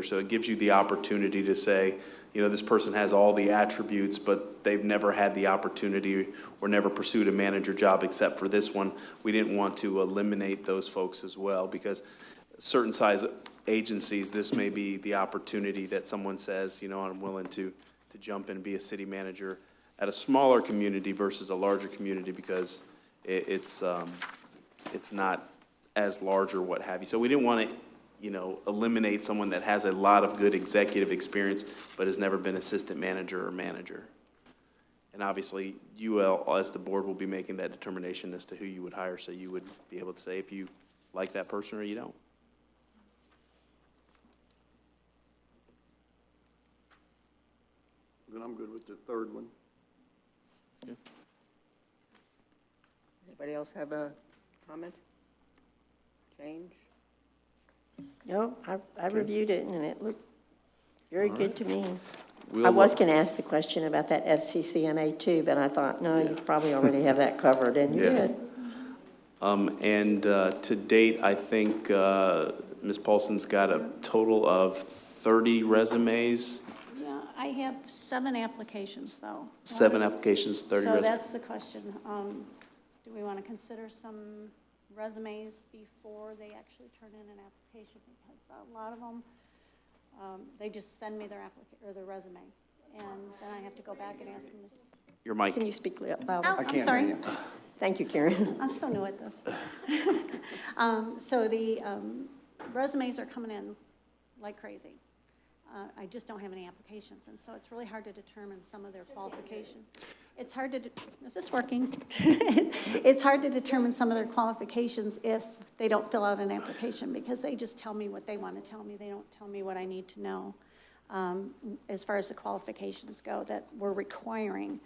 So it gives you the opportunity to say, you know, this person has all the attributes, but they've never had the opportunity or never pursued a manager job except for this one. We didn't want to eliminate those folks as well, because certain size agencies, this may be the opportunity that someone says, you know, I'm willing to jump in and be a city manager at a smaller community versus a larger community, because it's not as large or what have you. So we didn't want to, you know, eliminate someone that has a lot of good executive experience but has never been assistant manager or manager. And obviously, you as the board will be making that determination as to who you would hire, so you would be able to say if you like that person or you don't. Then I'm good with the third one. Yeah. Anybody else have a comment? Change? No, I reviewed it, and it looked very good to me. We'll I was going to ask the question about that FCCMA too, but I thought, no, you probably already have that covered, and you did. And to date, I think Ms. Paulson's got a total of 30 resumes. Yeah, I have 7 applications, though. 7 applications, 30 So resumes. that's the question. Do we want to consider some resumes before they actually turn in an application? Because a lot of them, they just send me their resume, and then I have to go back and ask them this. Your mic. Can you speak louder? Oh, I'm sorry. Thank you, Karen. I'm so new at this. So the resumes are coming in like crazy. I just don't have any applications, and so it's really hard to determine some of their qualification. It's hard to, is this working? It's hard to determine some of their qualifications if they don't fill out an application, because they just tell me what they want to tell me. They don't tell me what I need to know as far as the qualifications go that we're requiring.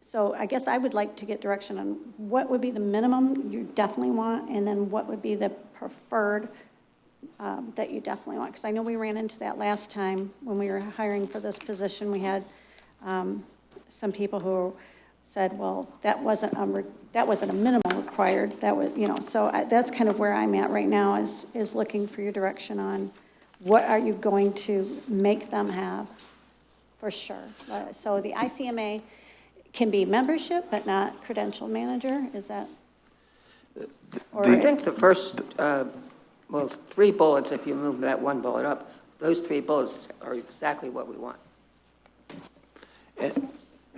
So I guess I would like to get direction on what would be the minimum you definitely want, and then what would be the preferred that you definitely want. Because I know we ran into that last time when we were hiring for this position. We had some people who said, well, that wasn't a minimum, required. That was, so that's kind of where I'm at right now, is looking for your direction on what are you going to make them have, for sure. So the ICMA can be membership, but not credential manager, is that? I think the first, 3 bullets, if you move that 1 bullet up, those 3 bullets are exactly what we want.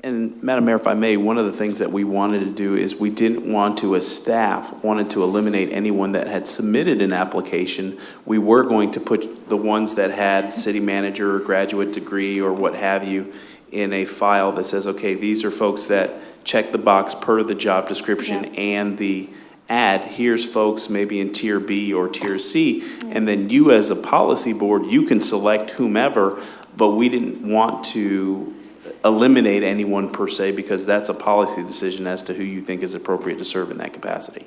And Madam Mayor, if I may, one of the things that we wanted to do is we didn't want to, as staff, wanted to eliminate anyone that had submitted an application. We were going to put the ones that had city manager or graduate degree or what have you in a file that says, okay, these are folks that check the box per the job description and the ad. Here's folks maybe in tier B or tier C. And then you as a policy board, you can select whomever, but we didn't want to eliminate anyone per se, because that's a policy decision as to who you think is appropriate to serve in that capacity.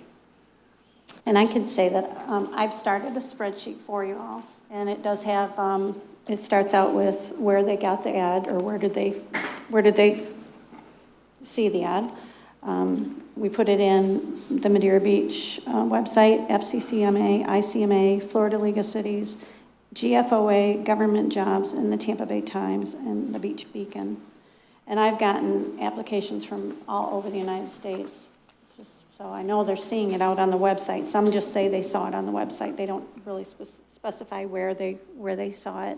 And I can say that I've started a spreadsheet for you all, and it does have, it starts out with where they got the ad, or where did they see the ad. We put it in the Madeira Beach website, FCCMA, ICMA, Florida League of Cities, GFOA, Government Jobs, and the Tampa Bay Times, and the Beach Beacon. And I've gotten applications from all over the United States. So I know they're seeing it out on the website. Some just say they saw it on the website. They don't really specify where they saw it.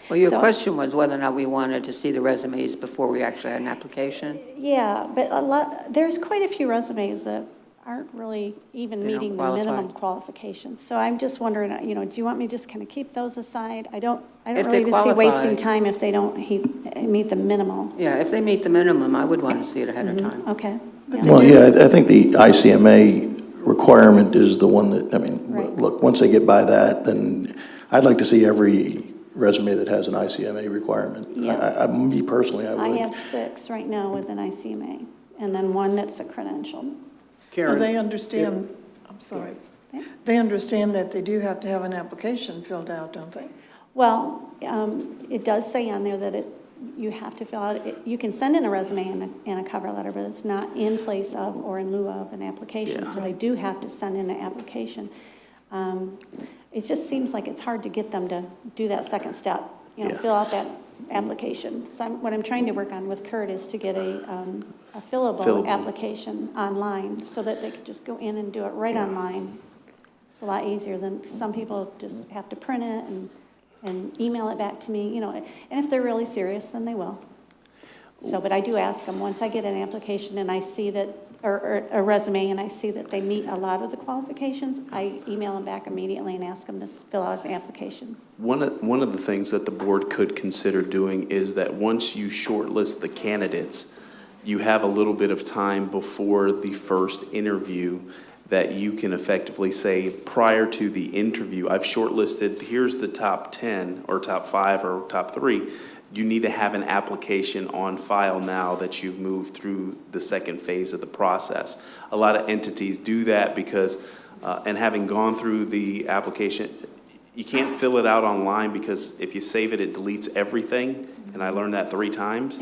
Well, your question was whether or not we wanted to see the resumes before we actually had an application. Yeah, but there's quite a few resumes that aren't really even meeting the minimum qualifications. So I'm just wondering, do you want me to just kind of keep those aside? I don't really see wasting time if they don't meet the minimal. Yeah, if they meet the minimum, I would want to see it ahead of time. Okay. Well, yeah, I think the ICMA requirement is the one that, look, once they get by that, then I'd like to see every resume that has an ICMA requirement. Yeah. Me personally, I would. I have 6 right now with an ICMA, and then 1 that's a credential. Well, they understand, I'm sorry, they understand that they do have to have an application filled out, don't they? Well, it does say on there that you have to fill out, you can send in a resume and a cover letter, but it's not in place of or in lieu of an application. So they do have to send in an application. It just seems like it's hard to get them to do that second step, fill out that application. So what I'm trying to work on with Kurt is to get a fillable application online so that they could just go in and do it right online. It's a lot easier than some people just have to print it and email it back to me, and if they're really serious, then they will. So, but I do ask them, once I get an application and I see that, or a resume, and I see that they meet a lot of the qualifications, I email them back immediately and ask them to fill out an application. One of the things that the board could consider doing is that once you shortlist the candidates, you have a little bit of time before the first interview that you can effectively say, prior to the interview, I've shortlisted, here's the top 10 or top 5 or top 3. You need to have an application on file now that you've moved through the second phase of the process. A lot of entities do that because, and having gone through the application, you can't fill it out online because if you save it, it deletes everything. And I learned that 3 times.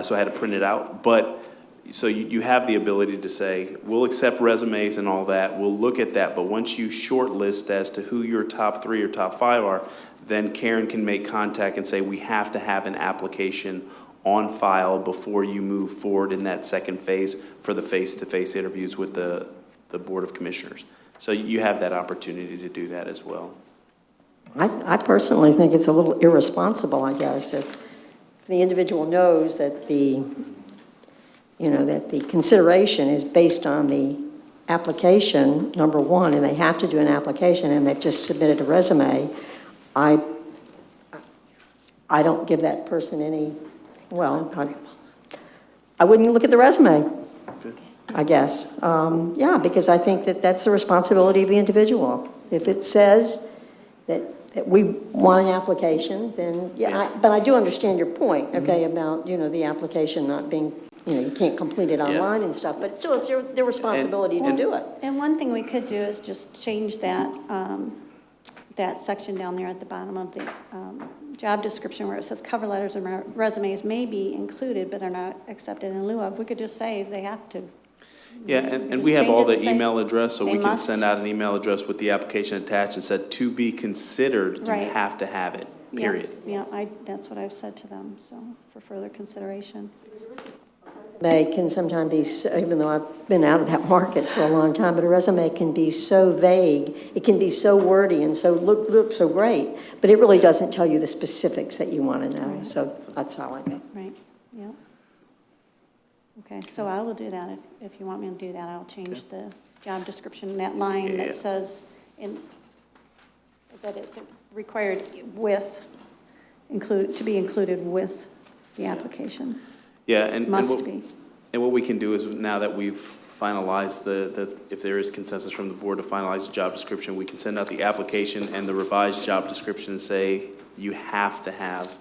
So I had to print it out. But so you have the ability to say, we'll accept resumes and all that. We'll look at that. But once you shortlist as to who your top 3 or top 5 are, then Karen can make contact and say, we have to have an application on file before you move forward in that second phase for the face-to-face interviews with the Board of Commissioners. So you have that opportunity to do that as well. I personally think it's a little irresponsible, I guess, if the individual knows that the consideration is based on the application, number one, and they have to do an application and they've just submitted a resume. I don't give that person any, I wouldn't look at the resume, I guess. Yeah, because I think that that's the responsibility of the individual. If it says that we want an application, then, but I do understand your point, okay, about, the application not being, you can't complete it online and stuff, but still, it's their responsibility to do it. And one thing we could do is just change that, that section down there at the bottom of job description where it says cover letters and resumes may be included but are not accepted in lieu of, we could just say they have to. Yeah, and Just we have change all it the to say email address, so they we can must. send out an email address with the application attached and said, to be considered, you Right. have to have it, Yeah, period. Yeah, that's what I've said to them, so, for further consideration. Can sometimes be, even though I've been out of that market for a long time, but a resume can be so vague, it can be so wordy and so look so great, but it really doesn't tell you the specifics that you want to know. Right. So that's how I go. Right, yeah. Okay, so I will do that. If you want me to do that, I'll change the job description in that line Yeah. that says that it's required to be included with the application. Yeah, and Must be. And what we can do is, now that we've finalized if there is consensus from the board to finalize the job description, we can send out the application and the revised job description and say, you have to have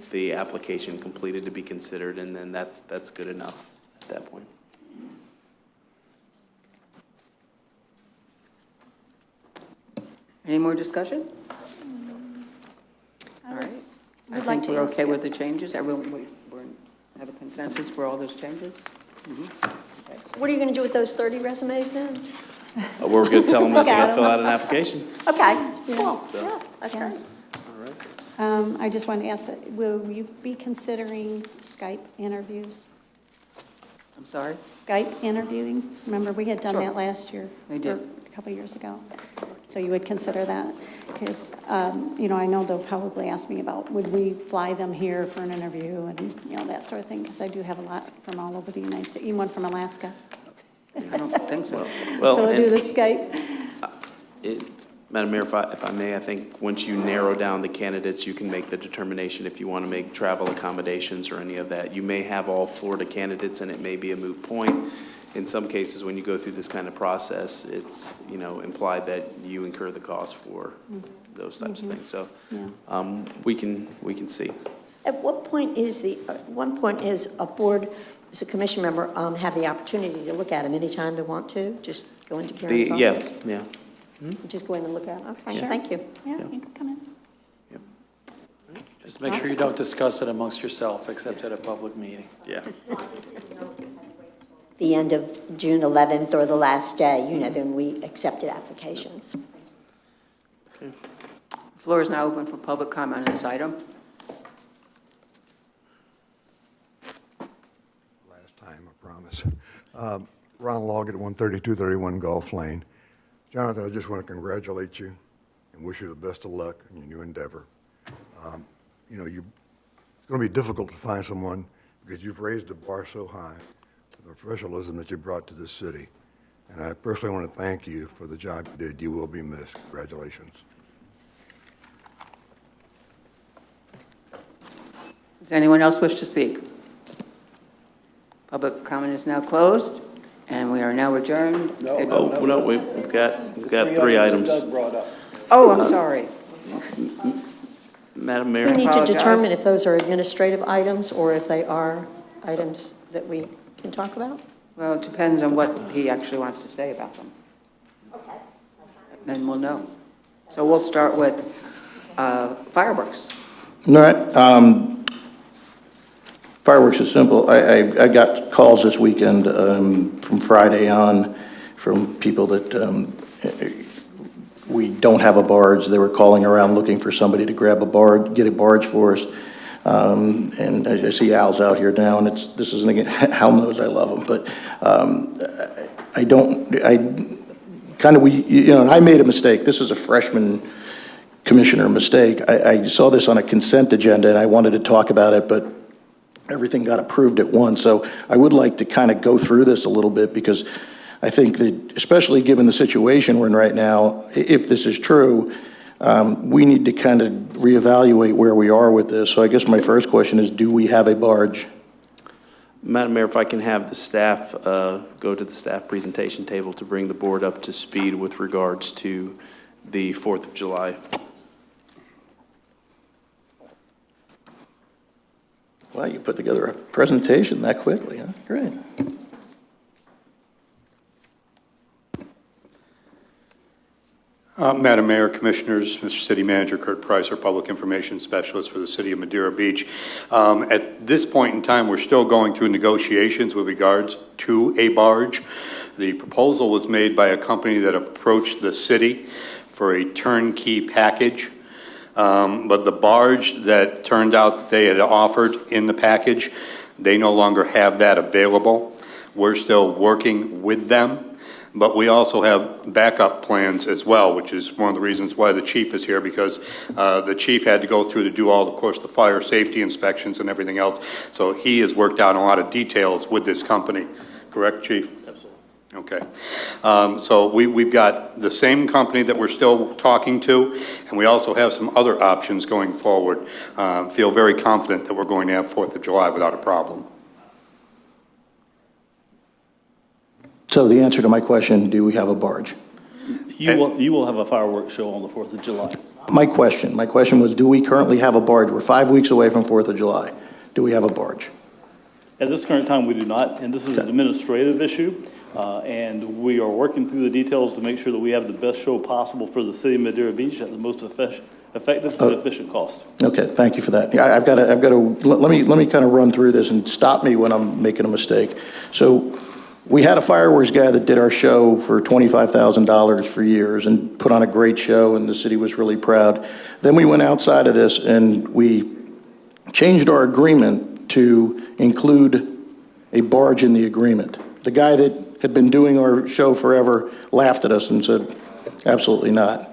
the application completed to be considered, and then that's good enough at that point. Any more discussion? All right. I think we're okay with the changes. Everyone, we have a consensus for all those changes? What are you going to do with those 30 resumes then? We're going to tell them that they Look got at to fill them. out an application. Okay, cool. So- Yeah, that's Yeah. great. All right. I just want to ask, will you be considering Skype interviews? I'm sorry? Skype interviewing? Remember, we had done Sure. that last year. We did. Or a couple of years ago. So you would consider that? Because, I know they'll probably ask me about, would we fly them here for an interview and, that sort of thing, because I do have a lot from all over the United States, even one from Alaska. I don't think so. Well, So we'll and- do the Skype. Madam Mayor, if I may, I think once you narrow down the candidates, you can make the determination if you want to make travel accommodations or any of that. You may have all Florida candidates, and it may be a moot point. In some cases, when you go through this kind of process, it's, implied that you incur the cost for those types of things. So Yeah. we can see. At what point is a board, as a commission member, have the opportunity to look at them anytime they want to? Just go into Karen's office? Yeah. Just go in and look at them? Okay, Sure. thank you. Yeah, you can come in. Just make sure you don't discuss it amongst yourself, except at a public meeting. Yeah. The end of June 11th or the last day, then we accepted applications. Okay. The floor is now open for public comment on this item. Last time, I promise. Ron Loggett, 13231 Gulf Lane. Jonathan, I just want to congratulate you and wish you the best of luck in your new endeavor. It's going to be difficult to find someone because you've raised the bar so high with the professionalism that you brought to this city. And I personally want to thank you for the job you did. You will be missed. Congratulations. Does anyone else wish to speak? Public comment is now closed, and we are now adjourned. No, we've got three items. Oh, I'm sorry. Madam We Mayor, need to apologize. determine if those are administrative items or if they are items that we can talk about. Well, it depends on what he actually wants to say about them. Okay. Then we'll know. So we'll start with fireworks. All right. Fireworks is simple. I got calls this weekend from Friday on from people that we don't have a barge. They were calling around looking for somebody to grab a barge, get a barge for us. And I see Al's out here now, and this isn't again, Al knows I love him, but and I made a mistake. This is a freshman commissioner mistake. I saw this on a consent agenda, and I wanted to talk about it, but everything got approved at once. So I would like to kind of go through this a little bit, because I think that, especially given the situation we're in right now, if this is true, we need to kind of reevaluate where we are with this. So I guess my first question is, do we have a barge? Madam Mayor, if I can have the staff go to the staff presentation table to bring the board up to speed with regards to the 4th of July. Wow, you put together a presentation that quickly, huh? Great. Madam Mayor, Commissioners, Mr. City Manager Kurt Price, our Public Information Specialist for the City of Madeira Beach. At this point in time, we're still going through negotiations with regards to a barge. The proposal was made by a company that approached the city for a turnkey package. But the barge that turned out that they had offered in the package, they no longer have that available. We're still working with them. But we also have backup plans as well, which is one of the reasons why the chief is here, because the chief had to go through to do all, of course, the fire safety inspections and everything else. So he has worked out a lot of details with this company. Correct, Chief? Absolutely. Okay. So we've got the same company that we're still talking to, and we also have some other options going forward. Feel very confident that we're going to have 4th of July without a problem. So the answer to my question, do we have a barge? You will have a fireworks show on the 4th of July. My question was, do we currently have a barge? We're 5 weeks away from 4th of July. Do we have a barge? At this current time, we do not, and this is an administrative issue, and we are working through the details to make sure that we have the best show possible for the city of Madeira Beach at the most effective and efficient cost. Okay, thank you for that. Yeah, I've got to, let me kind of run through this and stop me when I'm making a mistake. So we had a fireworks guy that did our show for $25,000 for years and put on a great show, and the city was really proud. Then we went outside of this and we changed our agreement to include a barge in the agreement. The guy that had been doing our show forever laughed at us and said, absolutely not.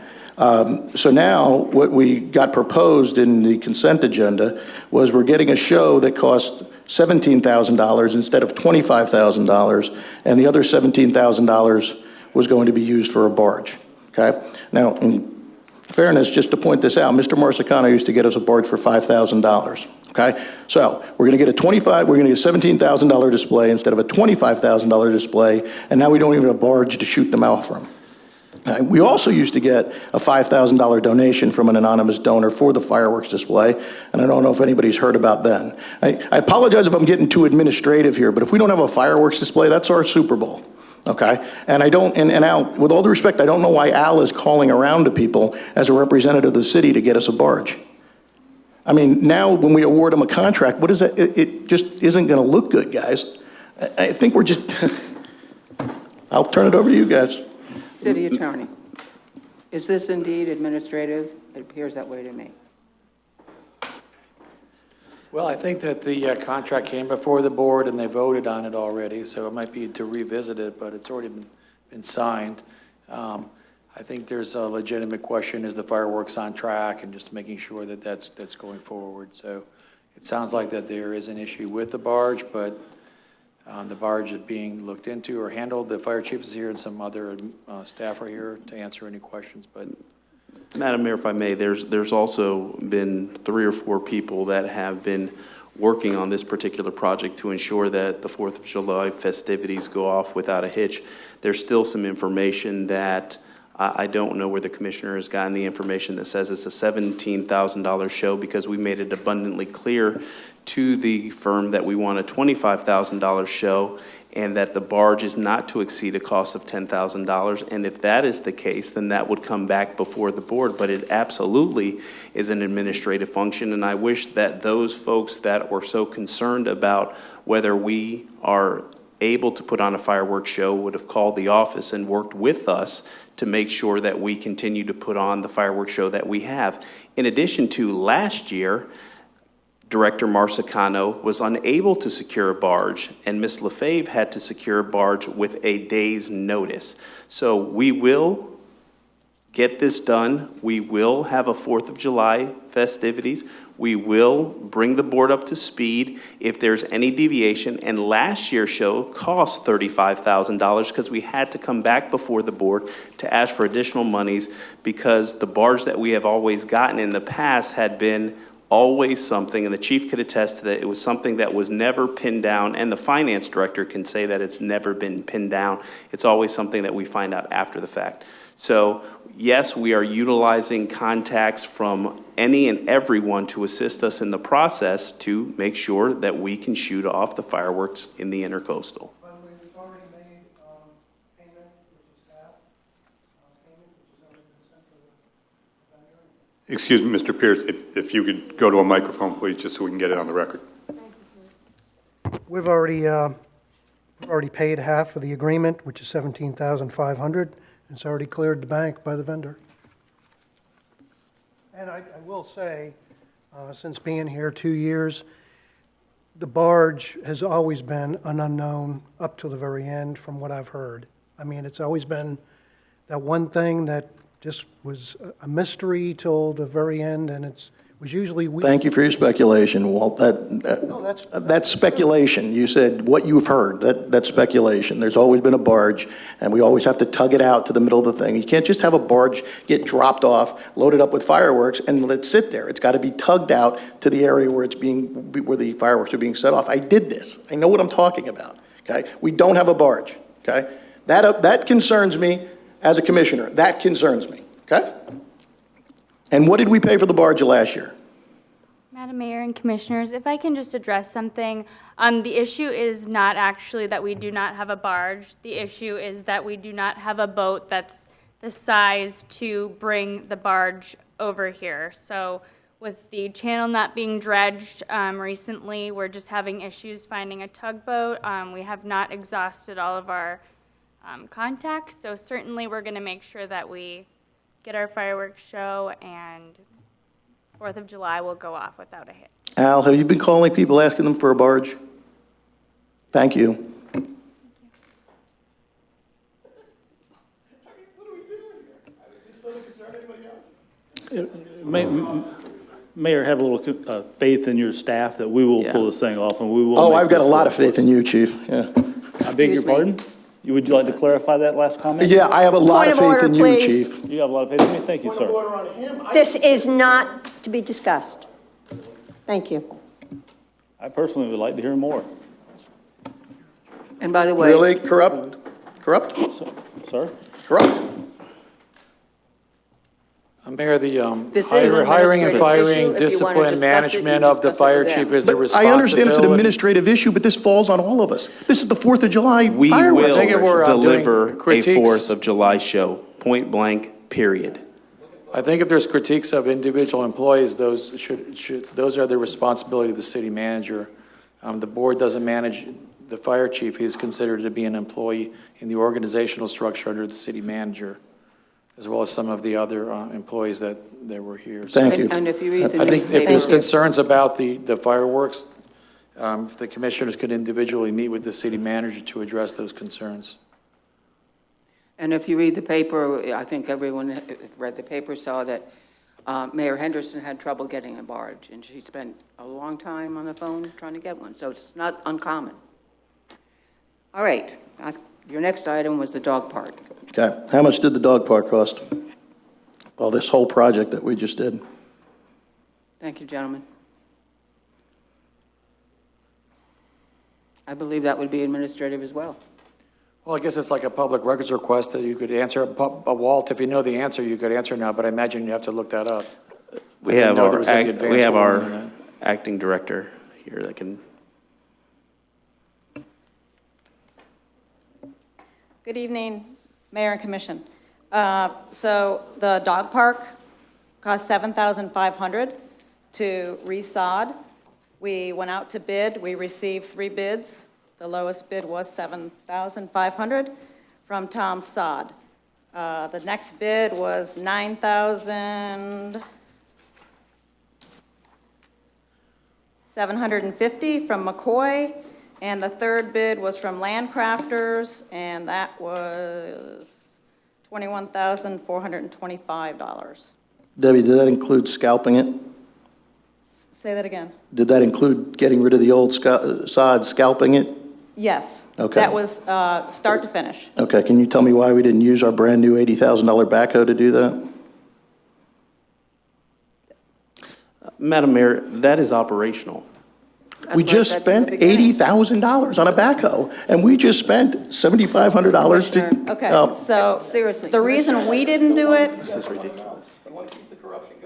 So now what we got proposed in the consent agenda was we're getting a show that cost $17,000 instead of $25,000, and the other $17,000 was going to be used for a barge, okay? Now, in fairness, just to point this out, Mr. Marsicano used to get us a barge for $5,000, okay? So we're gonna get a $17,000 display instead of a $25,000 display, and now we don't even have a barge to shoot them out from. We also used to get a $5,000 donation from an anonymous donor for the fireworks display, and I don't know if anybody's heard about that. I apologize if I'm getting too administrative here, but if we don't have a fireworks display, that's our Super Bowl, okay? And Al, with all due respect, I don't know why Al is calling around to people as a representative of the city to get us a barge. I mean, now when we award them a contract, what is that? It just isn't gonna look good, guys. I think we're just, I'll turn it over to you guys. City Attorney, is this indeed administrative? It appears that way to me. Well, I think that the contract came before the board and they voted on it already, so it might be to revisit it, but it's already been signed. I think there's a legitimate question, is the fireworks on track, and just making sure that that's going forward. So it sounds like that there is an issue with the barge, but the barge is being looked into or handled. The fire chief is here and some other staff are here to answer any questions, but. Madam Mayor, if I may, there's also been 3 or 4 people that have been working on this particular project to ensure that the 4th of July festivities go off without a hitch. There's still some information that I don't know where the commissioner has gotten the information that says it's a $17,000 show, because we made it abundantly clear to the firm that we want a $25,000 show and that the barge is not to exceed a cost of $10,000. And if that is the case, then that would come back before the board. But it absolutely is an administrative function, and I wish that those folks that were so concerned about whether we are able to put on a fireworks show would have called the office and worked with us to make sure that we continue to put on the fireworks show that we have. In addition to last year, Director Marsicano was unable to secure a barge, and Ms. LaFave had to secure a barge with a day's notice. So we will get this done. We will have a 4th of July festivities. We will bring the board up to speed if there's any deviation. And last year's show cost $35,000 because we had to come back before the board to ask for additional monies, because the barge that we have always gotten in the past had been always something, and the chief could attest to that, it was something that was never pinned down, and the finance director can say that it's never been pinned down. It's always something that we find out after the fact. So yes, we are utilizing contacts from any and everyone to assist us in the process to make sure that we can shoot off the fireworks in the intercoastal. Excuse me, Mr. Pierce, if you could go to a microphone, please, just so we can get it on the record. We've already paid half of the agreement, which is $17,500. It's already cleared the bank by the vendor. And I will say, since being here 2 years, the barge has always been an unknown up to the very end from what I've heard. I mean, it's always been that one thing that just was a mystery till the very end, and it was usually... Thank you for your speculation, Walt. That's speculation. You said what you've heard. That's speculation. There's always been a barge, and we always have to tug it out to the middle of the thing. You can't just have a barge get dropped off, loaded up with fireworks, and let it sit there. It's got to be tugged out to the area where where the fireworks are being set off. I did this. I know what I'm talking about. Okay? We don't have a barge. Okay? That concerns me as a commissioner. That concerns me. Okay? And what did we pay for the barge last year? Madam Mayor and Commissioners, if I can just address something. The issue is not actually that we do not have a barge. The issue is that we do not have a boat that's the size to bring the barge over here. So with the channel not being dredged recently, we're just having issues finding a tugboat. We have not exhausted all of our contacts, so certainly we're going to make sure that we get our fireworks show, and 4th of July will go off without a hitch. Al, have you been calling people asking them for a barge? Thank you. Mayor, have a little faith in your staff that we will pull this thing off, and we will. Oh, I've got a lot of faith in you, Chief. Yeah. I beg your pardon? Would you like to clarify that last comment? Yeah, I have a lot of faith in you, Chief. You have a lot of faith in me? Thank you, sir. This is not to be discussed. Thank you. I personally would like to hear more. And by the way... Really? Corrupt? Sir? Corrupt? Mayor, the This is an hiring and administrative firing, issue. If you wanna discipline, discuss it, you management of the discuss it fire with them. chief is the But responsibility. I understand it's an administrative issue, but this falls on all of us. This is the 4th of July We fireworks. will I think if we're, deliver doing a critiques- 4th of July show, point blank, period. I think if there's critiques of individual employees, those those are the responsibility of the city manager. The board doesn't manage the fire chief. He's considered to be an employee in the organizational structure under the city manager, as well as some of the other employees that were here. So Thank you. And if you read the I think if there's newspaper... concerns about the fireworks, if the commissioners could individually meet with the city manager to address those concerns. And if you read the paper, I think everyone who read the paper saw that Mayor Henderson had trouble getting a barge, and she spent a long time on the phone trying to get one, so it's not uncommon. All right, your next item was the dog park. Okay. How much did the dog park cost? Well, this whole project that we just did. Thank you, gentlemen. I believe that would be administrative as well. Well, I guess it's like a public records request that you could answer. Walt, if you know the answer, you could answer now, but I imagine you have to look that up. We have our acting director here that can. Good evening, Mayor and Commission. So the dog park cost $7,500 to resod. We went out to bid. We received 3 bids. The lowest bid was $7,500 from Tom Sod. The next bid was $9,750 from McCoy, and the third bid was from Landcrafters, and that was $21,425. Debbie, did that include scalping it? Say that again. Did that include getting rid of the old sod, scalping it? Yes. Okay. That was start to finish. Okay, can you tell me why we didn't use our brand-new $80,000 backhoe to do that? Madam Mayor, that is operational. We just spent $80,000 on a backhoe, and we just spent $7,500 to... Okay, so seriously, the reason we didn't do it... This is ridiculous. I want to keep the corruption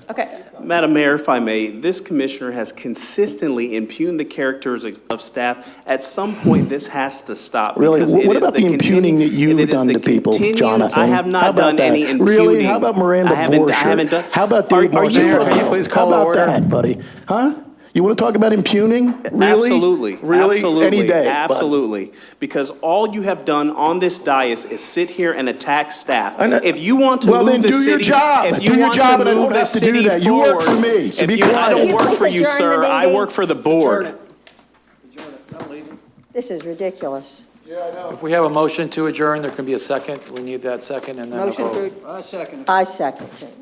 Okay. Madam Mayor, if I may, this commissioner has consistently impugned the characters of staff. At some point, this has to stop. Really? because it What is about the impugning that you've it is done the to people, continued- Jonathan? I have How not about done that? any impugning. Really? How about Miranda I haven't Borchardt? done. How about Dave Are you Marcillo? Can you please call How to about order? that, buddy? Huh? You want to talk about impugning? Really? Absolutely. Really? Absolutely. Any day. bud. Absolutely. Because all you have done on this dais is sit here and attack staff. I know- If you want to Well, move then the do city, your job. if you Do your want job, to and I move don't the have to do city that. You work forward, for me, so if be you, I quiet. don't Can you work please for you, adjourn the sir. I meeting? work for the board. This is ridiculous. If we have a motion to adjourn, there can be a second. We need that second and then a Motion vote. approved. I second it.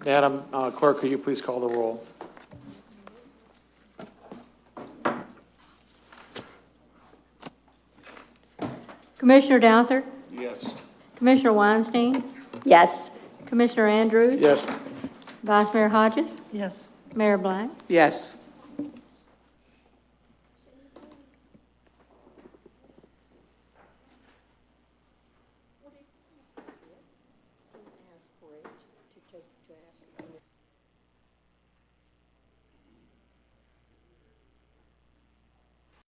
Madam Clerk, could you please call the roll? Commissioner Douther? Yes. Commissioner Weinstein? Yes. Commissioner Andrews? Yes. Vice Mayor Hodges? Yes. Mayor Black? Yes.